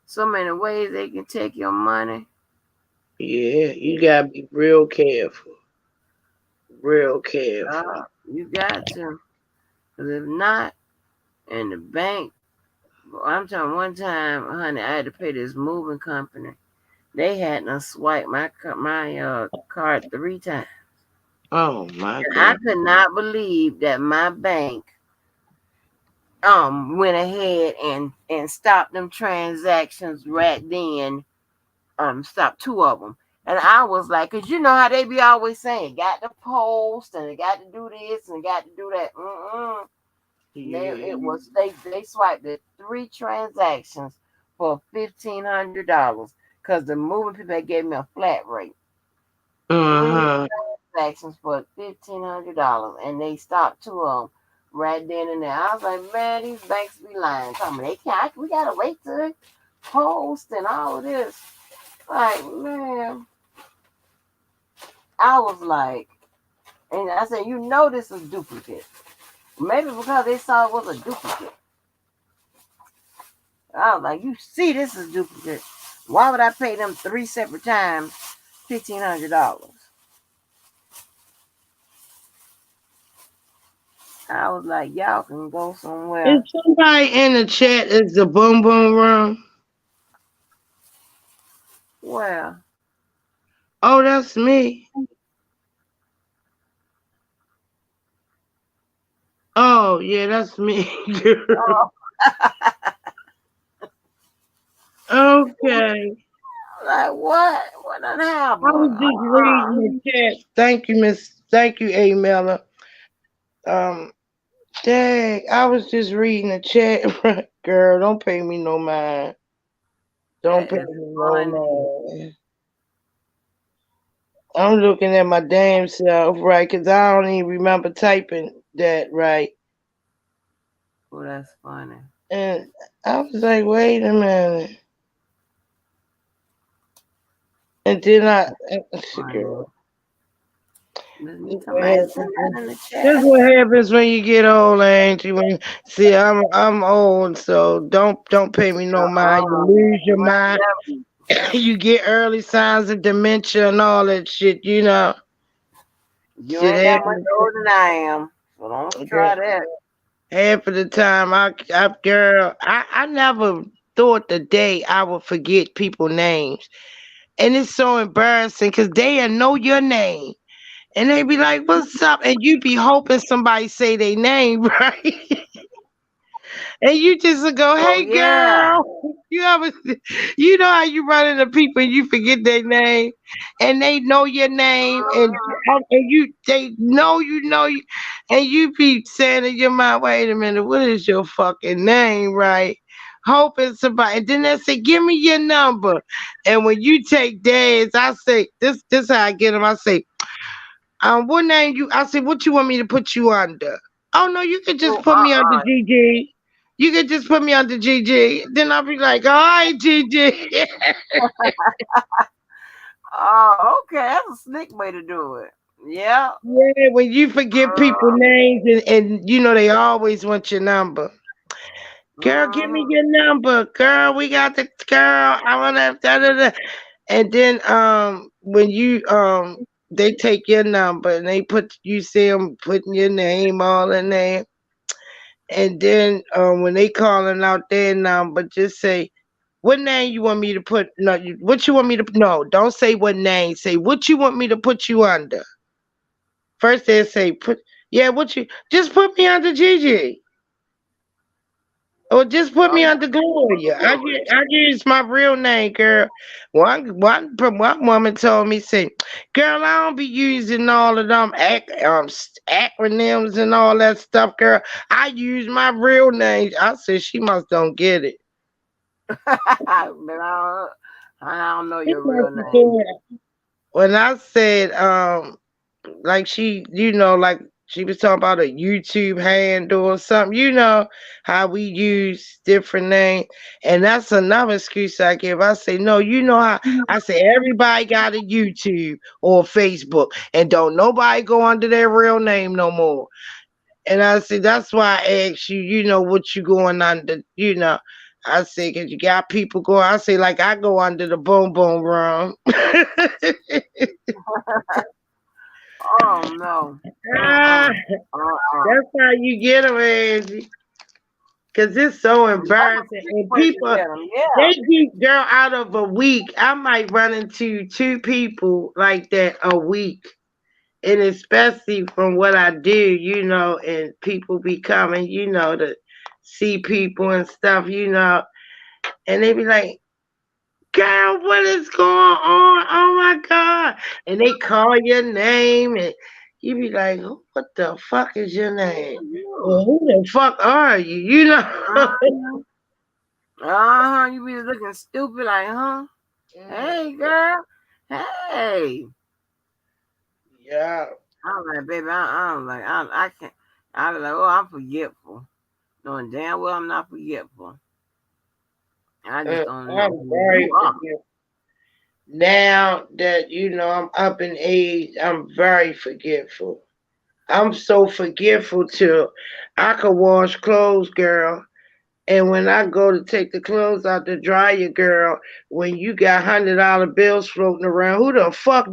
so many ways they can take your money. Yeah, you gotta be real careful, real careful. You got to. Because if not, in the bank, I'm talking one time, honey, I had to pay this moving company. They had to swipe my card 3 times. Oh my And I God. could not believe that my bank went ahead and stopped them transactions right then, stopped 2 of them. And I was like, cause you know how they be always saying, got to post and got to do this and got to do that. Yeah. They swiped the 3 transactions for $1,500 because the moving people had gave me a flat rate. Three Uh-huh. transactions for $1,500, and they stopped 2 of them right then and there. I was like, man, these banks be lying. Tell me they can't. We gotta wait till they post and all of this. Like, man, I was like, and I said, you know, this is duplicate. Maybe because they saw it was a duplicate. I was like, you see, this is duplicate. Why would I pay them 3 separate times $1,500? I was like, y'all can go Is somewhere. somebody in the chat is the boom boom room? Well, Oh, that's me. Oh, yeah, that's me. oh, Okay. like what? What done I was happened? just reading the chat. Thank you, Miss. Thank you, A Miller. Um, dang, I was just reading the chat. Girl, don't pay me no mind. Don't That pay is me no funny. mind. I'm looking at my damn self, right? Because I don't even remember typing that right. Oh, that's funny. And I was like, wait a minute. And then Funny. girl, Let me this tell what my send happens. that in the This chat. what happens when you get old, ain't you? See, I'm old, so don't pay me no mind. You Uh-uh. lose your You mind. ain't You get early signs of dementia and all that shit. you Shit ain't that much happens. older than I am. So don't try that. Half of the time, girl, I never thought the day I would forget people names, and it's so embarrassing because they know your name, and they be like, "What's up?" and you be hoping somebody say their name right. And you just go, Oh hey yeah. girl. You ever you know how you run into people and you forget their name and they know your name and you they know you and you be saying in your mind, wait a minute, what is your fucking name, right? Hoping somebody and then they say, give me your number. And when you take days, I say, this how I get them. I say, What name you? I said, what you want me to put you under? Oh no, you could just Oh, put me under GG. You could just put me under GG. Then I'll be like, all right, GG. oh, okay. That's a slick way to do it. Yeah. Yeah, when you forget people names and you know they always want your number. Girl, give me Mm-hmm. your number. Girl, we got the girl. I wanna da da da. And then when you they take your number and they put you see them putting your name all in there. And then when they calling out their number, just say what name you want me to put. No, what you want me to. No, don't say what name. Say what you want me to put you under. First they say put. Yeah, what you just put me under Gigi. Or just put Oh, me that's under Gloria. good. I use my real name, girl. One woman told me, say, girl, I don't be using all of them acronyms and all that stuff, girl. I use my real name. I said she must don't get it. I don't know She your must real have name. said when I said like she like she was talking about a YouTube handle or something, how we use different names. And that's another excuse I give. I say, no, how I say everybody got a YouTube or Facebook and don't nobody go under their real name no more. And I said, that's why I asked you, what you going under. I say, cause you got people going. I say, like I go under the boom boom room. Oh no. Ah, Uh-uh. that's how you get them, Angie. Cause it's so That's a embarrassing. slick And way to people, get them. Yeah. they keep girl out of a week. I might run into two people like that a week. And especially from what I do, and people be coming, to see people and stuff. And they be like, girl, what is going on? Oh my God. And they call your name and you be like, what the fuck is your name? Or who the fuck are you? Uh-huh. Uh-huh. You be looking stupid like, huh? Mm, Hey girl. Hey. yeah. I'm like, baby, I'm like, I can't. I be like, oh, I'm forgetful. Knowing damn well I'm not forgetful. I just don't know I'm who you very are. forgetful. Now that I'm up in age, I'm very forgetful. I'm so forgetful till I could wash clothes, girl. And when I go to take the clothes out the dryer, girl, when you got $100 bills floating around, who the fuck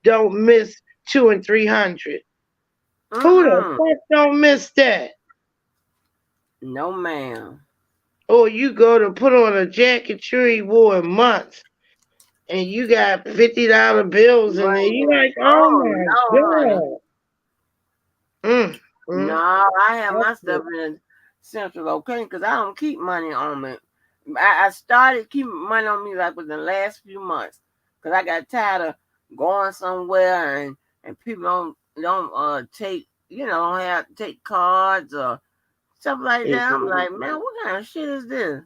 don't miss 200 and 300? Who the Mm-mm. fuck don't miss that? No, ma'am. Or you go to put on a jacket you ain't wore in months, and you got $50 bills in But there. You yeah. like, oh Oh my no, honey. god. Mm, mm, No, I have my mm. stuff in a central location because I don't keep money on me. I started keeping money on me like within the last few months because I got tired of going somewhere and people don't take don't have take cards or stuff like that. I'm like, man, what kind of shit is this?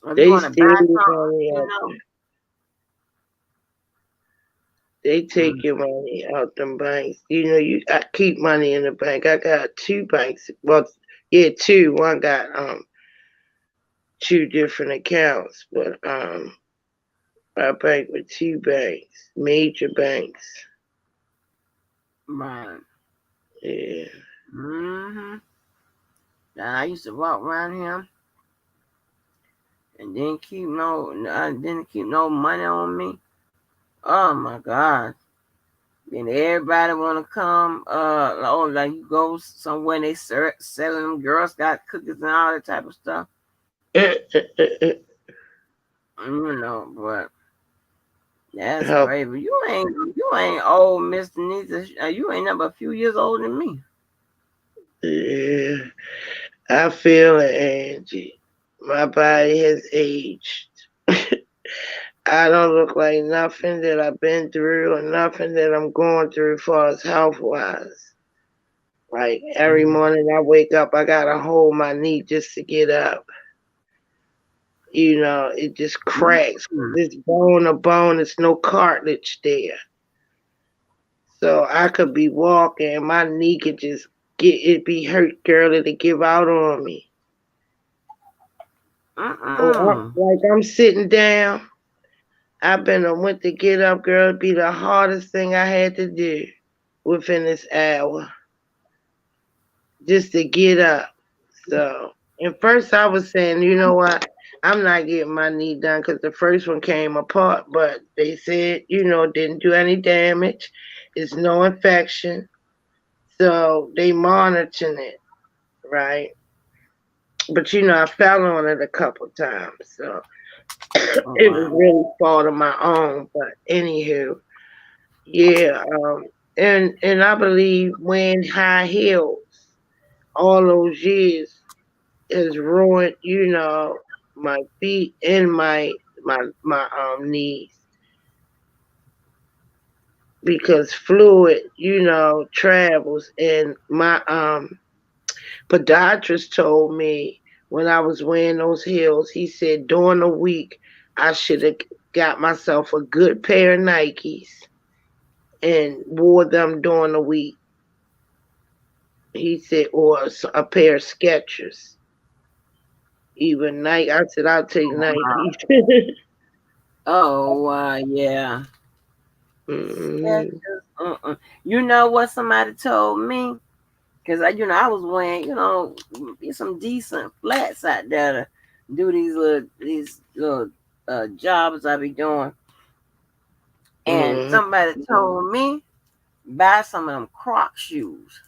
If you They want to buy steal something, money out. know. They Mm, take your money out them banks. I keep money in the bank. I got two banks. Well, yeah, two. One got two different accounts, but I bank with two banks, major banks. right. Yeah. Mm-hmm. Now, I used to walk around here and I didn't keep no money on me. Oh my God. Then everybody wanna come, like you go somewhere and they selling them Girl Scout cookies and all that type of stuff. But that's Help. crazy. You ain't old, Mister Nita. You ain't number a few years older than me. Yeah. I feel it, Angie. My body has aged. I don't look like nothing that I've been through or nothing that I'm going through as far as health wise. Like every morning I wake up, I gotta hold my knee just to get up. It just cracks. Mm-hmm. It's bone to bone. There's no cartilage there. So I could be walking and my knee could just get it be hurt, girl, it'll give out on me. Or Mm-mm. like I'm sitting down. I've been a went to get up, girl. It'd be the hardest thing I had to do within this hour just to get up. So, and first I was saying, you know what? I'm not getting my knee done because the first one came apart, but they said, it didn't do any damage. It's no infection. So they monitoring it, right? But I fell on it a couple times. So Oh it was wow. really fault of my own. But anywho, yeah, and I believe wearing high heels all those years has ruined, my feet and my knees because fluid, travels. And my podiatrist told me when I was wearing those heels, he said during the week I should have got myself a good pair of Nikes and wore them during the week. He said, or a pair of Skechers. Even Nike. I said, I'll take Wow. Nike. Oh yeah. hmm Skechers. You know what somebody told me? Cause I was wearing, some decent flats out there to do these little jobs I be doing. And hmm somebody told me buy some of them Croc shoes.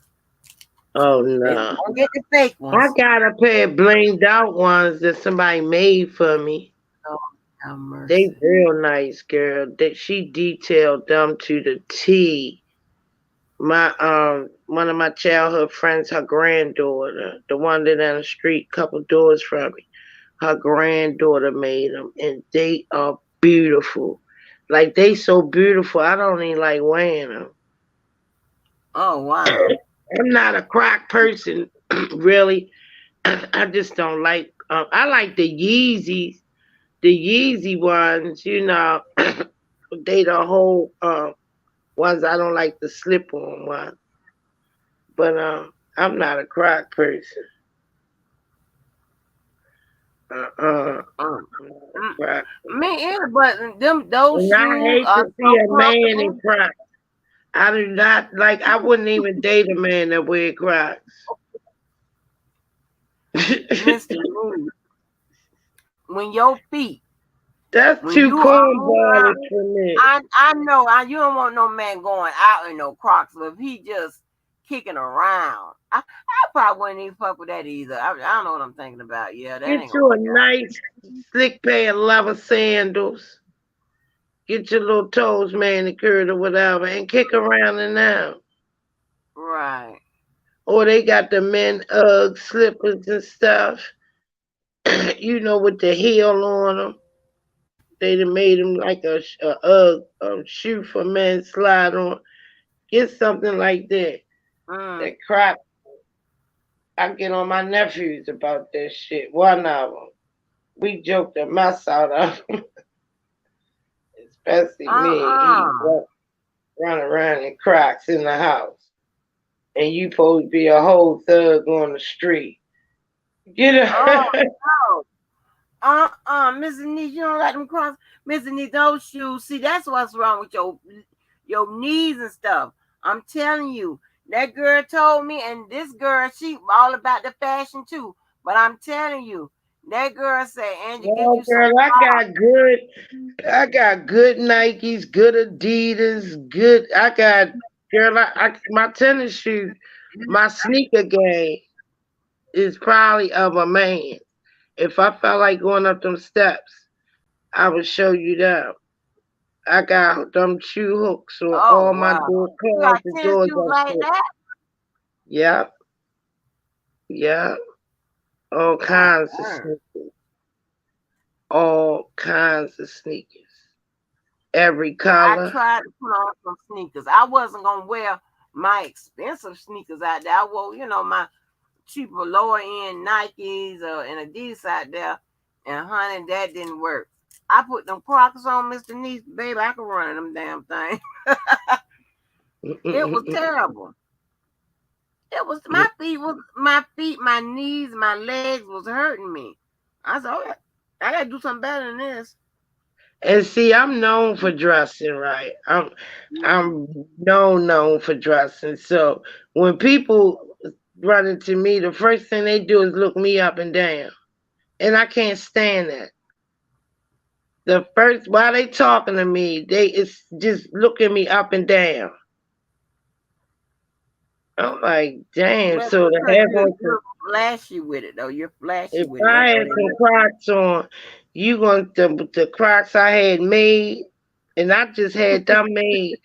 Oh, They no. don't get the fake I ones. got a pair of blinged out ones that somebody made for me. Oh, have They mercy. real nice, girl. That she detailed them to the T. My one of my childhood friends, her granddaughter, the one that down the street, couple doors from me, her granddaughter made them, and they are beautiful. Like they so beautiful, I don't even like wearing them. Oh wow. I'm not a Croc person, really. I just don't like. I like the Yeezy ones. They the whole ones. I don't like the slip on ones. But I'm not a Croc person. Mm, I'm not a mm. Croc. Me either, but those And I shoes hate are to see so a man in comfortable. Crocs. I do not like. I wouldn't even date a man that wear Crocs. Mr. Lee, when your feet, That's when too you are moving around, cornballish for me. I know you don't want no man going out in no Crocs, but if he just kicking around, I probably wouldn't even fuck with that either. I don't know what I'm thinking about. Yeah, that Get ain't gonna you a work out. nice slick pair of leather sandals. Get your little toes manicured or whatever and kick around and out. Right. Or they got the men Ugg slippers and stuff, with the heel on them. They done made them like a Ugg shoe for men slide on. Get something like that. Mm. That crap, I get on my nephews about that shit. One of them. We joked the mess out of him, especially me. He Uh-uh. run around in Crocs in the house. And you supposed to be a whole thug on the street. Get Oh a no. Mrs. Neat, you don't like them cross. Mrs. Neat, those shoes. See, that's what's wrong with your knees and stuff. I'm telling you, that girl told me, and this girl, she all about the fashion too. But I'm telling you, that girl said, Angie, get no you some girl. I got good Nikes, good Adidas, good. I got girl. My tennis shoe, my sneaker game is probably of a man. If I felt like going up them steps, I would show you them. I got them shoe hooks on Oh all my wow. door You got closet tennis doors shoes up like there. that? Yep, yep. All God kinds of damn. sneakers. All kinds of sneakers. Every I color. tried to put on some sneakers. I wasn't gonna wear my expensive sneakers out there. I wore, my cheaper lower end Nikes and Adidas out there, and honey, that didn't work. I put them Crocs on, Mr. Niece, baby. I could run in them damn thing. It was terrible. It was my knees, my legs was hurting me. I said, okay, I gotta do something better than this. And see, I'm known for dressing right. I'm known for dressing. So when people run into me, the first thing they do is look me up and down, and I can't stand that. The first while they talking to me, they it's just looking me up and down. I'm like, damn. But So to because have you're on some, you're flashy with it though. You're flashy if with it. I That's had what they some like. Crocs on, you going the Crocs I had made, and I just had them made.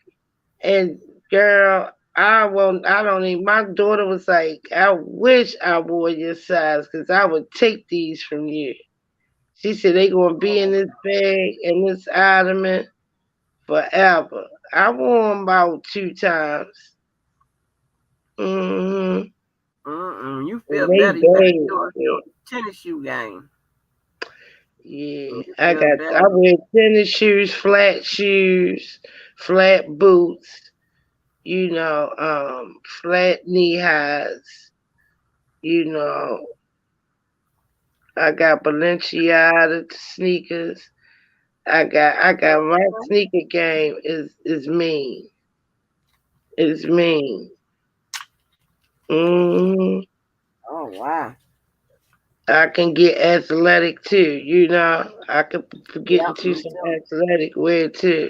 And girl, I won't. I don't even. My daughter was like, "I wish I wore your size, cause I would take these from you." She said they gonna be in this bag and this ottoman forever. I wore them about 2 times. Mm-hmm. You And feel they better. You got bad. your tennis shoe game. Yeah, You I feel got. better. I wear tennis shoes, flat boots. Flat knee highs. You know, I got Balenciaga sneakers. I got my sneaker game is mean. It's mean. hmm Oh wow. I can get athletic too. I could get Yep, into me some too. athletic wear too,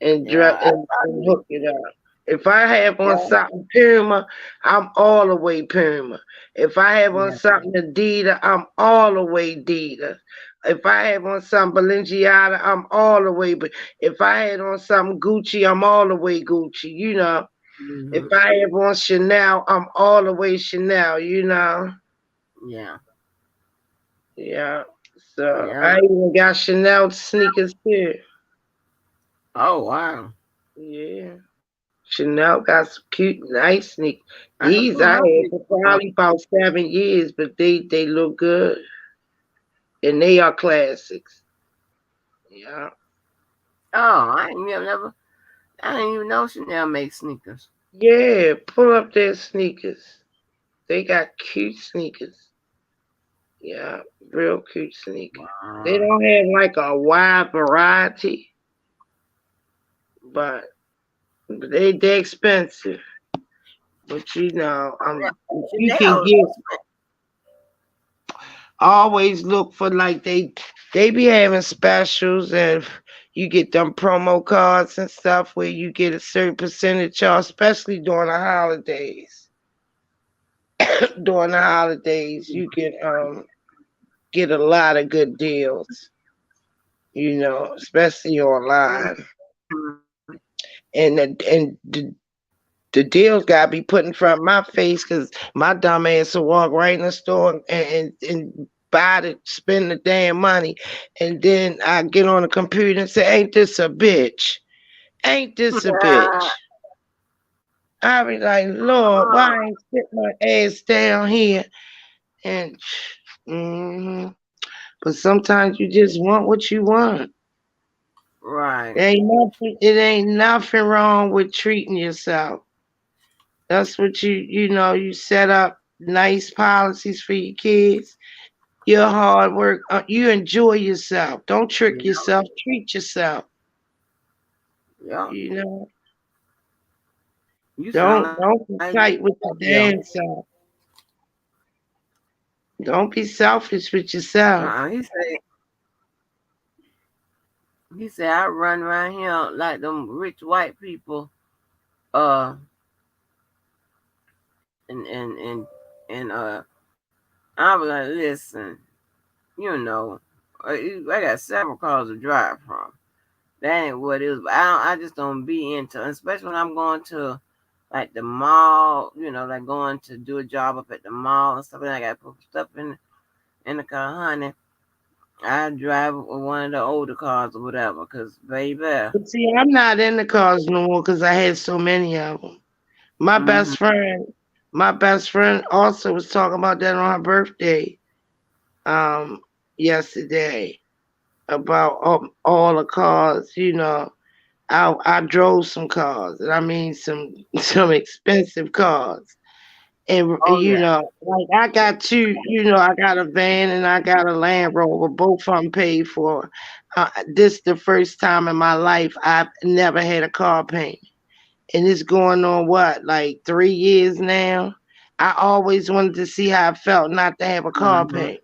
and Yeah, dress I and probably hook it up. If I have on yeah, something Puma, I'm all the way Puma. If I have on yeah. something Adidas, I'm all the way Adidas. If I have on something Balenciaga, I'm all the way. But if I had on something Gucci, I'm all the way Gucci. If Hmm. I have on Chanel, I'm all the way Chanel. Yeah, Yeah. So yeah. I even got Chanel sneakers too. Oh wow. Yeah. Chanel got some cute, nice sneakers. I can These put I my had for pictures on. probably about 7 years, but they look good and they are classics. Yeah, Oh, I didn't even know Chanel makes sneakers. yeah. Pull up their sneakers. They got cute sneakers. Yeah, real cute sneakers. They Wow. don't have like a wide variety, but they expensive. But you can Chanel, get always look for like they be having specials and you get them promo cards and stuff where you get a certain percentage off, especially during the holidays. During the holidays, you can get a lot of good deals, especially online. And the deals gotta be put in front of my face because my dumb ass will walk right in the store and spend the damn money, and then I get on the computer and say, "Ain't this a bitch? Ain't this a bitch?" I be like, "Lord, why I ain't sit my ass down here?" And hmm but sometimes you just want what you want. right. It ain't nothing wrong with treating yourself. That's what you set up nice policies for your kids. Your hard work, you enjoy yourself. Don't trick Yeah, yourself. Treat yourself. yeah. You know, You sound don't like be tight with yo. your damn self. Don't be selfish with yourself. He said I run around here like them rich white people. Uh, and I was like, listen, you know, I got several cars to drive from. That ain't what it is. But I just don't be into, especially when I'm going to like the mall. Like going to do a job up at the mall and stuff. And I got to put stuff in the car, honey. I drive one of the older cars or whatever, cause baby. But see, I'm not in the cars no more because I had so many of them. My Hmm. best friend, my best friend also was talking about that on her birthday, yesterday about all the cars. I drove some cars, and I mean some some expensive cars. And Oh you yeah. know, like I got two. You know, I got a van and I got a Land Rover. Both of them paid for. This the first time in my life I've never had a car payment, and it's going on what like 3 years now. I always wanted to see how it felt not to have a car Mm-hmm. payment,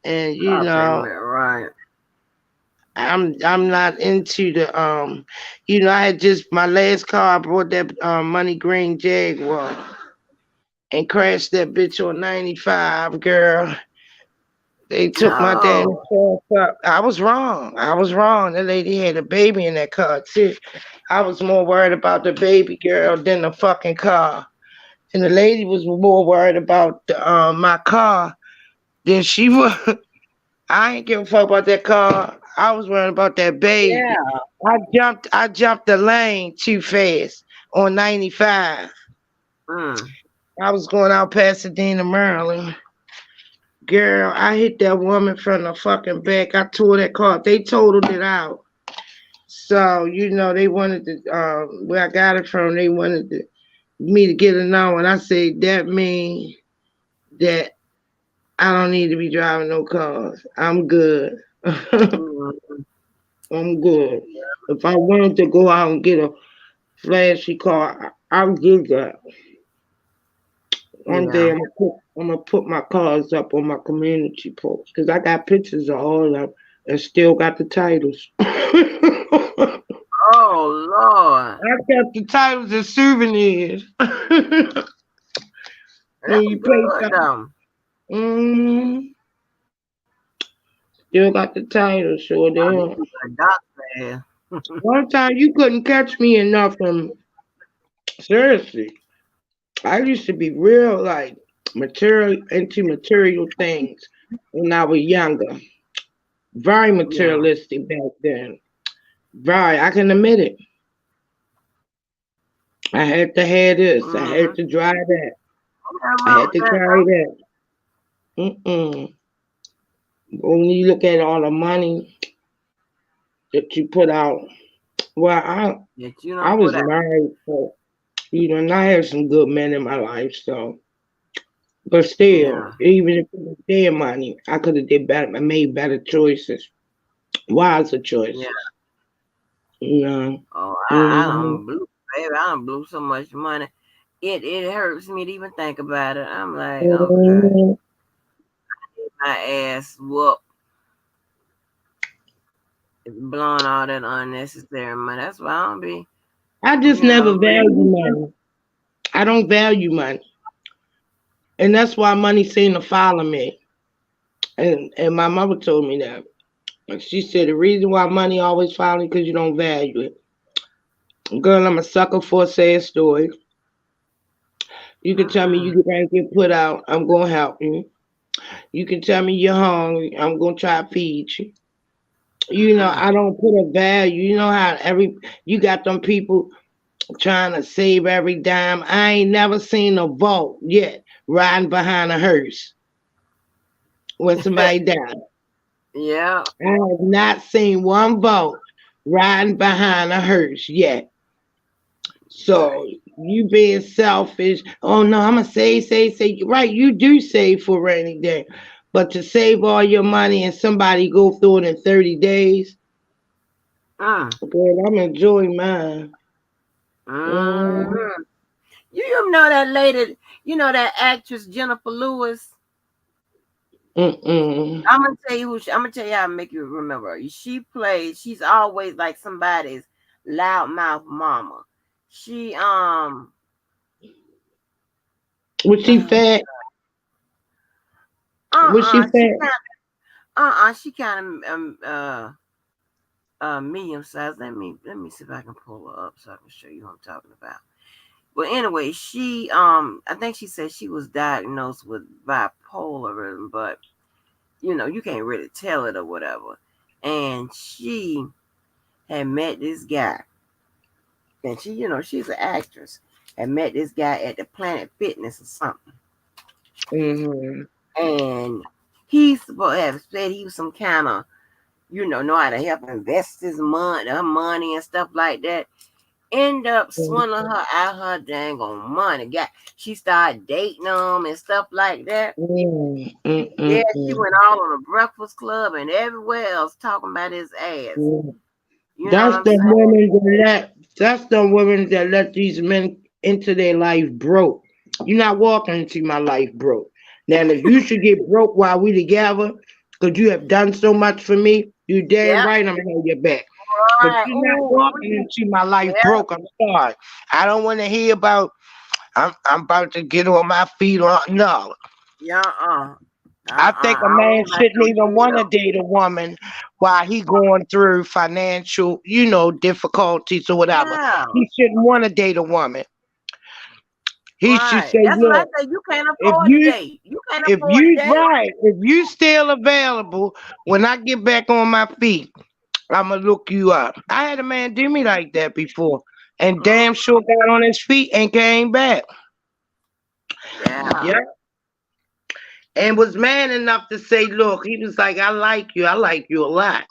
and you Car know, payment, right? I'm not into the you know, I had just my last car I bought that money green Jaguar and crashed that bitch on 95, girl. They took my damn No. insurance up. I was wrong. I was wrong. The lady had a baby in that car too. I was more worried about the baby girl than the fucking car. And the lady was more worried about my car than she was. I ain't give a fuck about that car. I was worried about that baby. Yeah. I jumped the lane too fast on 95. Mm. I was going out Pasadena, Maryland. Girl, I hit that woman from the fucking back. I tore that car. They totaled it out. So, you know, they wanted to where I got it from, they wanted me to get it now. And I said that means that I don't need to be driving no cars. I'm good. Mm. I'm good. If I wanted to go out and get a flashy car, I'll do that. One day Yeah. I'm gonna put my cars up on my community post because I got pictures of all of them and still got the titles. I Oh Lord. kept the titles as souvenirs. When That's you pay good something, though. still got the titles, sure I need do. to get a doc fast. One time you couldn't catch me in nothing. Seriously, I used to be real like material into material things when I was younger. Very Yeah. materialistic back then. Very, I can admit it. I had to have this. I Mm-hmm. had to drive that. Nothing I wrong had with to that carry though. that. When you look at all the money that you put out, well, That you I don't was put out. married, so you know, and I had some good men in my life. So, but still, Yeah. even if it was their money, I could have did better, made better choices, wiser Yeah. choices. You know. Oh, I hmm don't blew, baby. I don't blew so much money. It hurts me to even think about it. I'm like, okay, hmm my ass whoop, blowing all that unnecessary money. That's why I don't be, I just never really. value money. I don't value money, and that's why money seemed to follow me. And my mother told me that. Like she said, the reason why money always follows you because you don't value it. Girl, I'm a sucker for a sad story. You can tell me Mm-mm. you can get put out. I'm gonna help you. You can tell me you're hungry. I'm gonna try to feed you. You know, Mm-mm. I don't put a value. You know how you got them people trying to save every dime. I ain't never seen a vault yet riding behind a hearse when somebody died. Yeah. I have not seen one vote riding behind a hearse yet. So you being selfish. Oh no, I'm gonna save. Right, you do save for rainy day, but to save all your money and somebody go through it in 30 days, Mm. girl, I'm enjoying mine. Mm, Mm-hmm. You know that lady, that actress Jennifer Lewis. mm-mm. I'm gonna tell you I'm gonna tell you how to make you remember her. She's always like somebody's loudmouth mama. She Was she uh fat? Was she she fat? kind she kind of medium size. Let me see if I can pull her up so I can show you who I'm talking about. Well, anyway, she I think she said she was diagnosed with bipolarism, but you can't really tell it or whatever. And she had met this guy, and she's an actress. Had met this guy at the Planet Fitness or something, Mm-hmm. and he's supposed to have said he was some kind of know how to help invest his money, her money and stuff like that. End up swindling her out her dang on money. She started dating them and stuff like that. Mm, mm, Yeah, mm, she mm, went all on the Breakfast Club and everywhere else talking about his ass. mm. You know what That's I'm the saying? women that that's the women that let these men into their life broke. You're not walking into my life broke. Now, if you should get broke while we together, because you have done so much for me, you damn Yeah, right I'm gonna have your back. But right. you're not Ooh, walking into my life yeah, broke. I'm sorry. I don't want to hear about I'm about to get on my feet on no. yeah, I think a I don't man want about shouldn't no even want to jail. date a woman while he going through financial, difficulties or whatever. Yeah, He shouldn't want to date a woman. He should right. say, That's what I look, say. You can't if afford to you date. You can't if afford to you date. right, if you still available when I get back on my feet, I'ma look you up. I had a man do me like that before, and Mm, damn sure got on his feet and came back. yeah. Yeah, and was man enough to say, look, he was like, I like you a lot.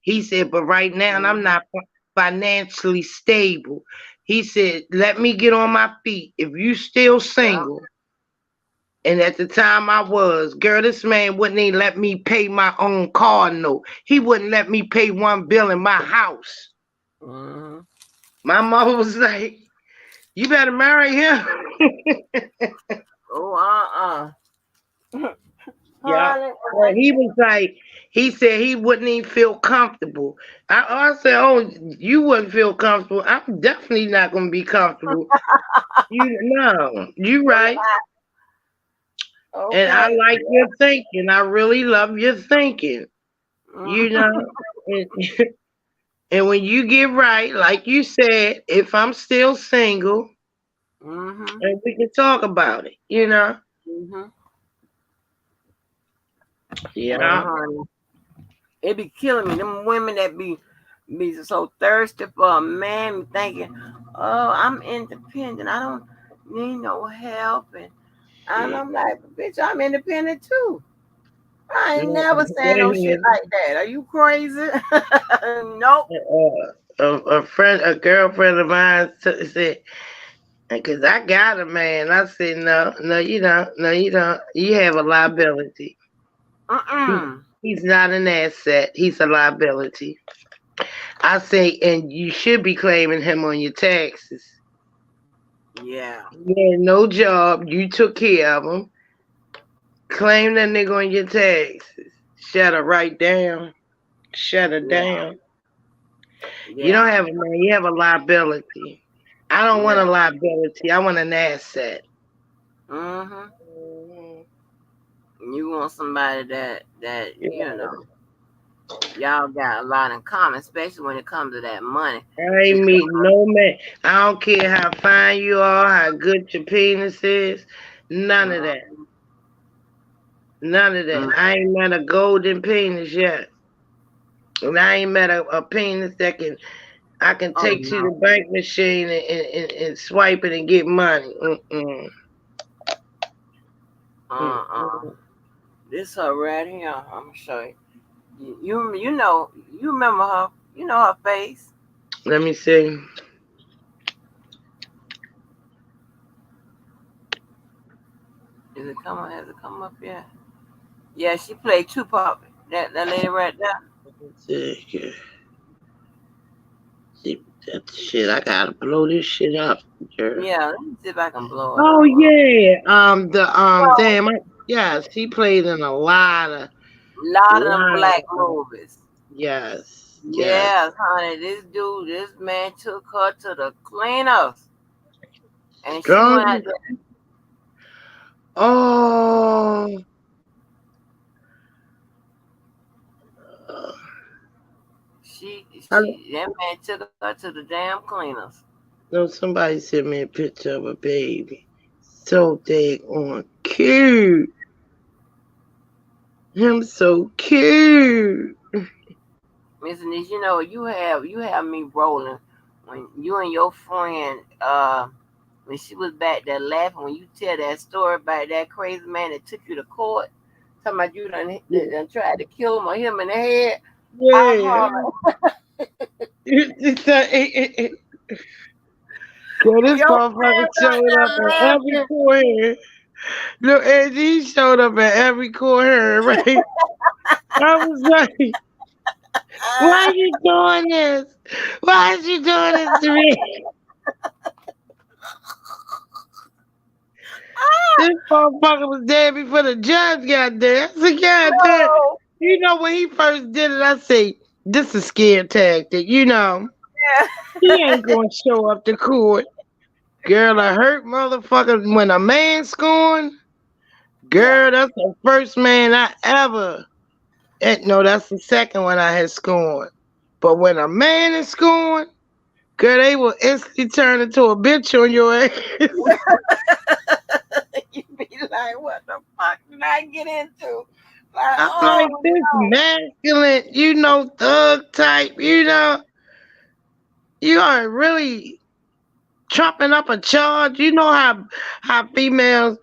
He said, but right now I'm Mm-hmm. not financially stable. He said, let me get on my feet. If you still Yeah. single, and at the time I was, girl, this man wouldn't even let me pay my own car note. He wouldn't let me pay one bill in my house. Mm-hmm. My mother was like, you better marry him. Oh, Yeah. honey. Well, he was like, he said he wouldn't even feel comfortable. I said, oh, you wouldn't feel comfortable. I'm definitely not going to be comfortable. You no, you right. And I Okay. like your thinking. I really love your thinking. You Mm-hmm. know. And, and when you get right, like you said, if I'm still single, Mm-hmm. and we can talk about it. You know. Mm-hmm. Yeah. Honey. It be killing me. Them women that be so thirsty for a man thinking, oh, I'm independent. I don't need no help. And I'm like, bitch, I'm independent too. I ain't never saying no shit like that. Are you crazy? Nope. A girlfriend of mine said, because I got a man. I said, no, no, you don't. No, you don't. You have a liability. He, Mm-mm. he's not an asset. He's a liability. I say, and you should be claiming him on your taxes. Yeah. He had no job. You took care of him. Claim that nigga on your taxes. Shut her right down. Shut her Yeah. down. You Yeah. don't have a man. You have a liability. I don't want Yeah. a liability. I want an asset. Mm-hmm. Mhm. You want somebody that Yeah. y'all got a lot in common, especially when it comes to that money. I ain't Because meeting no man. I don't care how fine you are, how good your penis is. None of that. mm, None of that. mm, I ain't met a golden penis yet. And I ain't met a penis that I can oh take to no. the bank machine and swipe it and get money. Mm-mm. Uh-uh. Mm-mm. This her right here. I'm gonna show you. You know you remember her. You know her face. Let me see. Is it coming? Has it come up yet? Yeah, she played Tupac. That lady right there. Let's see. See that shit. I gotta blow this shit up, girl. Yeah, let me see if I can blow it Oh up. yeah. The So, damn. Yes, he played in a lot of them lot black of. movies. Yes, yes. Yes, honey. This man took her to the cleaners, and she went out Strong. there. Oh. I That man took her to the damn cleaners. know somebody sent me a picture of a baby. So daggone cute. Him so cute. Miss Denise, you have me rolling when you and your friend when she was back there laughing when you tell that story about that crazy man that took you to court, talking about you done tried to kill him or hit him in the head. I Yeah. holler. Girl, this Your motherfucker friends out showed up there at every laughing. corner. Look, and he showed up at every corner, right? I was like, why Ah, you doing this? Why is you doing this to me? This motherfucker was there before the judge got there. I said, God damn. no. You know, when he first did it, I say, this is scare tactic. You know, he ain't gonna show up to court. Girl, a hurt motherfucker. When a man scorn, Yeah. girl, that's the first man I ever. No, that's the second one I had scorned. But when a man is scorned, girl, they will instantly turn into a bitch on your ass. You be like, what the fuck did I get into? Like, I'm oh like this masculine, thug type, you are really trumping up a charge. You know how females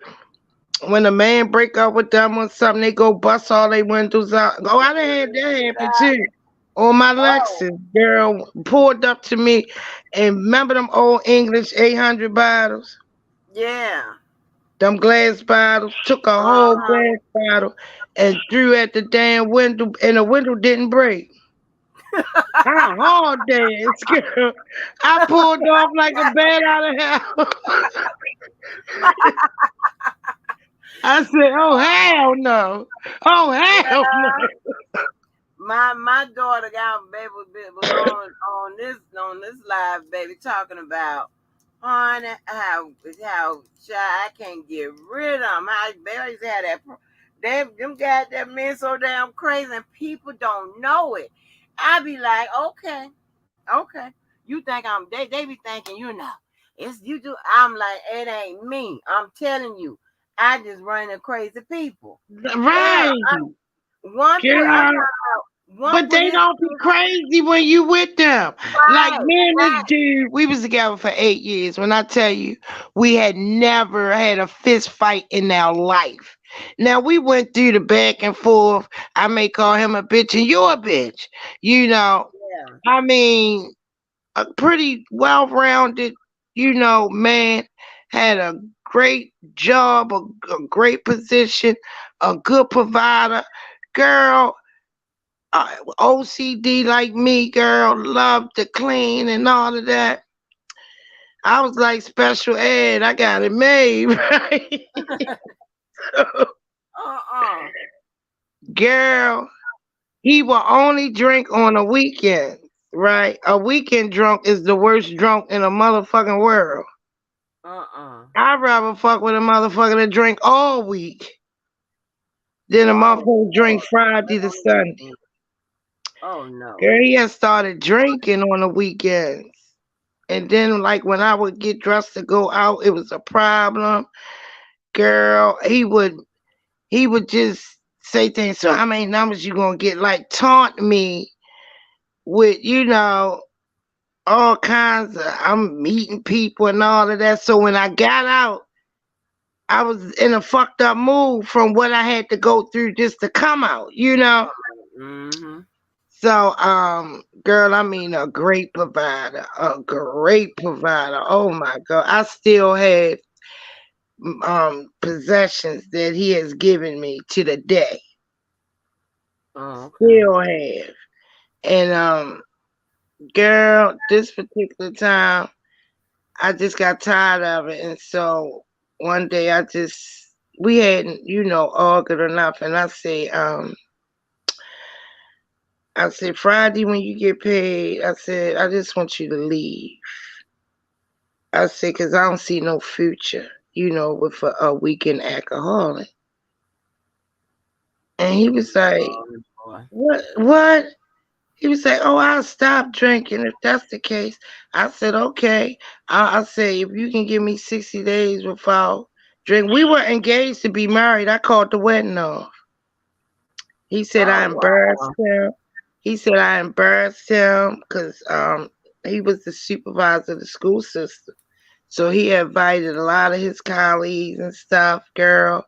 when a man break up with them or something, they go bust all they windows out. Oh, I done had that happen too. On my oh Lexus, girl pulled up to me and remember them old English 800 bottles? yeah. Them glass bottles, took a whole Uh-huh. glass bottle and threw at the damn window and the window didn't break. I hard dance, girl. I pulled off like a bat out of hell. I said, "Oh hell no! Oh hell no!" My daughter got baby was on this live baby talking about honey how shy I can't get rid of them. How babies had that them goddamn men so damn crazy and people don't know it. I be like, okay. You think they be thinking, it's you do. I'm like, it ain't me. I'm telling you, I just run into crazy people. Hell, Right, I'm girl. talking about one But put they his don't be crazy when you with them. Like right, me and this right. dude, we was together for 8 years. When I tell you, we had never had a fist fight in our life. Now we went through the back and forth. I may call him a bitch and you're a bitch. You know, Yeah. I mean, a pretty well-rounded, man, had a great job, a great position, a good provider. Girl, OCD like me, girl, love to clean and all of that. I was like special ed. I got it made, right? Uh-uh. Girl, he will only drink on a weekend, right? A weekend drunk is the worst drunk in the motherfucking world. Uh-uh. I'd rather fuck with a motherfucker that drink all week than a Oh motherfucker drink Lord. Friday to Sunday. Oh no. Girl, he had started drinking on the weekends. And then, like, when I would get dressed to go out, it was a problem. Girl, he would just say things. So, how many numbers you gonna get? Like, taunt me with, all kinds of. I'm meeting people and all of that. So when I got out, I was in a fucked up mood from what I had to go through just to come out. Mm-hmm. So, girl, I mean, a great provider, a great provider. Oh my God, I still have possessions that he has given me to the day. Oh, okay. Still have, and girl, this particular time, I just got tired of it, and so one day we hadn't, argued enough, and I said, Friday when you get paid, I said, I just want you to leave. I said, because I don't see no future, with a weekend alcoholic. And he was like, Oh boy. what? What? He was like, oh, I'll stop drinking if that's the case. I said, okay. I said, if you can give me 60 days without drink. We were engaged to be married. I called the wedding off. He said I Oh embarrassed wow. him. He said I embarrassed him because he was the supervisor of the school system. So he invited a lot of his colleagues and stuff, girl.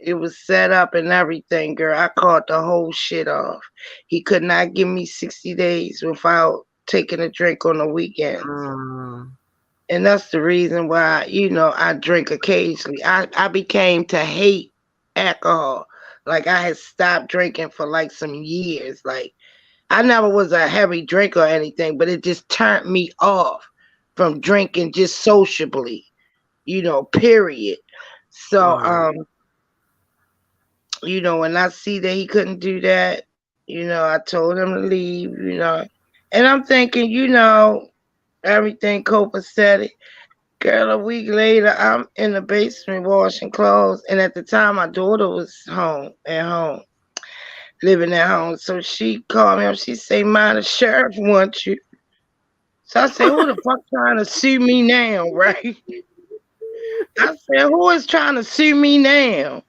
It was set up and everything, girl. I caught the whole shit off. He could not give me 60 days without taking a drink on the weekends. Mm. And that's the reason why, I drink occasionally. I became to hate alcohol. Like I had stopped drinking for like some years. Like I never was a heavy drinker or anything, but it just turned me off from drinking just sociably, period. So, Right. when I see that he couldn't do that, I told him to leave, and I'm thinking, everything copacetic. Girl, a week later, I'm in the basement washing clothes, and at the time, my daughter was at home, living at home. So she called me up. She say, "Ma, the sheriff wants you." So I said, "Who the fuck trying to sue me now, right?" I said, "Who is trying to sue me now?"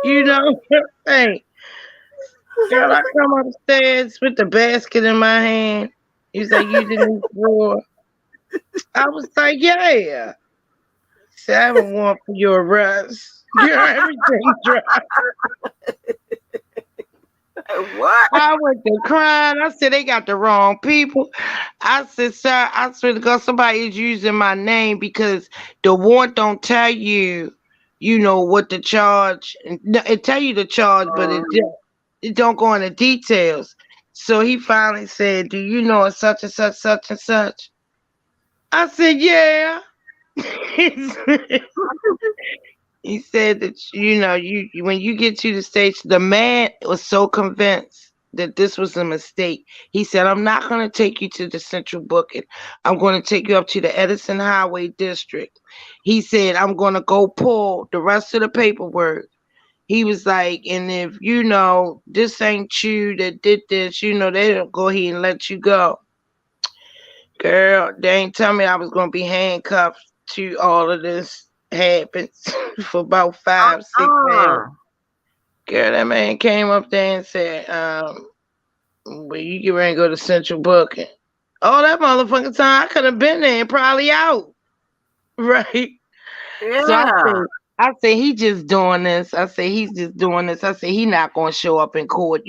You know, hey, girl, I come upstairs with the basket in my hand. He's like, "You didn't drawer." I was like, "Yeah." He said, "I have a warrant for your arrest." Girl, everything dry. What? I went to crying. I said they got the wrong people. I said, "Sir, I swear to God, somebody is using my name because the warrant don't tell you, what the charge. No, it tell you the charge, but Um, it don't go into details." So he finally said, "Do you know it's such and such, such and such?" I said, "Yeah." He said that you when you get to the stage, the man was so convinced that this was a mistake. He said, "I'm not going to take you to the central booking. I'm going to take you up to the Edison Highway District." He said, "I'm going to go pull the rest of the paperwork." He was like, "And if this ain't you that did this, they don't go ahead and let you go." Girl, they ain't tell me I was gonna be handcuffed to all of this happens for about 5, 6 hours. uh-uh. Girl, that man came up there and said, well, you get ready to go to Central Booking. Oh, that motherfucking time I could have been there and probably out. Right. So Yeah. I say he just doing this. I say he's just doing this. I say he not gonna show up in court,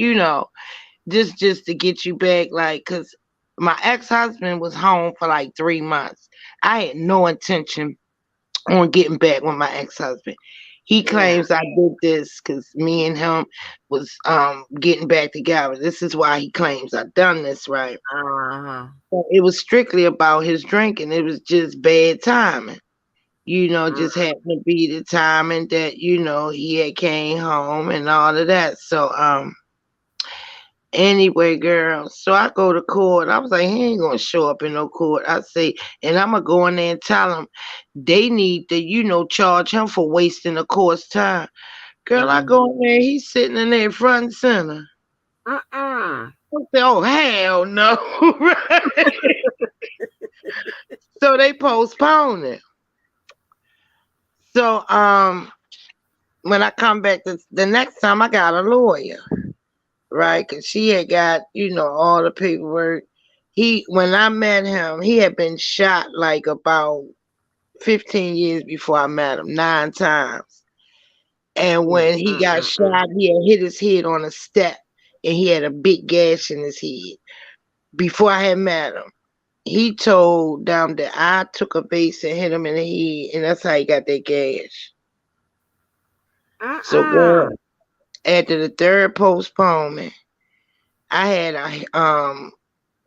just to get you back, like, cause my ex-husband was home for like 3 months. I had no intention on getting back with my ex-husband. He Yeah. claims I did this because me and him was getting back together. This is why he claims I done this, right? Uh-huh. But it was strictly about his drinking. It was just bad timing. Mm. Just happened to be the timing that he had came home and all of that. So anyway, girl, so I go to court. I was like, he ain't gonna show up in no court. I say, and I'm gonna go in there and tell him they need to, charge him for wasting the court's time. Girl, I Mm. go in there, he's sitting in there front and center. Mm-mm. I say, oh hell no. Right? So they postponed it. So when I come back the next time I got a lawyer, right? Cause she had got, all the paperwork. When I met him, he had been shot like about 15 years before I met him, 9 times. And Mm, when he mm, got mm, mm. shot, he had hit his head on a step and he had a big gash in his head. Before I had met him, he told them that I took a base and hit him in the head, and that's how he got that gash. So, Mm-mm. girl, after the third postponement, I had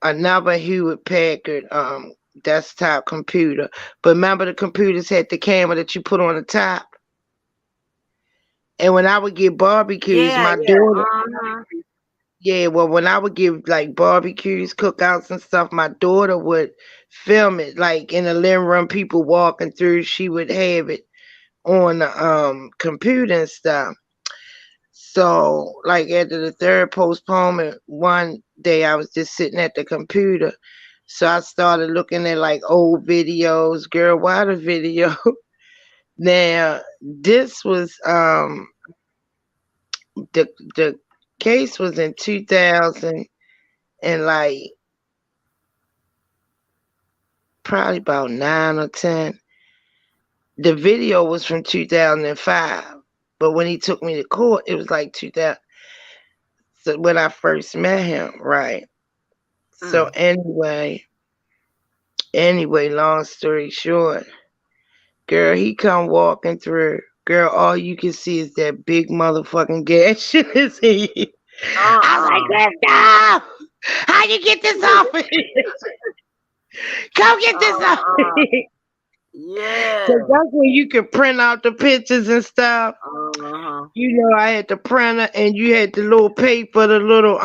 another Hewlett Packard desktop computer. But remember the computers had the camera that you put on the top? And when I would get barbecues, Yeah, my yeah. daughter, Uh-huh. yeah, well, when I would give like barbecues, cookouts and stuff, my daughter would film it like in the living room, people walking through, she would have it on the computer and stuff. So, like after the third postponement, one day I was just sitting at the computer. So I started looking at like old videos. Girl, why the video? Now, this was the case was in 2000 and like probably about 9 or 10. The video was from 2005. But when he took me to court, it was like 2000. So when I first met him, right? So Mm. anyway, long story short, girl, he come walking through. Girl, all you can see is that big motherfucking gash in his head. I was like, Uh-uh. Crystal, how you get this off of here? Come get this off of Uh-uh. here. Cause Yeah. that's when you can print out the pictures and stuff. Uh-huh. You know, I had the printer and you had the little paper, the little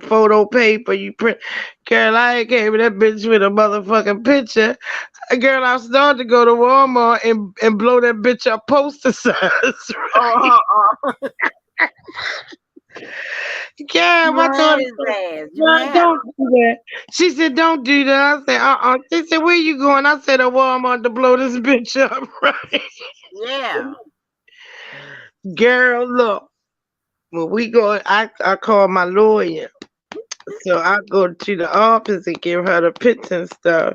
photo paper you print. Girl, I came with that bitch with a motherfucking picture. Girl, I started to go to Walmart and blow that bitch up poster size. Uh-huh. Girl, You my had daughter his said, ass. You "No, had don't do that." She said, "Don't do that." I said, She said, "Where you going?" I said, "To Walmart to blow this bitch up." Right? him. Yeah. Girl, look. When we go, I call my lawyer. So I go to the office and give her the picture and stuff.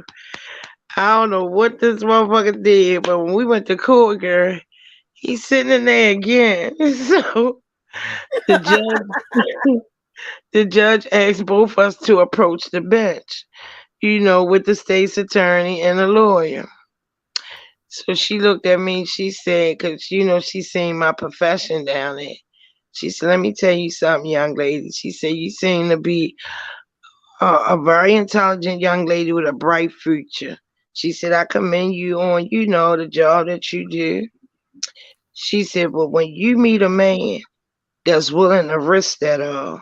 I don't know what this motherfucker did, but when we went to court, girl, he's sitting in there again. So the judge, the judge asked both of us to approach the bench, with the state's attorney and a lawyer. So she looked at me. She said, because she seen my profession down there. She said, "Let me tell you something, young lady." She said, "You seem to be a very intelligent young lady with a bright future." She said, "I commend you on, the job that you do." She said, "But when you meet a man that's willing to risk that all,"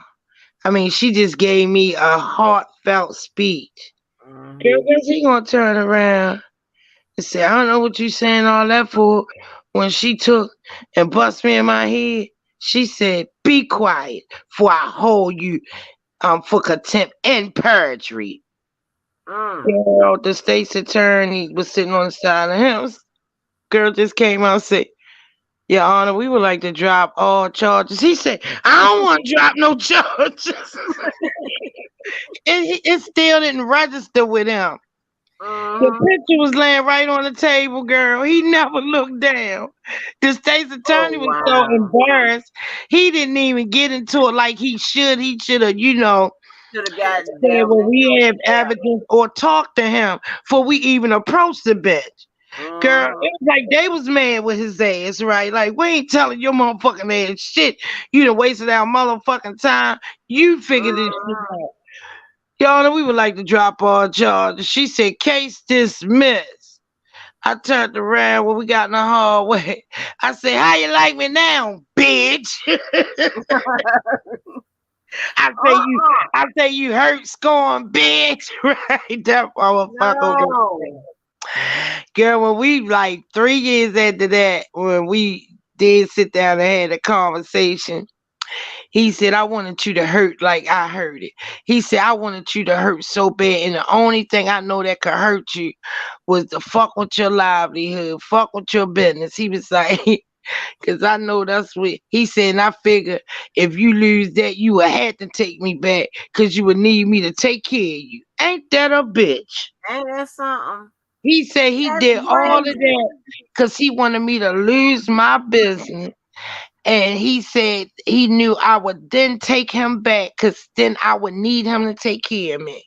I mean, she just gave me a heartfelt speech. Girl, Mm-hmm. when's he gonna turn around and say, "I don't know what you saying all that for"? When she took and bust me in my head, she said, "Be quiet, for I hold you for contempt and perjury." Mm. Girl, the state's attorney was sitting on the side of him. Girl just came out and said, "Your Honor, we would like to drop all charges." He said, "I don't want to drop no charges." It still didn't register with him. The Mm-hmm. picture was laying right on the table, girl. He never looked down. The state's Oh attorney was so wow. embarrassed. He didn't even get into it like he should. He should have, Should have got said, delved "Well, into we have it. Yeah. evidence," or talked to him before we even approached the bench. Girl, it Mm-hmm. was like they was mad with his ass, right? Like, we ain't telling your motherfucking ass shit. You done wasted our motherfucking time. You figure this shit Mm-hmm. out. Y'all, we would like to drop all charges. She said, "Case dismissed." I turned around when we got in the hallway. I said, "How you like me now, bitch?" I say you, Uh-uh. I say you hurt, scorn, bitch. Right, that motherfucker. No. Girl, when we like 3 years after that, when we did sit down and had a conversation, he said, "I wanted you to hurt like I heard it." He said, "I wanted you to hurt so bad, and the only thing I know that could hurt you was to fuck with your livelihood, fuck with your business." He was like, "Cause I know that's what," he said, "and I figure if you lose that, you would have to take me back, cause you would need me to take care of you." Ain't that a bitch? Ain't that something? He said he That's did all of crazy. that because he wanted me to lose my business. And he said he knew I would then take him back because then I would need him to take care of me.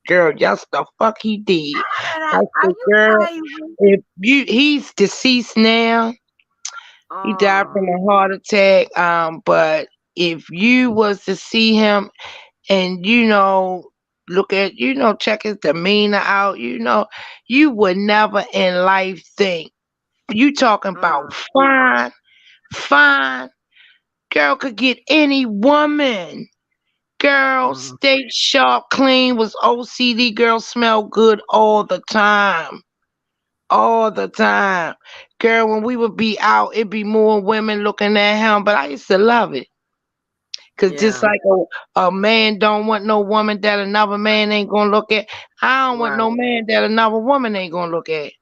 Girl, that's the fuck he did. And I are said, you "Girl, crazy? if he's deceased now. He died Uh, from a heart attack. But if you was to see him and look at, check his demeanor out, you would never in life think you talking about mm, fine, fine. Girl could get any woman. Girl, mm, stay sharp, clean, was OCD. Girl, smell good all the time. All the time. Girl, when we would be out, it'd be more women looking at him, but I used to love it. Cause just yeah, like a man don't want no woman that another man ain't gonna look at, I don't want right, no man that another woman ain't gonna look at.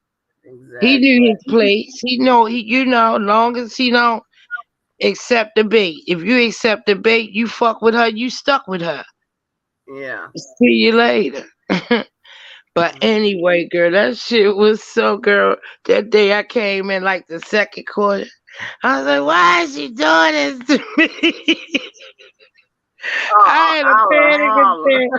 He exactly. knew his place. Long as he don't accept the bait. If you accept the bait, you fuck with her, you stuck with her. Yeah. See you later. But Mm, anyway, girl, that shit was so, girl. That day I came in like the second quarter. I was like, why is she doing this to me? I had a I would panic holler. attack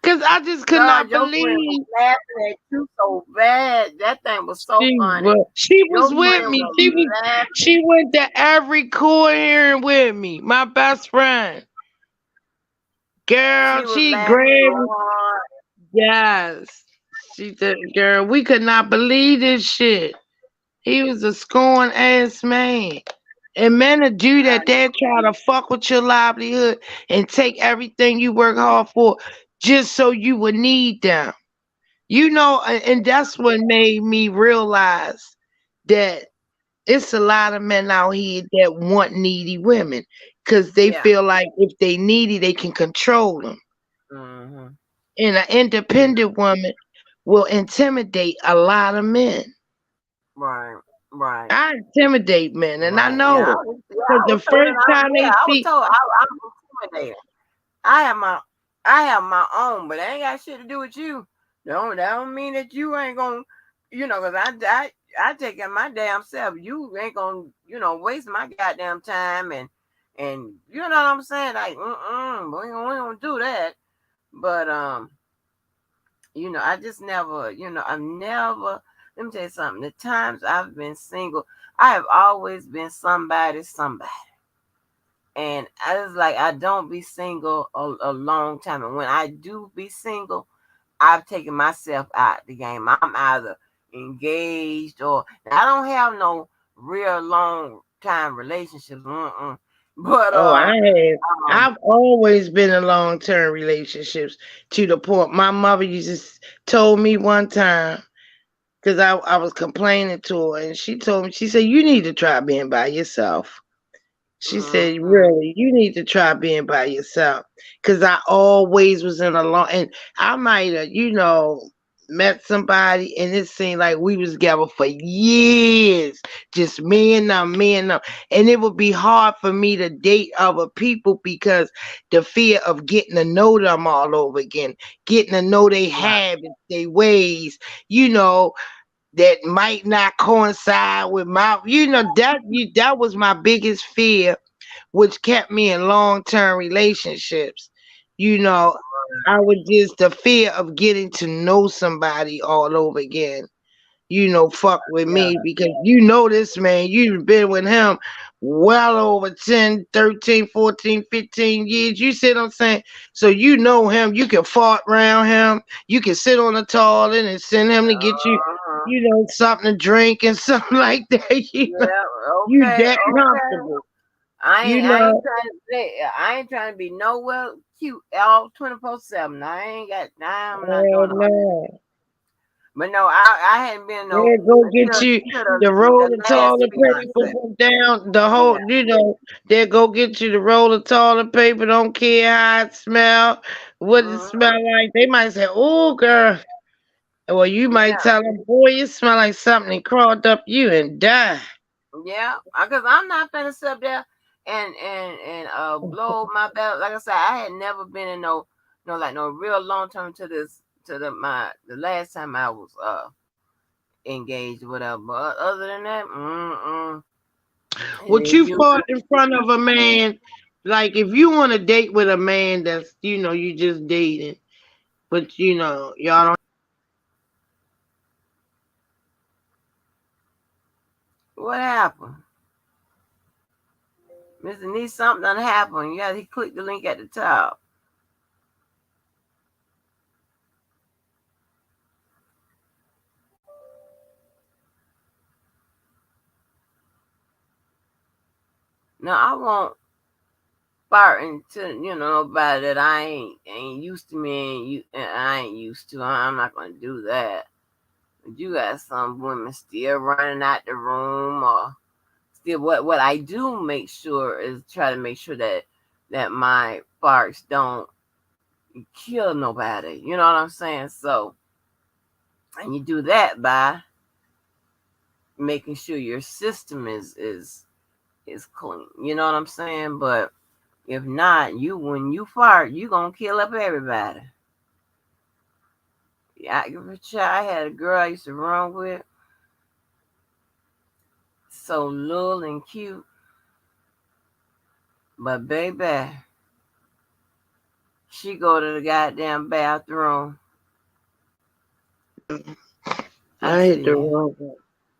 because I just could God, not your friend was believe laughing at you so bad. That thing was so funny. she Your was with friend me. was laughing. She went to every court hearing with me. My best friend, girl, She was she laughing grabbed so me. hard. Yes, she said, girl, we could not believe this shit. He was a scorn ass man. And men that do that, they try to fuck with your livelihood and take everything you work hard for just so you would need them. You know, and that's what made me realize that it's a lot of men out here that want needy women because they Yeah. feel like if they needy, they can control them. Hmm. And an Yeah. independent woman will intimidate a lot of men. Right. Right. I intimidate men, and I Right. Yeah. know it. Yeah, Because I the was told first that time they I was see, told I was intimidated. I have my I have my own, but it ain't got shit to do with you. That don't mean that you ain't gonna, cause I take care of my damn self. You ain't gonna, waste my goddamn time and you know what I'm saying? Like, we don't do that. But I just never, I've never. Let me tell you something. The times I've been single, I have always been somebody. And I was like, I don't be single a long time. And when I do be single, I've taken myself out the game. I'm either engaged or I don't have no real long time relationships. But oh, I have. um, I've always been in long term relationships to the point my mother used to told me one time because I was complaining to her and she told me, she said, you need to try being by yourself. She said, mhm, really, you need to try being by yourself. Cause I always was in a long, and I might have, met somebody and it seemed like we was together for years. Just me and them, me and them. And it would be hard for me to date other people because the fear of getting to know them all over again, getting to know their right, habits, their ways, you know, that might not coincide with my, that was my biggest fear, which kept me in long term relationships. You know, I would just the fear of getting to know somebody all over again. Fuck with yeah, me because this man, you've been with him well over 10, 13, 14, 15 years. You see what I'm saying? So you know him, you can fart around him, you can sit on the toilet and send him to get you, uh-huh, something to drink and something like that. yeah, You okay, that okay. comfortable. I You ain't, I ain't know, trying to say, I ain't trying to be nowhere cute all 24/7. I ain't got, nah, I'm not hell doing all that. no. But no, I hadn't been Yeah, no go get until you the the roll of last toilet paper fiance. from down the Yeah. whole, they go get you the roll of toilet paper. Don't care how it smell, what it Hmm. smell like. They might say, "Oh, girl." Well, you might Yeah. tell them, "Boy, you smell like something that crawled up you and die." Yeah. Because I'm not finna sit up there and blow my belt. Like I said, I had never been in like no real long term to this to the last time I was engaged or whatever. But other than that, it Would is you you. fought in front of a man? Like if you want to date with a man that's you just dating, but y'all don't. What happened? Mr. Neat, something done happened. Yeah, he clicked the link at the top. Now I won't fart into nobody that I ain't used to me and I ain't used to. I'm not gonna do that. But you got some women still running out the room or still what I do make sure is try to make sure that my farts don't kill nobody. You know what I'm saying? So and you do that by making sure your system is clean. You know what I'm saying? But if not, when you fart, you gonna kill up everybody. Yeah, I had a girl I used to run with. so little and cute, but baby, she go to the goddamn bathroom. I I hit the see. wrong one.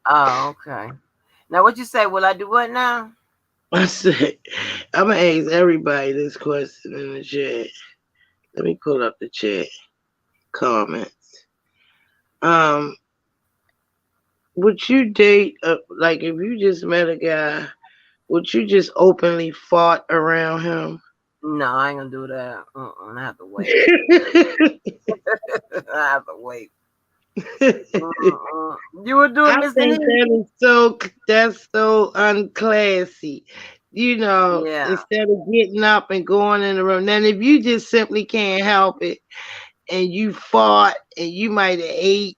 Oh, okay. Now what you say? Will I do what now? I said, I'm gonna ask everybody this question in the chat. Let me pull up the chat comments. Um, would you date like if you just met a guy? Would you just openly fart around him? No, I ain't gonna do that. I have to wait. I have to wait. You would do it, I Mister think Neal? that's so unclassy. Yeah. Instead of getting up and going in the room. Now, if you just simply can't help it and you fart and you might have ate,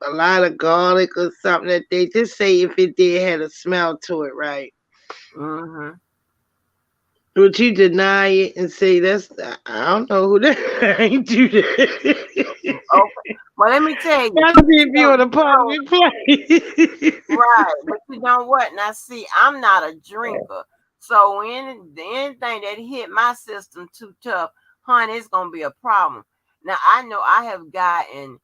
a lot of garlic or something that they just say if it did had a smell to it, right? Mm-hmm. Would you deny it and say I don't know who that I ain't do that. Okay. Well, let me tell you. That's if you're in a You know, public place. right. But you know what? Now, see, I'm not a drinker. So anything that hit my system too tough, honey, it's going to be a problem. Now, I know I have gotten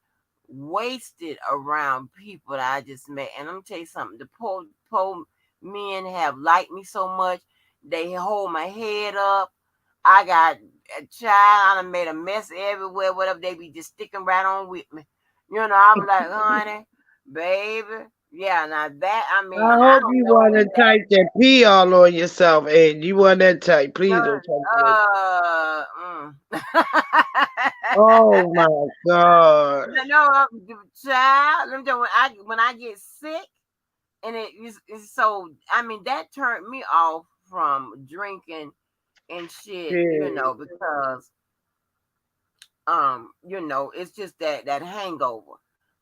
wasted around people that I just met. And I'm going to tell you something. The poor men have liked me so much. They hold my head up. I got a child. I done made a mess everywhere. Whatever, they be just sticking right on with me. I'm like, honey, baby. Yeah, now that, I mean, I I hope don't you know want if to type that pee all on yourself, and you want that type. that, Please don't type that. Oh mm. my God. No, child. Let me tell you, when I get sick, and it's so. I mean, that turned me off from drinking and shit. Yeah. Because it's just that hangover.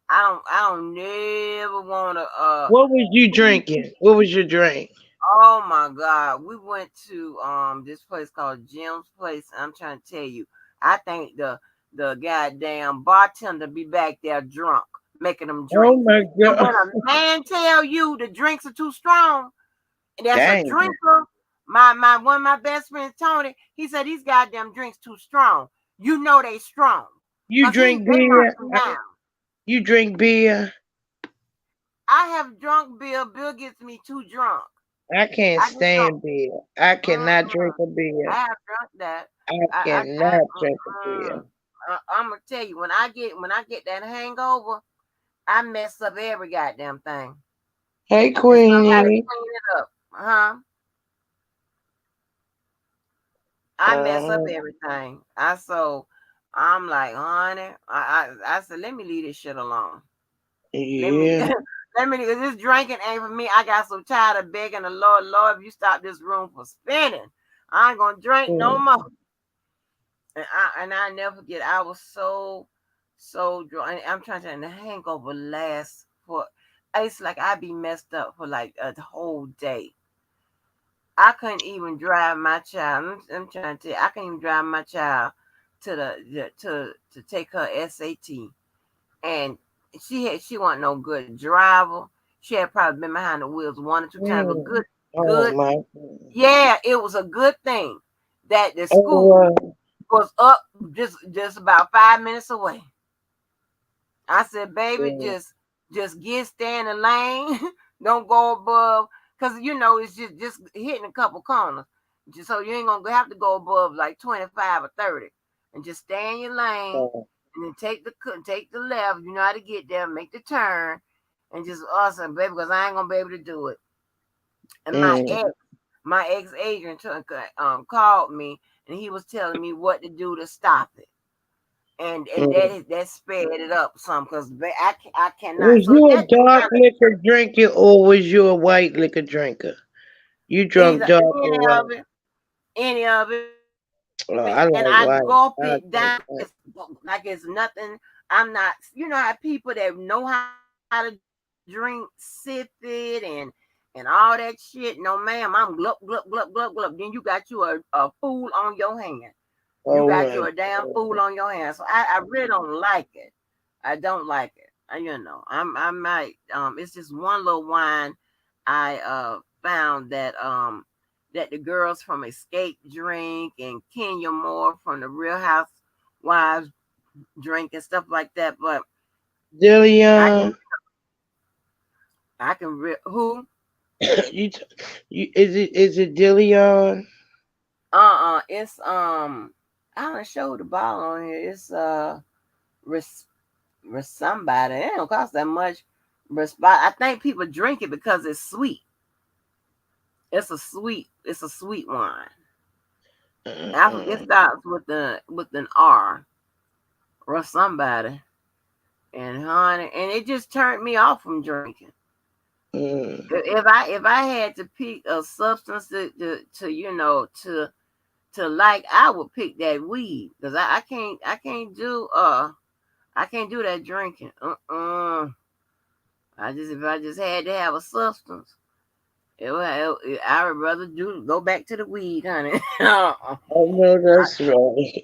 I don't never wanna What was you drinking? What was your drink? oh my god. We went to this place called Jim's Place. I'm trying to tell you, I think the goddamn bartender be back there drunk, making them drink. Oh my And when God. a man tell you the drinks are too strong, and that's a Dang. drinker. My one of my best friends, Tony, he said these goddamn drinks too strong. You know they strong. You Cause drink they knock beer? him down. You drink beer? I have drunk Bill. Bill gets me too drunk. I can't I just don't. stand beer. I cannot drink Mm-mm. a I beer. have drunk that. I I cannot drink a beer. I'm gonna tell you, when I get that hangover, I mess up every goddamn thing, Hey, and somebody Queenie. clean it up. I mess up Uh, everything. I'm like, honey, I said, let me leave this shit alone. Let me yeah. let me. This drinking ain't for me. I got so tired of begging the Lord, Lord, if you stop this room from spinning, I ain't gonna drink no Mm. more. And I never forget. I was so drunk. I'm trying to. And the hangover lasts for. It's like I be messed up for like a whole day. I couldn't even drive my child. I'm trying to tell you, I couldn't even drive my child to take her SAT, and she wasn't no good driver. She had probably been behind the wheels one or two times, but Mm. Oh good. my God. Yeah, it was a good thing that the school Oh, was up just about 5 minutes away. I said, baby, wow. just stay in the lane. Don't go above, because it's just hitting a couple corners. So you ain't gonna have to go above like 25 or 30, and just stay in your lane, Oh, and then take the left. You know how to get there, make the turn, and just awesome, baby, because I ain't gonna be able to do it. And mm. my ex agent called me, and he was telling me what to do to stop it, and Mm. that sped it up some, because I cannot. Was So you a that just dark kind of liquor drinker or was you a white liquor drinker? You drunk either dark any or of white? it, any of it, and Oh, I I like gulp white. it I down drink white. like it's nothing. I'm not. How people that know how to drink sip it and all that shit. No, ma'am. I'm glup glup glup glup glup glup. Then you got you a fool on your hand. You got Oh you a my damn fool God. on your hand. So I really don't like it. I don't like it. I might it's just one little wine I found that the girls from Escape drink and Kenya Moore from the Real Housewives drink and stuff like that. But I can Dillion. who you, is it Dillion? it's I don't show the bottle on here. It's res, somebody. It don't cost that much. I think people drink it because it's sweet. It's a sweet wine. It Uh-uh. starts with an R or somebody. And honey, and it just turned me off from drinking. Mm. If I had to pick a substance to to like, I would pick that weed because I can't do that drinking. I just if I just had to have a substance, I would rather do go back to the weed, honey. I know that's right.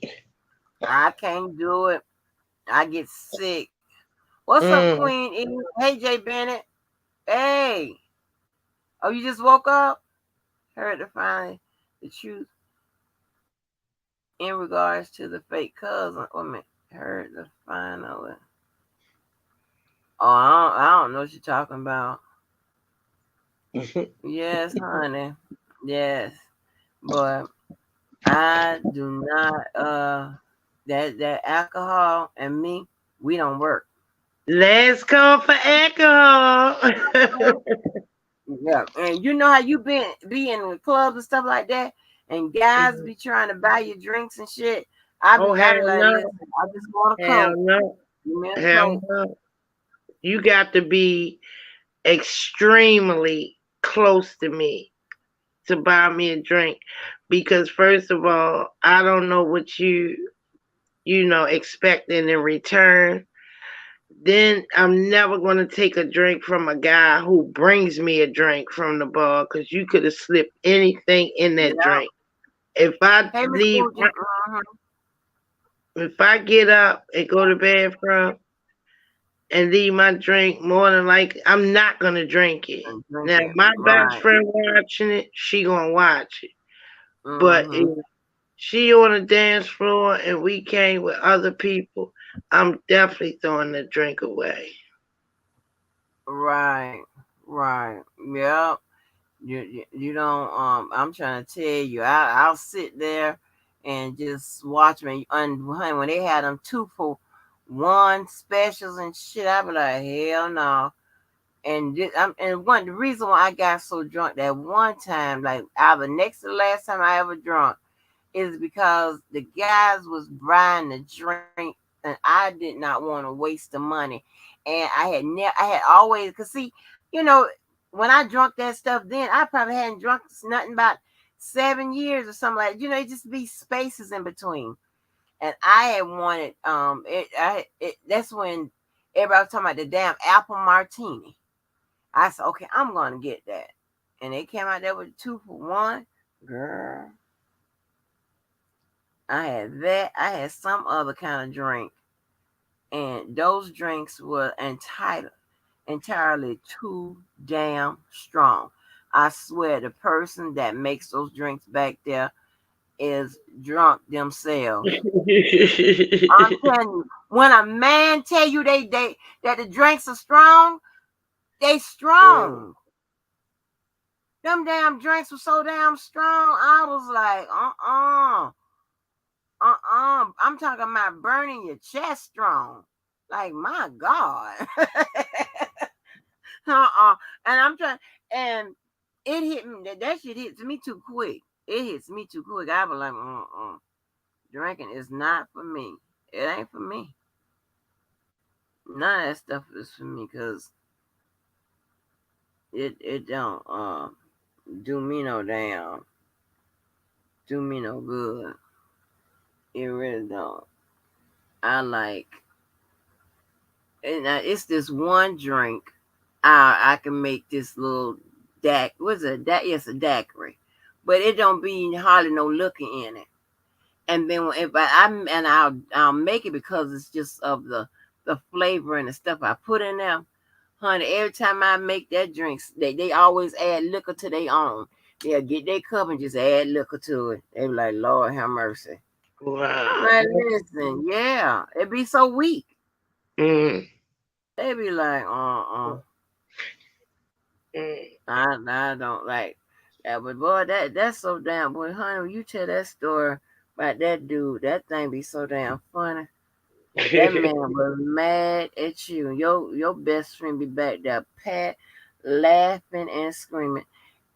I can't do it. I get sick. What's up, Mm. Queen E? Hey, Jay Bennett. Hey. Oh, you just woke up? Heard to find the truth in regards to the fake cousin. Wait a minute. Heard the final. Oh, I don't know what you're talking about. Yes, honey. Yes. But I do not that alcohol and me, we don't work. Last call for alcohol. Yeah. And you know how you be in the clubs and stuff like that and guys be trying to buy you drinks and shit. Oh, I hell be like, no. listen, I just want a Hell coke. no. Give me a Hell coke. no. You got to be extremely close to me to buy me a drink because first of all, I don't know what you expecting in return. Then I'm never going to take a drink from a guy who brings me a drink from the bar because you could have slipped anything in that Yeah. drink. If I Hey, Miss leave, Bougie. if I get up and go to the bathroom and leave my drink, more than likely, I'm not gonna drink it. And drink Now, it. my best Right. friend watching it, she gonna watch it. But Mm-hmm. if she on the dance floor and we came with other people, I'm definitely throwing the drink away. Right. Right. Yep. You don't I'm trying to tell you, I'll sit there and just watch me when they had them 2 for 1 specials and shit, I be like, hell no. And one the reason why I got so drunk that one time, like either next to the last time I ever drunk, is because the guys was buying the drink and I did not want to waste the money. And I had always, cause see, you know, when I drunk that stuff then, I probably hadn't drunk nothing about 7 years or something like that. You know, it just be spaces in between. And I had wanted that's when everybody was talking about the damn apple martini. I said, okay, I'm gonna get that. And they came out there with 2 for 1. Girl, I had that. I had some other kind of drink, and those drinks were entirely too damn strong. I swear, the person that makes those drinks back there is drunk themselves. I'm telling you, when a man tell you they that the drinks are strong, they strong. Them damn drinks were so damn strong. I was like, I'm talking about burning your chest strong. Like my God. And I'm trying, and it hit me. That shit hits me too quick. It hits me too quick. I was like, drinking is not for me. It ain't for me. None of that stuff is for me because it don't do me no damn, do me no good. It really don't. I like, and it's this one drink. I can make this little what's a yes, a daiquiri, but it don't be hardly no liquor in it. And then if I'll make it because it's just of the flavor and the stuff I put in there. Honey, every time I make that drink, they always add liquor to their own. They'll get their cup and just add liquor to it. They be like, Lord have mercy. I'm Wow. like, listen, yeah, it be so weak. Mm, They be like, mm. I don't like that. But boy, that's so damn boy, honey, when you tell that story about that dude, that thing be so damn funny. That man was mad at you. Your best friend be back there pat laughing and screaming.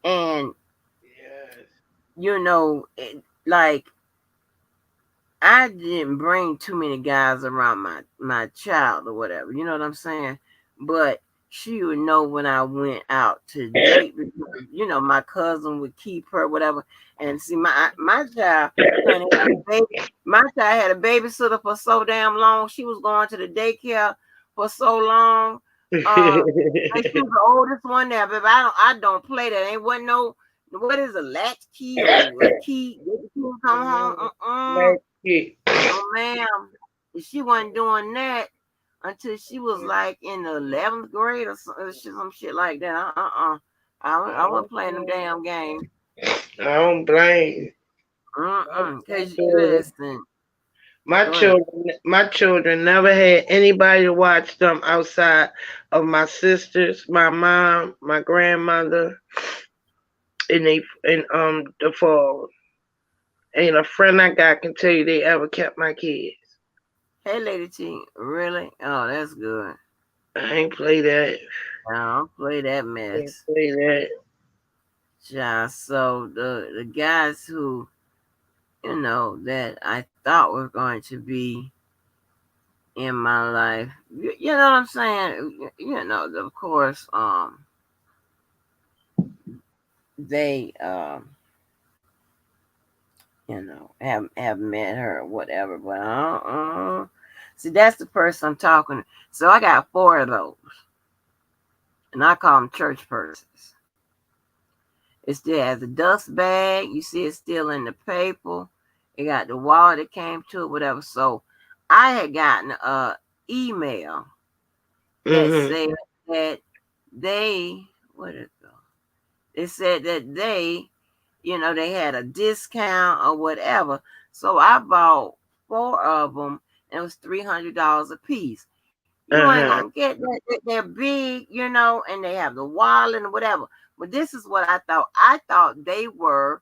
And Yes. like I didn't bring too many guys around my child or whatever. You know what I'm saying? But she would know when I went out to date because my cousin would keep her whatever. And see my child, honey, had a baby. My child had a babysitter for so damn long. She was going to the daycare for so long. Uh, and she was the oldest one there, baby. I don't play that. Ain't what no what is a latch key or a key? Get the key come home. Mhm. Like it. No, ma'am. She wasn't doing that until she was like in the 11th grade or some shit like that. I wasn't playing them damn games. I don't blame my, my Cause children. listen, My go ahead. children never had anybody to watch them outside of my sisters, my mom, my grandmother, and the fall. Ain't a friend I got can tell you they ever kept my kids. Hey, Lady T, really? Oh, that's good. I ain't play that. I don't play that Ain't mess. play that. Yeah, so the guys who that I thought were going to be in my life, you know what I'm saying? Of course, they have met her or whatever. But see, that's the person I'm talking. So I got four of those, and I call them church persons. It still has a dust bag. You see, it's still in the paper. It got the wall that came to it, whatever. So I had gotten a email that Mhm. said that they what it go? It said that they had a discount or whatever. So I bought four of them, and it was $300 a piece. You Uh ain't huh. gonna get that. They're big, and they have the wallet and whatever. But this is what I thought. I thought they were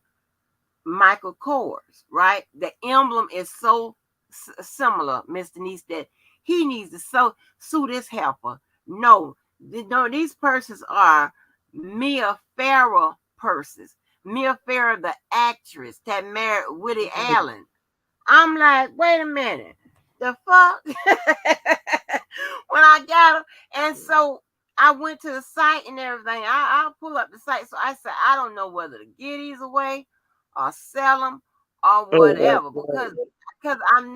Michael Kors, right? The emblem is so similar, Miss Denise, that he needs to sue this helper. No, no, these purses are Mia Farrow purses. Mia Farrow, the actress that married Woody Allen. I'm like, wait a minute, the fuck? When I got them, and so I went to the site and everything. I'll pull up the site. So I said, I don't know whether to give these away or sell them or Oh whatever because I'm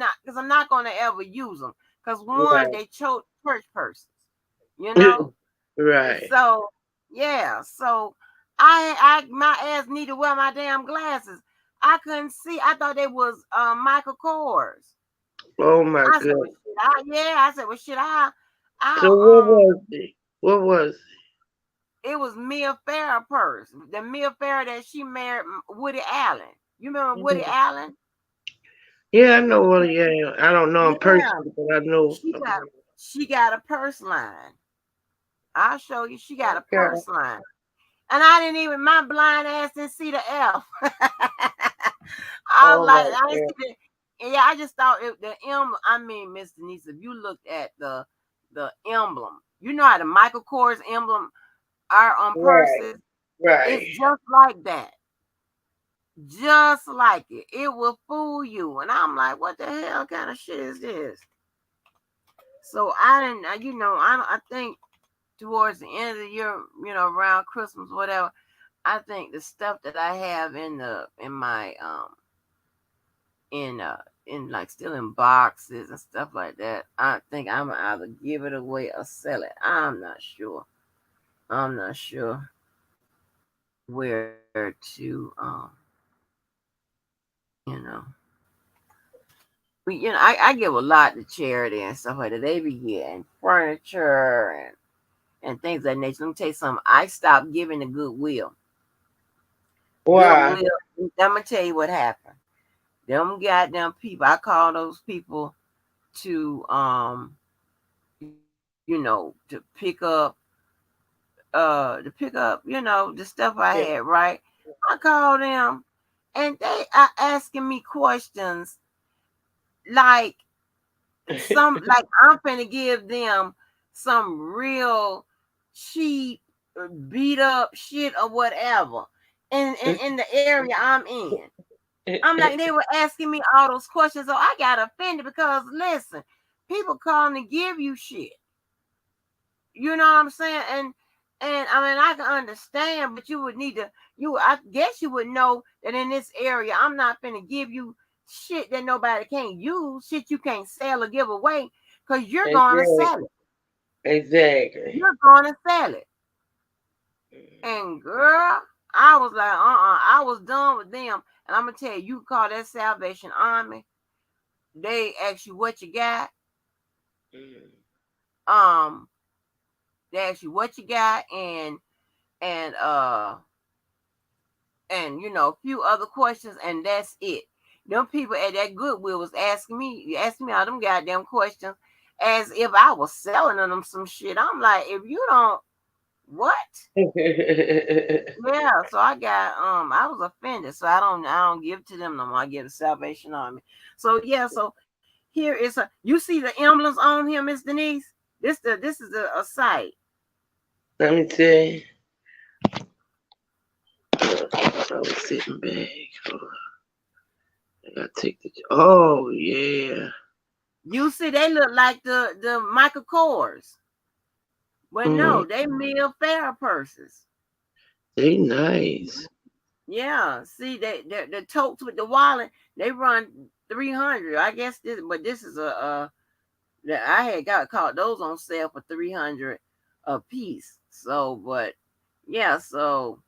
not gonna ever use them. Because one, my they chose church persons, you God. know. Right. So yeah, so I my ass need to wear my damn glasses. I couldn't see. I thought they was Michael Kors. Oh my I said, well, God. shit, yeah. I said, well, shit, So what I was it? What was it was Mia Farrow purse. The Mia Farrow that she married Woody Allen. You remember it? Woody Allen? Yeah, I know what. Yeah, I don't know him Yeah, personally, but I know. she got she got a purse line. I'll show you. She got a Okay. purse line, and I didn't even my blind ass didn't see the F. I Oh like my I didn't God. see the yeah. I just thought the emblem. I mean, Miss Denise, if you looked at the emblem, you know how the Michael Kors emblem are on Right. purses. It's Right. just like that. Just like it. It will fool you. And I'm like, what the hell kind of shit is this? So I didn't, I think towards the end of the year, around Christmas, whatever, I think the stuff that I have in my, in like still in boxes and stuff like that, I think I'm gonna either give it away or sell it. I'm not sure. I'm not sure where to, you know. I give a lot to charity and stuff like that. They be getting furniture and things of that nature. Let me tell you something. I stopped giving the goodwill. Why? Goodwill. I'm gonna tell you what happened. Them goddamn people. I call those people to to pick up the stuff I Yeah. had, right? I called them and they are asking me questions like like I'm finna give them some real cheap beat up shit or whatever in the area I'm in. I'm like, they were asking me all those questions, so I got offended because listen, people calling to give you shit. You know what I'm saying? And I mean I can understand, but you would need to I guess you would know that in this area I'm not finna give you shit that nobody can't use, shit you can't sell or give away, because you're gonna Exactly. sell it. Exactly. You're gonna sell it. And girl, I was like, I was done with them. And I'm gonna tell you, you call that Salvation Army. They ask you what you got. Um, they ask you what you got, and a few other questions, and that's it. Them people at that Goodwill was asking me all them goddamn questions as if I was selling them some shit. I'm like, if you don't, what? Yeah, so I was offended, so I don't give to them no more. I give to Salvation Army. So yeah, so here is you see the emblems on here, Miss Denise. This is a site. Let me tell you. I was sitting back. Hold on. I gotta take the. Oh yeah. You see, they look like the Michael Kors, but Mm, no, they Mill Farah purses. they nice. Yeah, see, the totes with the wallet, they run 300. I guess this is that I had got caught those on sale for 300 a piece. So, but yeah, so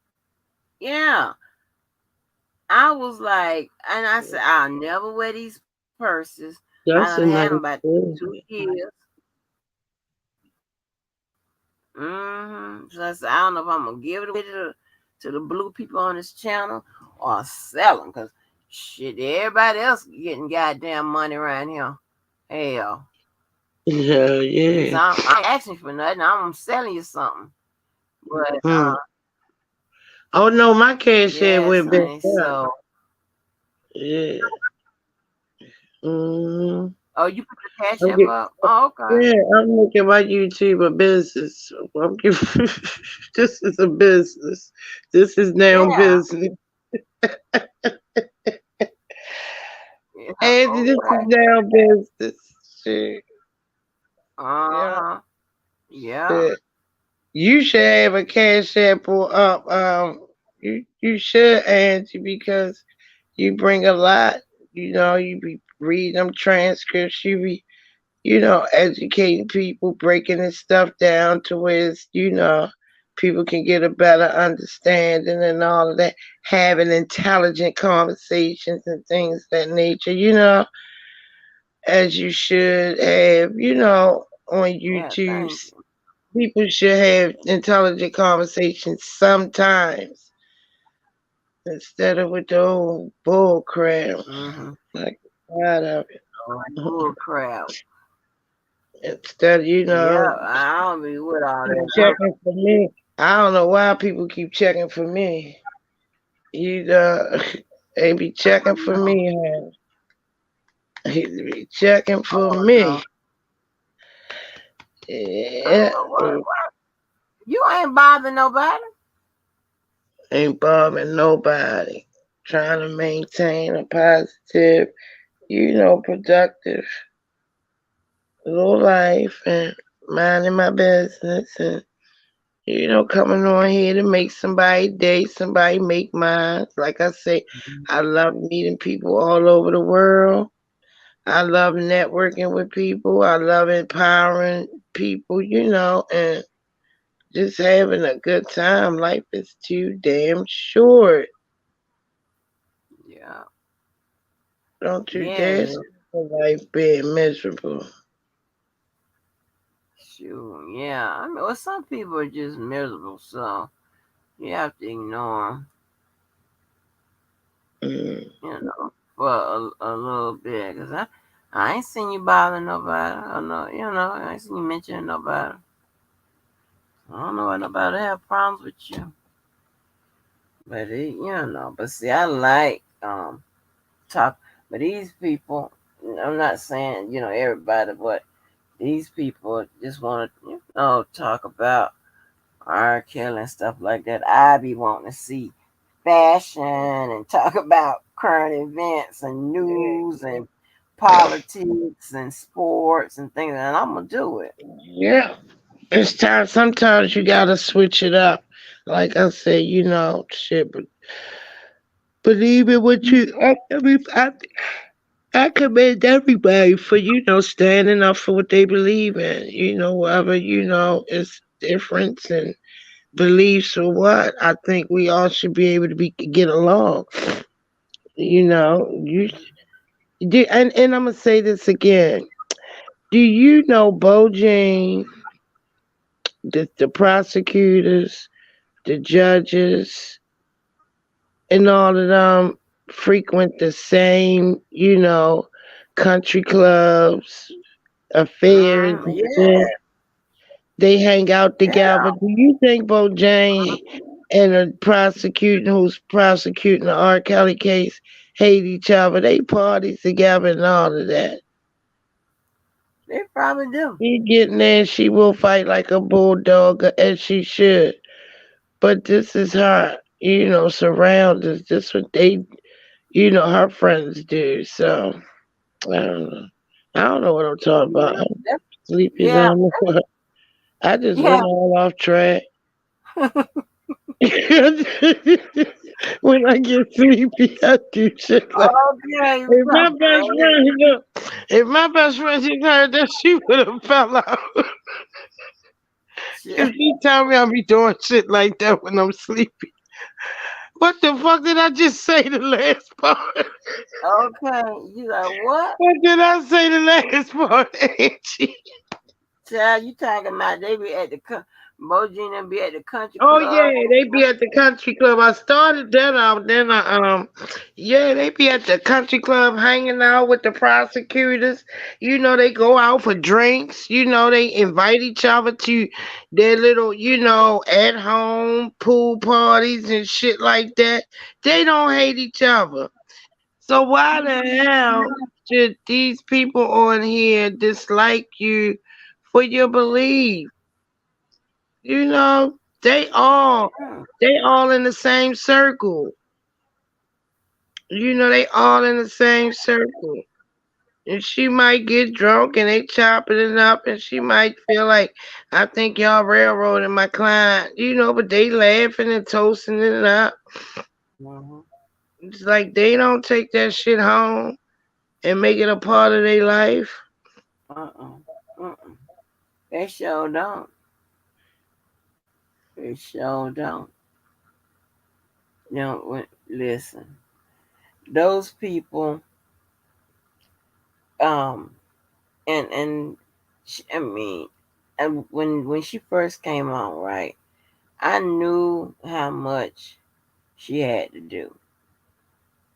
yeah, I was like, and I said, I'll never wear these purses. I done That's had a them nice about 2 years. thing. So I said, I don't know if I'm gonna give it away to the blue people on this channel or sell them, cause shit, everybody else getting goddamn money around here. Hell, Hell at least yeah. I ain't asking for nothing. I'm selling you something. But Hmm. Oh no, my cash app yes, went back honey. up. So, Yeah. Mm. oh, you put the cash I'm app get, up? Oh, okay. yeah, I'm making my YouTube a business. I'm giving, this is a business. This is now Yeah. business. Yeah. And this is Okay. now business. Shit. Uh Yeah. huh. Yeah. Shit. You should have a cash app or up. You should, Angie, because you bring a lot. You know, you be reading them transcripts. You be, educating people, breaking this stuff down to where people can get a better understanding and all of that. Having intelligent conversations and things of that nature. As you should have. On Yeah. YouTube, Thank you. people should have intelligent conversations sometimes instead of with the old bull crap. Mm-hmm. Like, tired of it. Oh, bull crap. Instead, Yeah. I don't be with all keep that. checking for me. I don't know why people keep checking for me. You they be checking for No. me, huh? He be checking for Oh me. no. Yeah, You ain't bothering nobody. ain't bothering nobody. Trying to maintain a positive, productive little life and minding my business and coming on here to make somebody day, somebody make mine. Like I say, I love meeting people all over the world. I love networking with people. I love empowering people, and just having a good time. Life is too damn short. Yeah. Don't you Yeah. It dare is. spend your life being miserable. Shoot, yeah. I mean, well, some people are just miserable, so you have to ignore them, Mm. for a little bit. Cause I ain't seen you bother nobody. I know, I ain't seen you mention nobody. I don't know why nobody have problems with you. But but see, I like talk. But these people, I'm not saying everybody, but these people just want to talk about R. Kelly and stuff like that. I be wanting to see fashion and talk about current events and news and politics and sports and things, and I'm gonna do it. Yeah. It's time. Sometimes you gotta switch it up. Like I said, shit. But believe in what you. I mean, I commend everybody for standing up for what they believe in. Whatever it's difference and beliefs or what. I think we all should be able to get along. You do, and I'm gonna say this again. Do you know Bojang, the prosecutors, the judges, and all of them frequent the same, country clubs, affairs, and shit. Yeah, They hang out yeah. together. Do you think Bojang and the prosecuting who's prosecuting the R. Kelly case hate each other? They parties together and all of that. They probably do. She getting there, she will fight like a bulldog, as she should. But this is her, surroundings. This what they, her friends do. So I don't know. I don't know what I'm talking about. Yeah, I'm sleepy as I yeah, don't know what. I just yeah. went all off track. When I get sleepy, I do shit like. Okay, If my well, best friend, if my best friend just heard that, she would have fell out. shit. If she tell me I'll be doing shit like that when I'm sleepy. What the fuck did I just say the last part? Okay, you like what? What did I say the last part, Angie? Child, you talking about they be at the Bojina be at the country Oh club? yeah, they be at the country club. I started that out, then yeah, they be at the country club hanging out with the prosecutors. They go out for drinks. They invite each other to their little, at home pool parties and shit like that. They don't hate each other. So why the hell should these people on here dislike you for your belief? You know, they all Mm, they all in the same circle. They all in the same circle. And she might get drunk and they chopping it up and she might feel like I think y'all railroading my client, but they laughing and toasting it up. mhm. It's like they don't take that shit home and make it a part of their life. Uh-uh. Uh-uh. They sure don't. They sure don't. Listen. Those people, um, I mean, and when she first came on, right? I knew how much she had to do,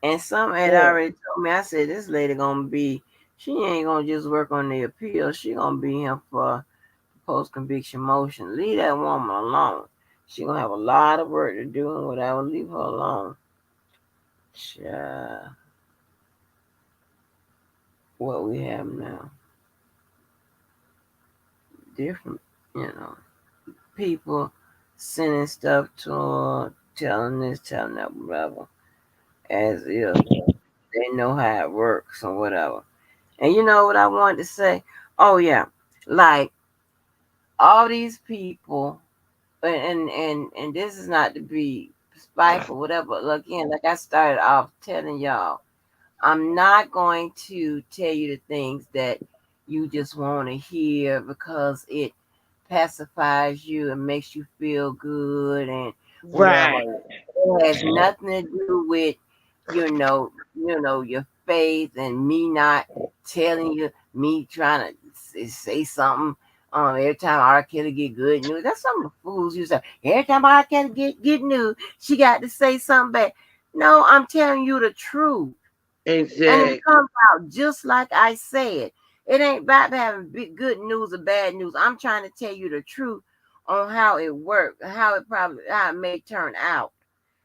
and some had Yeah. already told me. I said, this lady gonna be. She ain't gonna just work on the appeal. She gonna be here for post conviction motion. Leave that woman alone. She gonna have a lot of work to do and whatever. Leave her alone. Child, what we have now, different, you know, people sending stuff to her, telling this, telling that, whatever, as if they know how it works or whatever. And you know what I wanted to say? Oh yeah, like all these people, and this is not to be spiteful, whatever. Again, like I started off telling y'all, I'm not going to tell you the things that you just want to hear because it pacifies you and makes you feel good and whatever. Right. It has nothing to do with, your faith and me not telling you, me trying to say something. Every time R. Kelly get good news, that's some of the fools you say. Every time R. Kelly get good news, she got to say something bad. No, I'm telling you the truth. And it Exactly. comes out just like I said. It ain't about having good news or bad news. I'm trying to tell you the truth on how it worked, how it may turn out.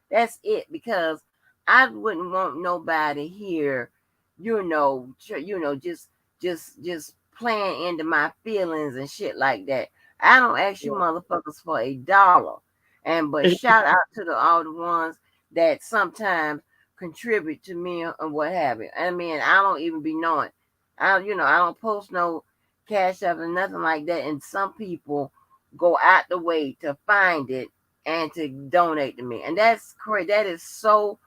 That's it. Because I wouldn't want nobody here, just playing into my feelings and shit like that. I don't ask you motherfuckers for $1. And but shout out to all the ones that sometimes contribute to me and what have you. I mean, I don't even be knowing. I don't post no cash up and nothing like that. And some people go out the way to find it and to donate to me. And that's great. That is so,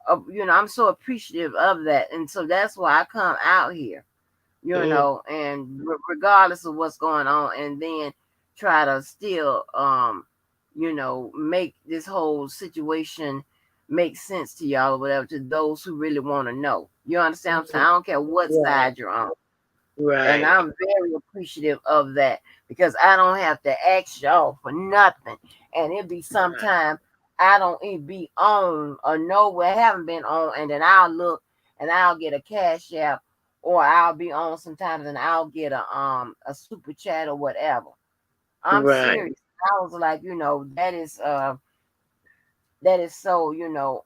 I'm so appreciative of that. And so that's why I come out here, and regardless of what's going on, and then try to still, make this whole situation make sense to y'all or whatever, to those who really want to know. You understand what I'm saying? I don't care what Right. side you're on. And Right. I'm very appreciative of that because I don't have to ask y'all for nothing. And it be Right. sometime I don't even be on or nowhere, haven't been on, and then I'll look and I'll get a cash app, or I'll be on sometimes and I'll get a super chat or whatever. I'm Right. serious. I was like, that is so,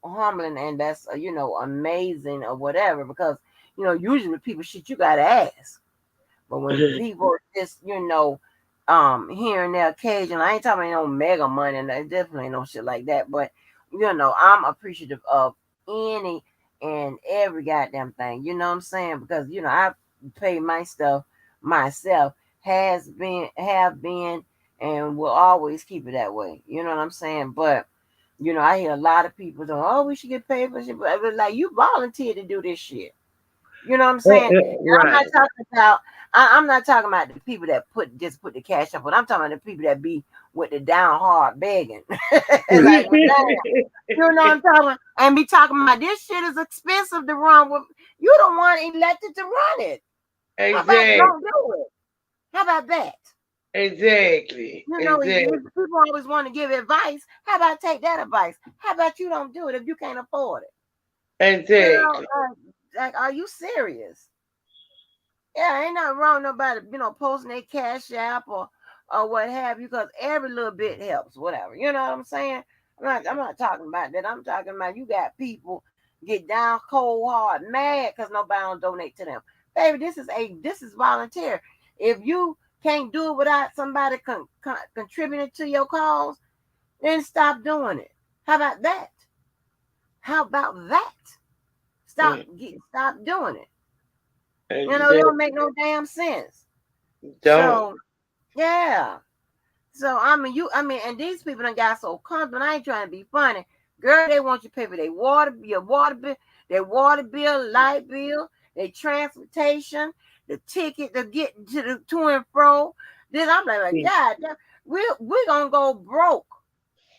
humbling, and that's amazing or whatever, because usually people shit you gotta ask. But when people just, here and there occasionally, I ain't talking about no mega money, and there definitely ain't no shit like that. But I'm appreciative of any and every goddamn thing. You know what I'm saying? Because I pay my stuff myself, have been, and will always keep it that way. You know what I'm saying? But I hear a lot of people saying, "Oh, we should get paid for shit," but like, you volunteered to do this shit. You know what I'm saying? And I'm not Right. talking about I'm not talking about the people that put the cash up, but I'm talking about the people that be with the down hard begging. Like, well, damn, you know what I'm talking about? And be talking about this shit is expensive to run with. You the one elected to run it. How about Exactly. don't do it? How about that? Exactly. Exactly. People always want to give advice. How about take that advice? How about you don't do it if you can't afford it? Exactly. Like, are you serious? Yeah, ain't nothing wrong with nobody, posting their cash app or what have you, because every little bit helps, whatever. You know what I'm saying? I'm not talking about that. I'm talking about you got people get down cold hard, mad because nobody don't donate to them. Baby, this is volunteer. If you can't do it without somebody contributing to your cause, then stop doing it. How about that? How about that? Stop doing it. It Exactly. don't make no damn sense. Don't. So yeah. So and these people done got so comfortable. I ain't trying to be funny. Girl, they want you to pay for your water bill, light bill, their transportation, the ticket to get to and fro. Then I'm like, God, we're gonna go broke.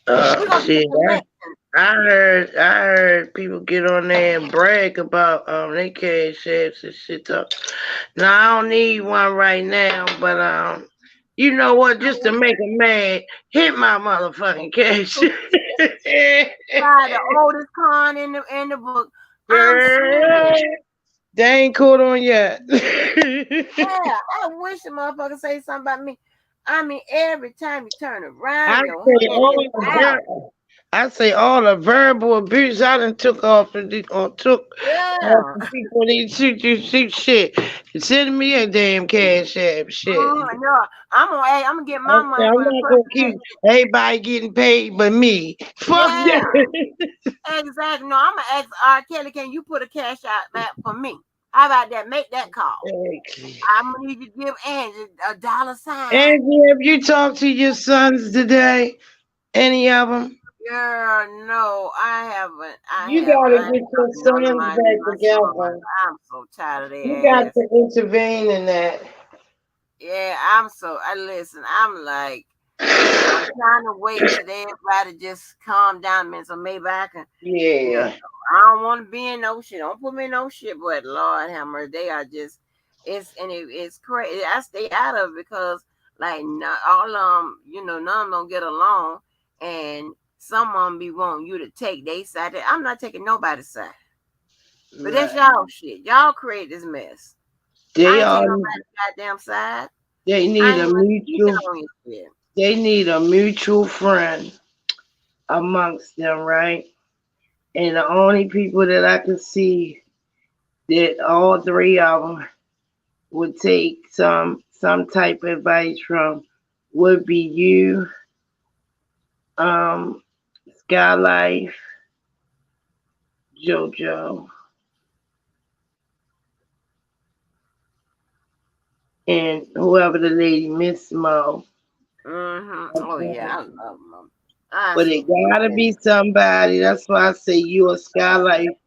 We're gonna be Shit. collecting. I heard people get on there and brag about they cash apps and shit. Now I don't need one right now, but you know what? Just to make them mad, hit my motherfucking cash. Buy the oldest con in the book. I'm serious. Girl, they ain't caught on yet. Yeah, I wish a motherfucker say something about me. I mean, every time you turn I around, your say head is all out. the I say all the verbal abuse I done took off of the, or took off Yeah. of people they shoot shit. Send me a damn cash app shit. No, I'm gonna get I my say money I'm when the not person gonna keep everybody getting paid but me. Fuck yeah, that. exactly. No, I'm gonna ask R. Kelly, can you put a cash out back for me? How about that? Make that call. I'm gonna need you to give Angie a dollar sign. Angie, have you talked to your sons today? Any of them? Girl, no, I haven't. I You haven't. gotta I ain't get your talking to none of sons back my son. together. I'm so tired of You got their ass. to intervene in that. Yeah, I listen. I'm like, I'm trying to wait till everybody just calm down a minute, so maybe I can. Yeah. I don't want to be in no shit. Don't put me in no shit. But Lord have mercy, they are just. It's crazy. I stay out of it because Like not all of them, none of them don't get along, and some of them be wanting you to take their side. I'm not taking nobody's side, but that's Right. y'all shit. Y'all create this mess. I They ain't are. taking nobody's goddamn side. They I need ain't a even speaking mutual. on your shit. They need a mutual friend amongst them, right? And the only people that I can see that all three of them would take some type of advice from would be you, um, Skylife, JoJo, and whoever the lady Miss Mo. Oh yeah, I love them. I But it so do gotta that. be somebody. That's why I say you a Skylife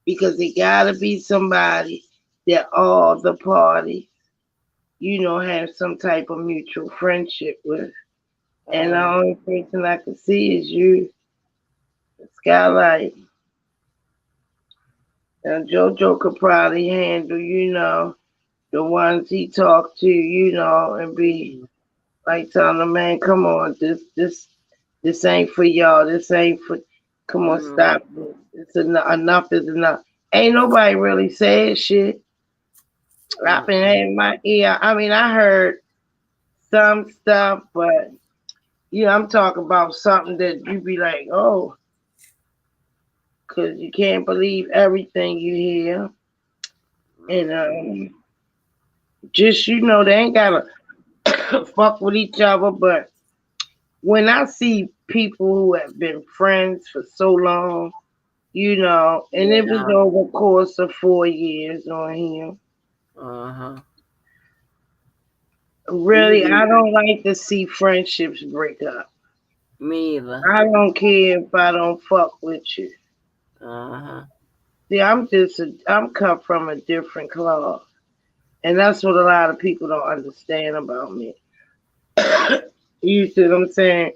because it gotta be somebody that all the parties, have some type of mutual friendship with. And the Uh, only person I can see is you, Skylight. And JoJo could probably handle, the ones he talked to, and be like telling the man, come on, this ain't for y'all. This ain't for. Come on, mm, stop this. It's enough is enough. Ain't nobody really said shit. I've been mm, having my ear. I mean, I heard some stuff, but I'm talking about something that you be like, oh, 'cause you can't believe everything you hear, and mm, just they ain't gotta fuck with each other. But when I see people who have been friends for so long, and it was yeah. over a course of 4 years on him. Uh-huh. Really, Me, I don't like to see friendships break up. me either. I don't care if I don't fuck with you. Uh-huh. See, I'm cut from a different cloth, and that's what a lot of people don't understand about me. You see what I'm saying?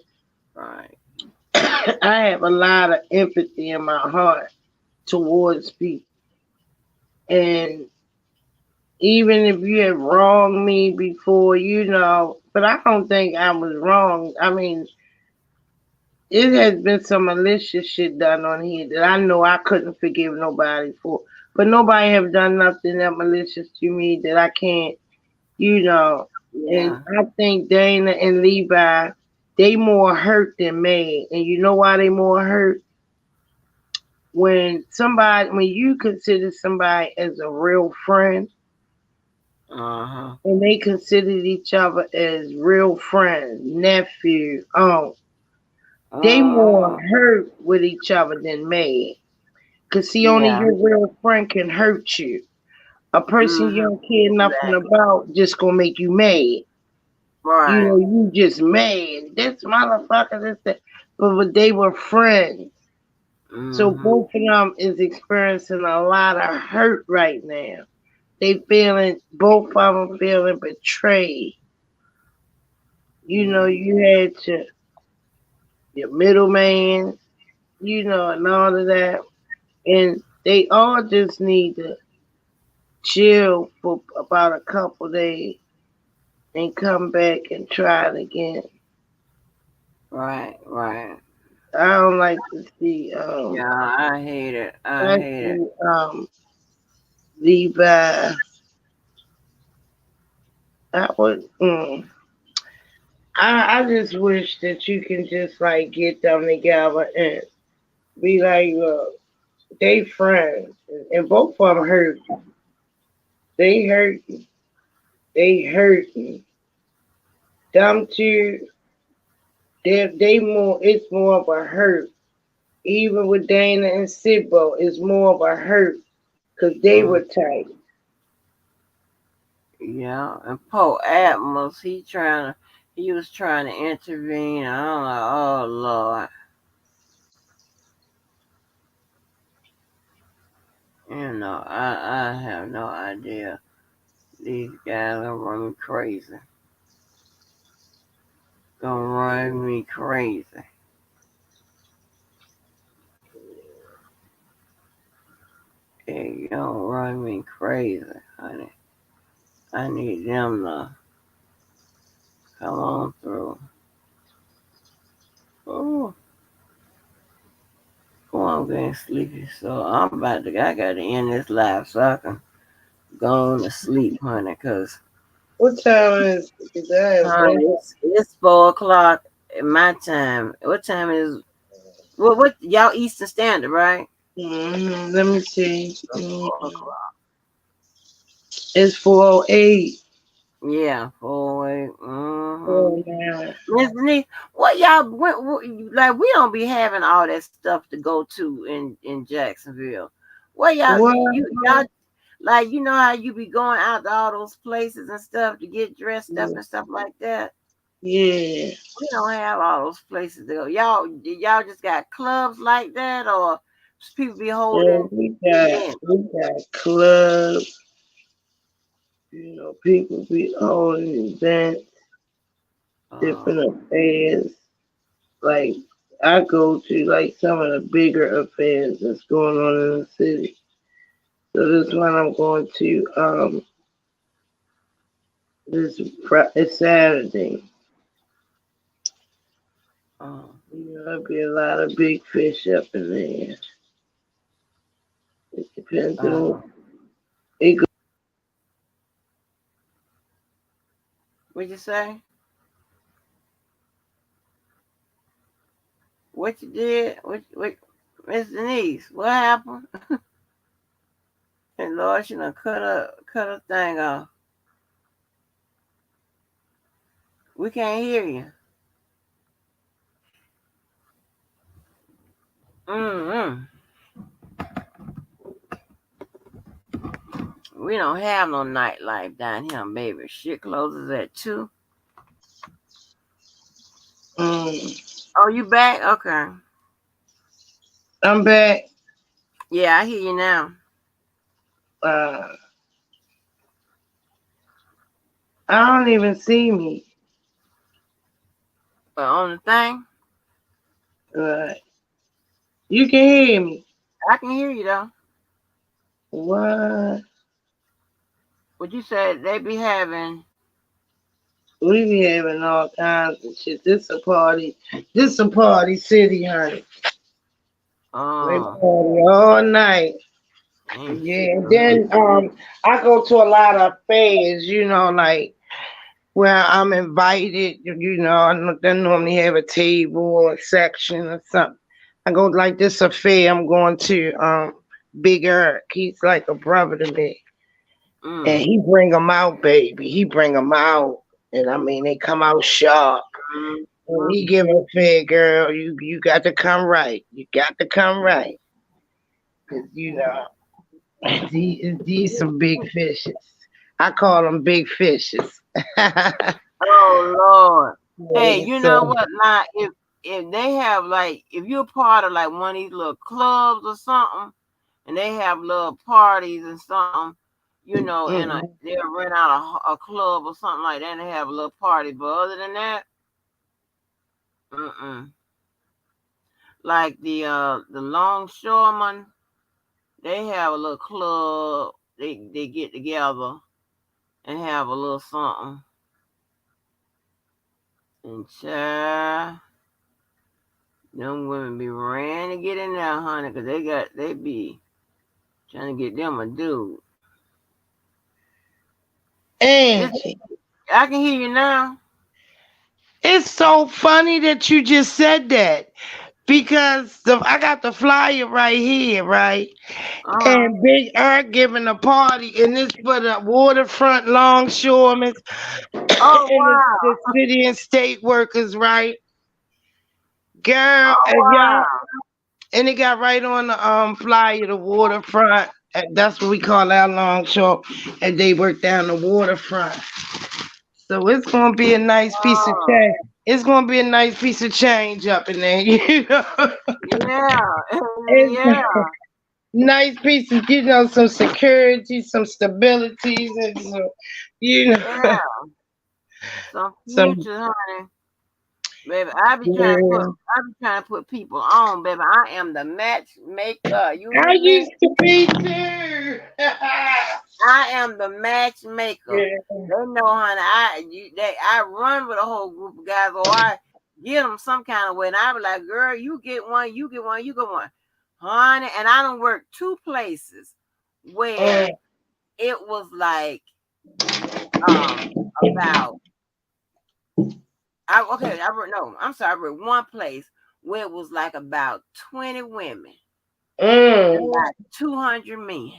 Right. I have a lot of empathy in my heart towards people, and even if you have wronged me before, but I don't think I was wrong. I mean, it has been some malicious shit done on here that I know I couldn't forgive nobody for. But nobody have done nothing that malicious to me that I can't, you know. And Yeah. I think Dana and Levi, they more hurt than mad. And you know why they more hurt? When you consider somebody as a real friend Uh-huh. and they considered each other as real friends, nephew, they more Uh-huh. hurt with each other than mad. Cause see, only Yeah. your real friend can hurt you. A person you Mm-hmm. don't care nothing Exactly. about just gonna make you mad. Right. You just mad. This motherfucker, this that. But they were friends. So Mm-hmm. both of them is experiencing a lot of hurt right now. Both of them feeling betrayed. Mm-hmm. You had your middleman, and all of that. And they all just need to chill for about a couple days and come back and try it again. Right. Right. I don't like to see Yeah, I hate it. I hate it. especially Levi. I would I just wish that you can just like get them together and be like, look, they friends and both of them hurt. They hurt. They hurt me. Them two, they more. It's more of a hurt. Even with Dana and Sibbo, it's more of a hurt because they Mm. were tight. Yeah. And Poe Atmos, he was trying to intervene. And I'm like, oh Lord. I have no idea. These guys are running crazy. Gonna run me crazy. They gonna run me crazy, honey. I need them to Come on through. Oh, come on, getting sleepy. So I got to end this live so I can go on to sleep, honey. Cause, What time is that? honey, it's 4 o'clock at my time. What time is, what, y'all Eastern Standard, right? Let me see. So 4 o'clock. It's 4:08. Yeah, 4 8. Mm-hmm. Oh, now. Miss Denise, what y'all like? We don't be having all that stuff to go to in Jacksonville. What y'all What? y'all like? You know how you be going out to all those places and stuff to get dressed up and stuff like that. Yeah. We don't have all those places to go. Y'all just got clubs like that, or people be Yeah, holding events. we got clubs. People be holding events, different Um, affairs. Like I go to like some of the bigger affairs that's going on in the city. So this one I'm going to it's Saturday. um, There'll be a lot of big fish up in there. It depends uh, on it. what you say? What you did? What, Miss Denise? What happened? And Lord, she done cut her thing off. We can't hear you. Mm-hmm. We don't have no nightlife down here, baby. Shit closes at 2. Mm, Oh, you back? Okay. I'm back. Yeah, I hear you now. Uh, I don't even see me. But on the thing, Uh, you can hear me. I can hear you though. What? What you said they be having. We be having all kinds of shit. This a party. This a party city, honey. They Oh, party all night. ain't shit Yeah. And on here. then I go to a lot of fairs. Like where I'm invited. They normally have a table or a section or something. I go like this affair. I'm going to Big Eric. He's like a brother to me. And Mm. he bring them out, baby. He bring them out, and I mean they come out sharp. And he Mm. give a fair girl. You got to come right. You got to come right, 'cause these some big fishes. I call them big fishes. Oh Lord. Hey, you So know what? Now, if they have like, if you're part of like one of these little clubs or something, and they have little parties and something, and mm-mm. they'll rent out a club or something like that, and they have a little party. But other than that, mm-mm. Like the longshoremen, they have a little club. They get together and have a little something. And child, them women be ran to get in there, honey, 'cause they be trying to get them a dude. This, Angie, I can hear you now. it's so funny that you just said that because I got the flyer right here, right? Uh-huh. And Big Earth giving a party, and this for the waterfront longshoremen and Oh the wow. city and state workers, right? Girl, Oh and y'all, wow. and it got right on the flyer, the waterfront. And that's what we call our longshore, and they work down the waterfront. So it's gonna be a nice piece of Oh change. It's gonna be a nice piece of change up in there, yeah. It's Yeah. nice piece of, some security, some stabilities, and some, you know, Yeah. Some some. future, honey. Baby, Yeah. I be trying to put people on, baby. I am the matchmaker. You I hear me? used to be too. I am the matchmaker. They know, honey. I run with a whole group of guys, or I get them some kind of way, and I be like, "Girl, you get one, you get one, you get one, honey." And I don't work two places where it was like about I worked no, I'm sorry, I worked one place where it was like about 20 women and Mm. about 200 men.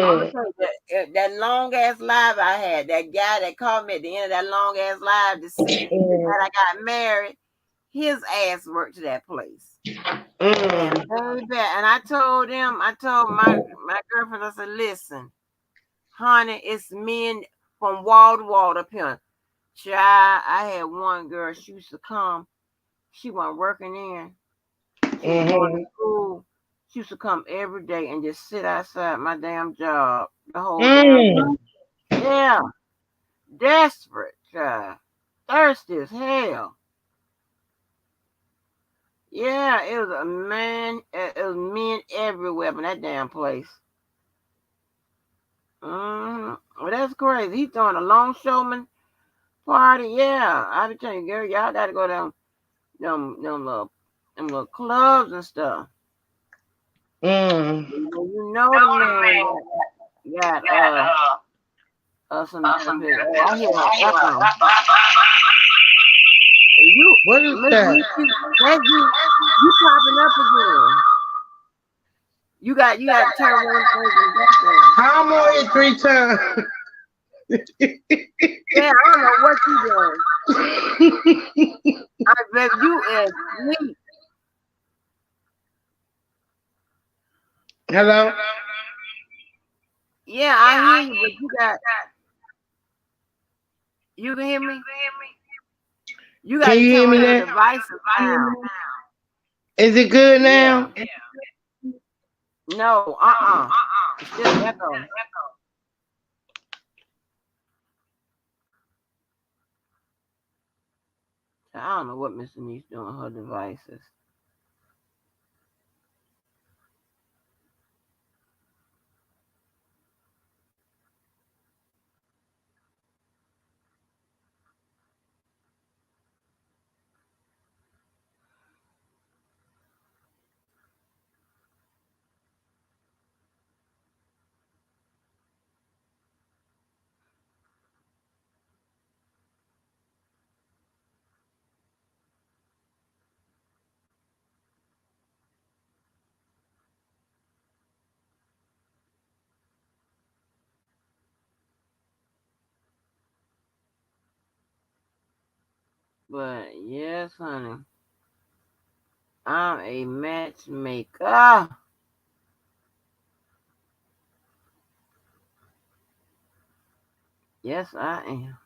I'm gonna Mm. tell you that long ass live I had, that guy that called me at the end of that long ass live to see Mm. that I got married, his ass worked to that place. And Mm. baby, and I told my girlfriend, I said, listen, honey, it's men from wall to wall up here. Child, I had one girl, she used to come, she wasn't working in, she was going to Mhm. school. She used to come every day and just sit outside my damn job the whole damn Mm. time. Yeah, desperate, child. Thirsty as hell. Yeah, it was a man, it was men everywhere in that damn place. Well, that's crazy. He's throwing a longshoreman party. Yeah, I be telling you, girl, y'all got to go down them little clubs and stuff. Mm. You know the man got some oh, I hear you What is Miss that? Nikki, that's you popping up again. You got to turn one of them things in the background. How I'm on here 3 times? Yeah, I don't know what you doing. I bet you is sweet. Hello? Yeah, I hear you, but you can hear me? You got Can to you hear turn me one of now? your devices down. Is it good now? Yeah. No, It's still echo. I don't know what Miss Denise doing on her devices. But yes, honey, I'm a matchmaker. Yes, I am.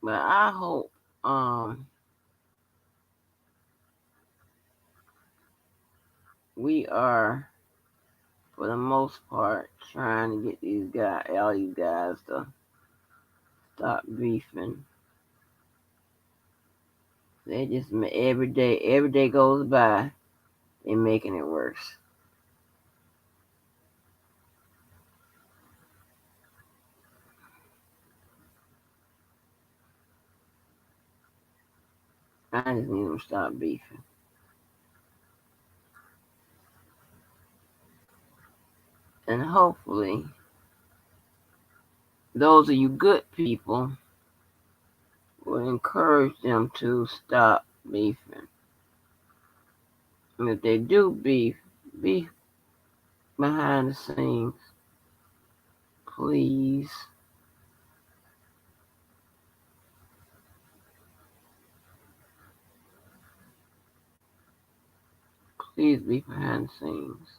But I hope we are, for the most part, trying to get all these guys to stop beefing. They just every day goes by, they making it worse. I just need them to stop beefing. And hopefully, those of you good people will encourage them to stop beefing. And if they do beef behind the scenes, please, please be behind the scenes.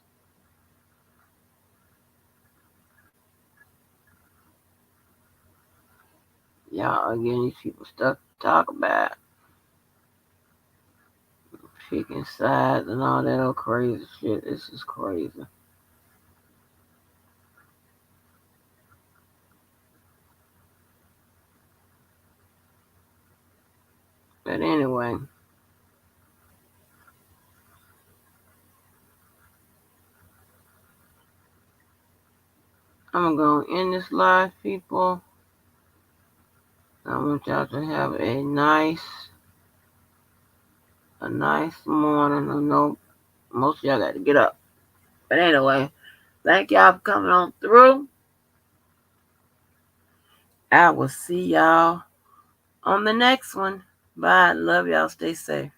Y'all are getting these people stuff to talk about. Picking sides and all that old crazy shit. This is crazy. But anyway, I'm gonna go end this live, people. I want y'all to have a nice morning. I know most of y'all got to get up. But anyway, thank y'all for coming on through. I will see y'all on the next one. Bye. Love y'all. Stay safe.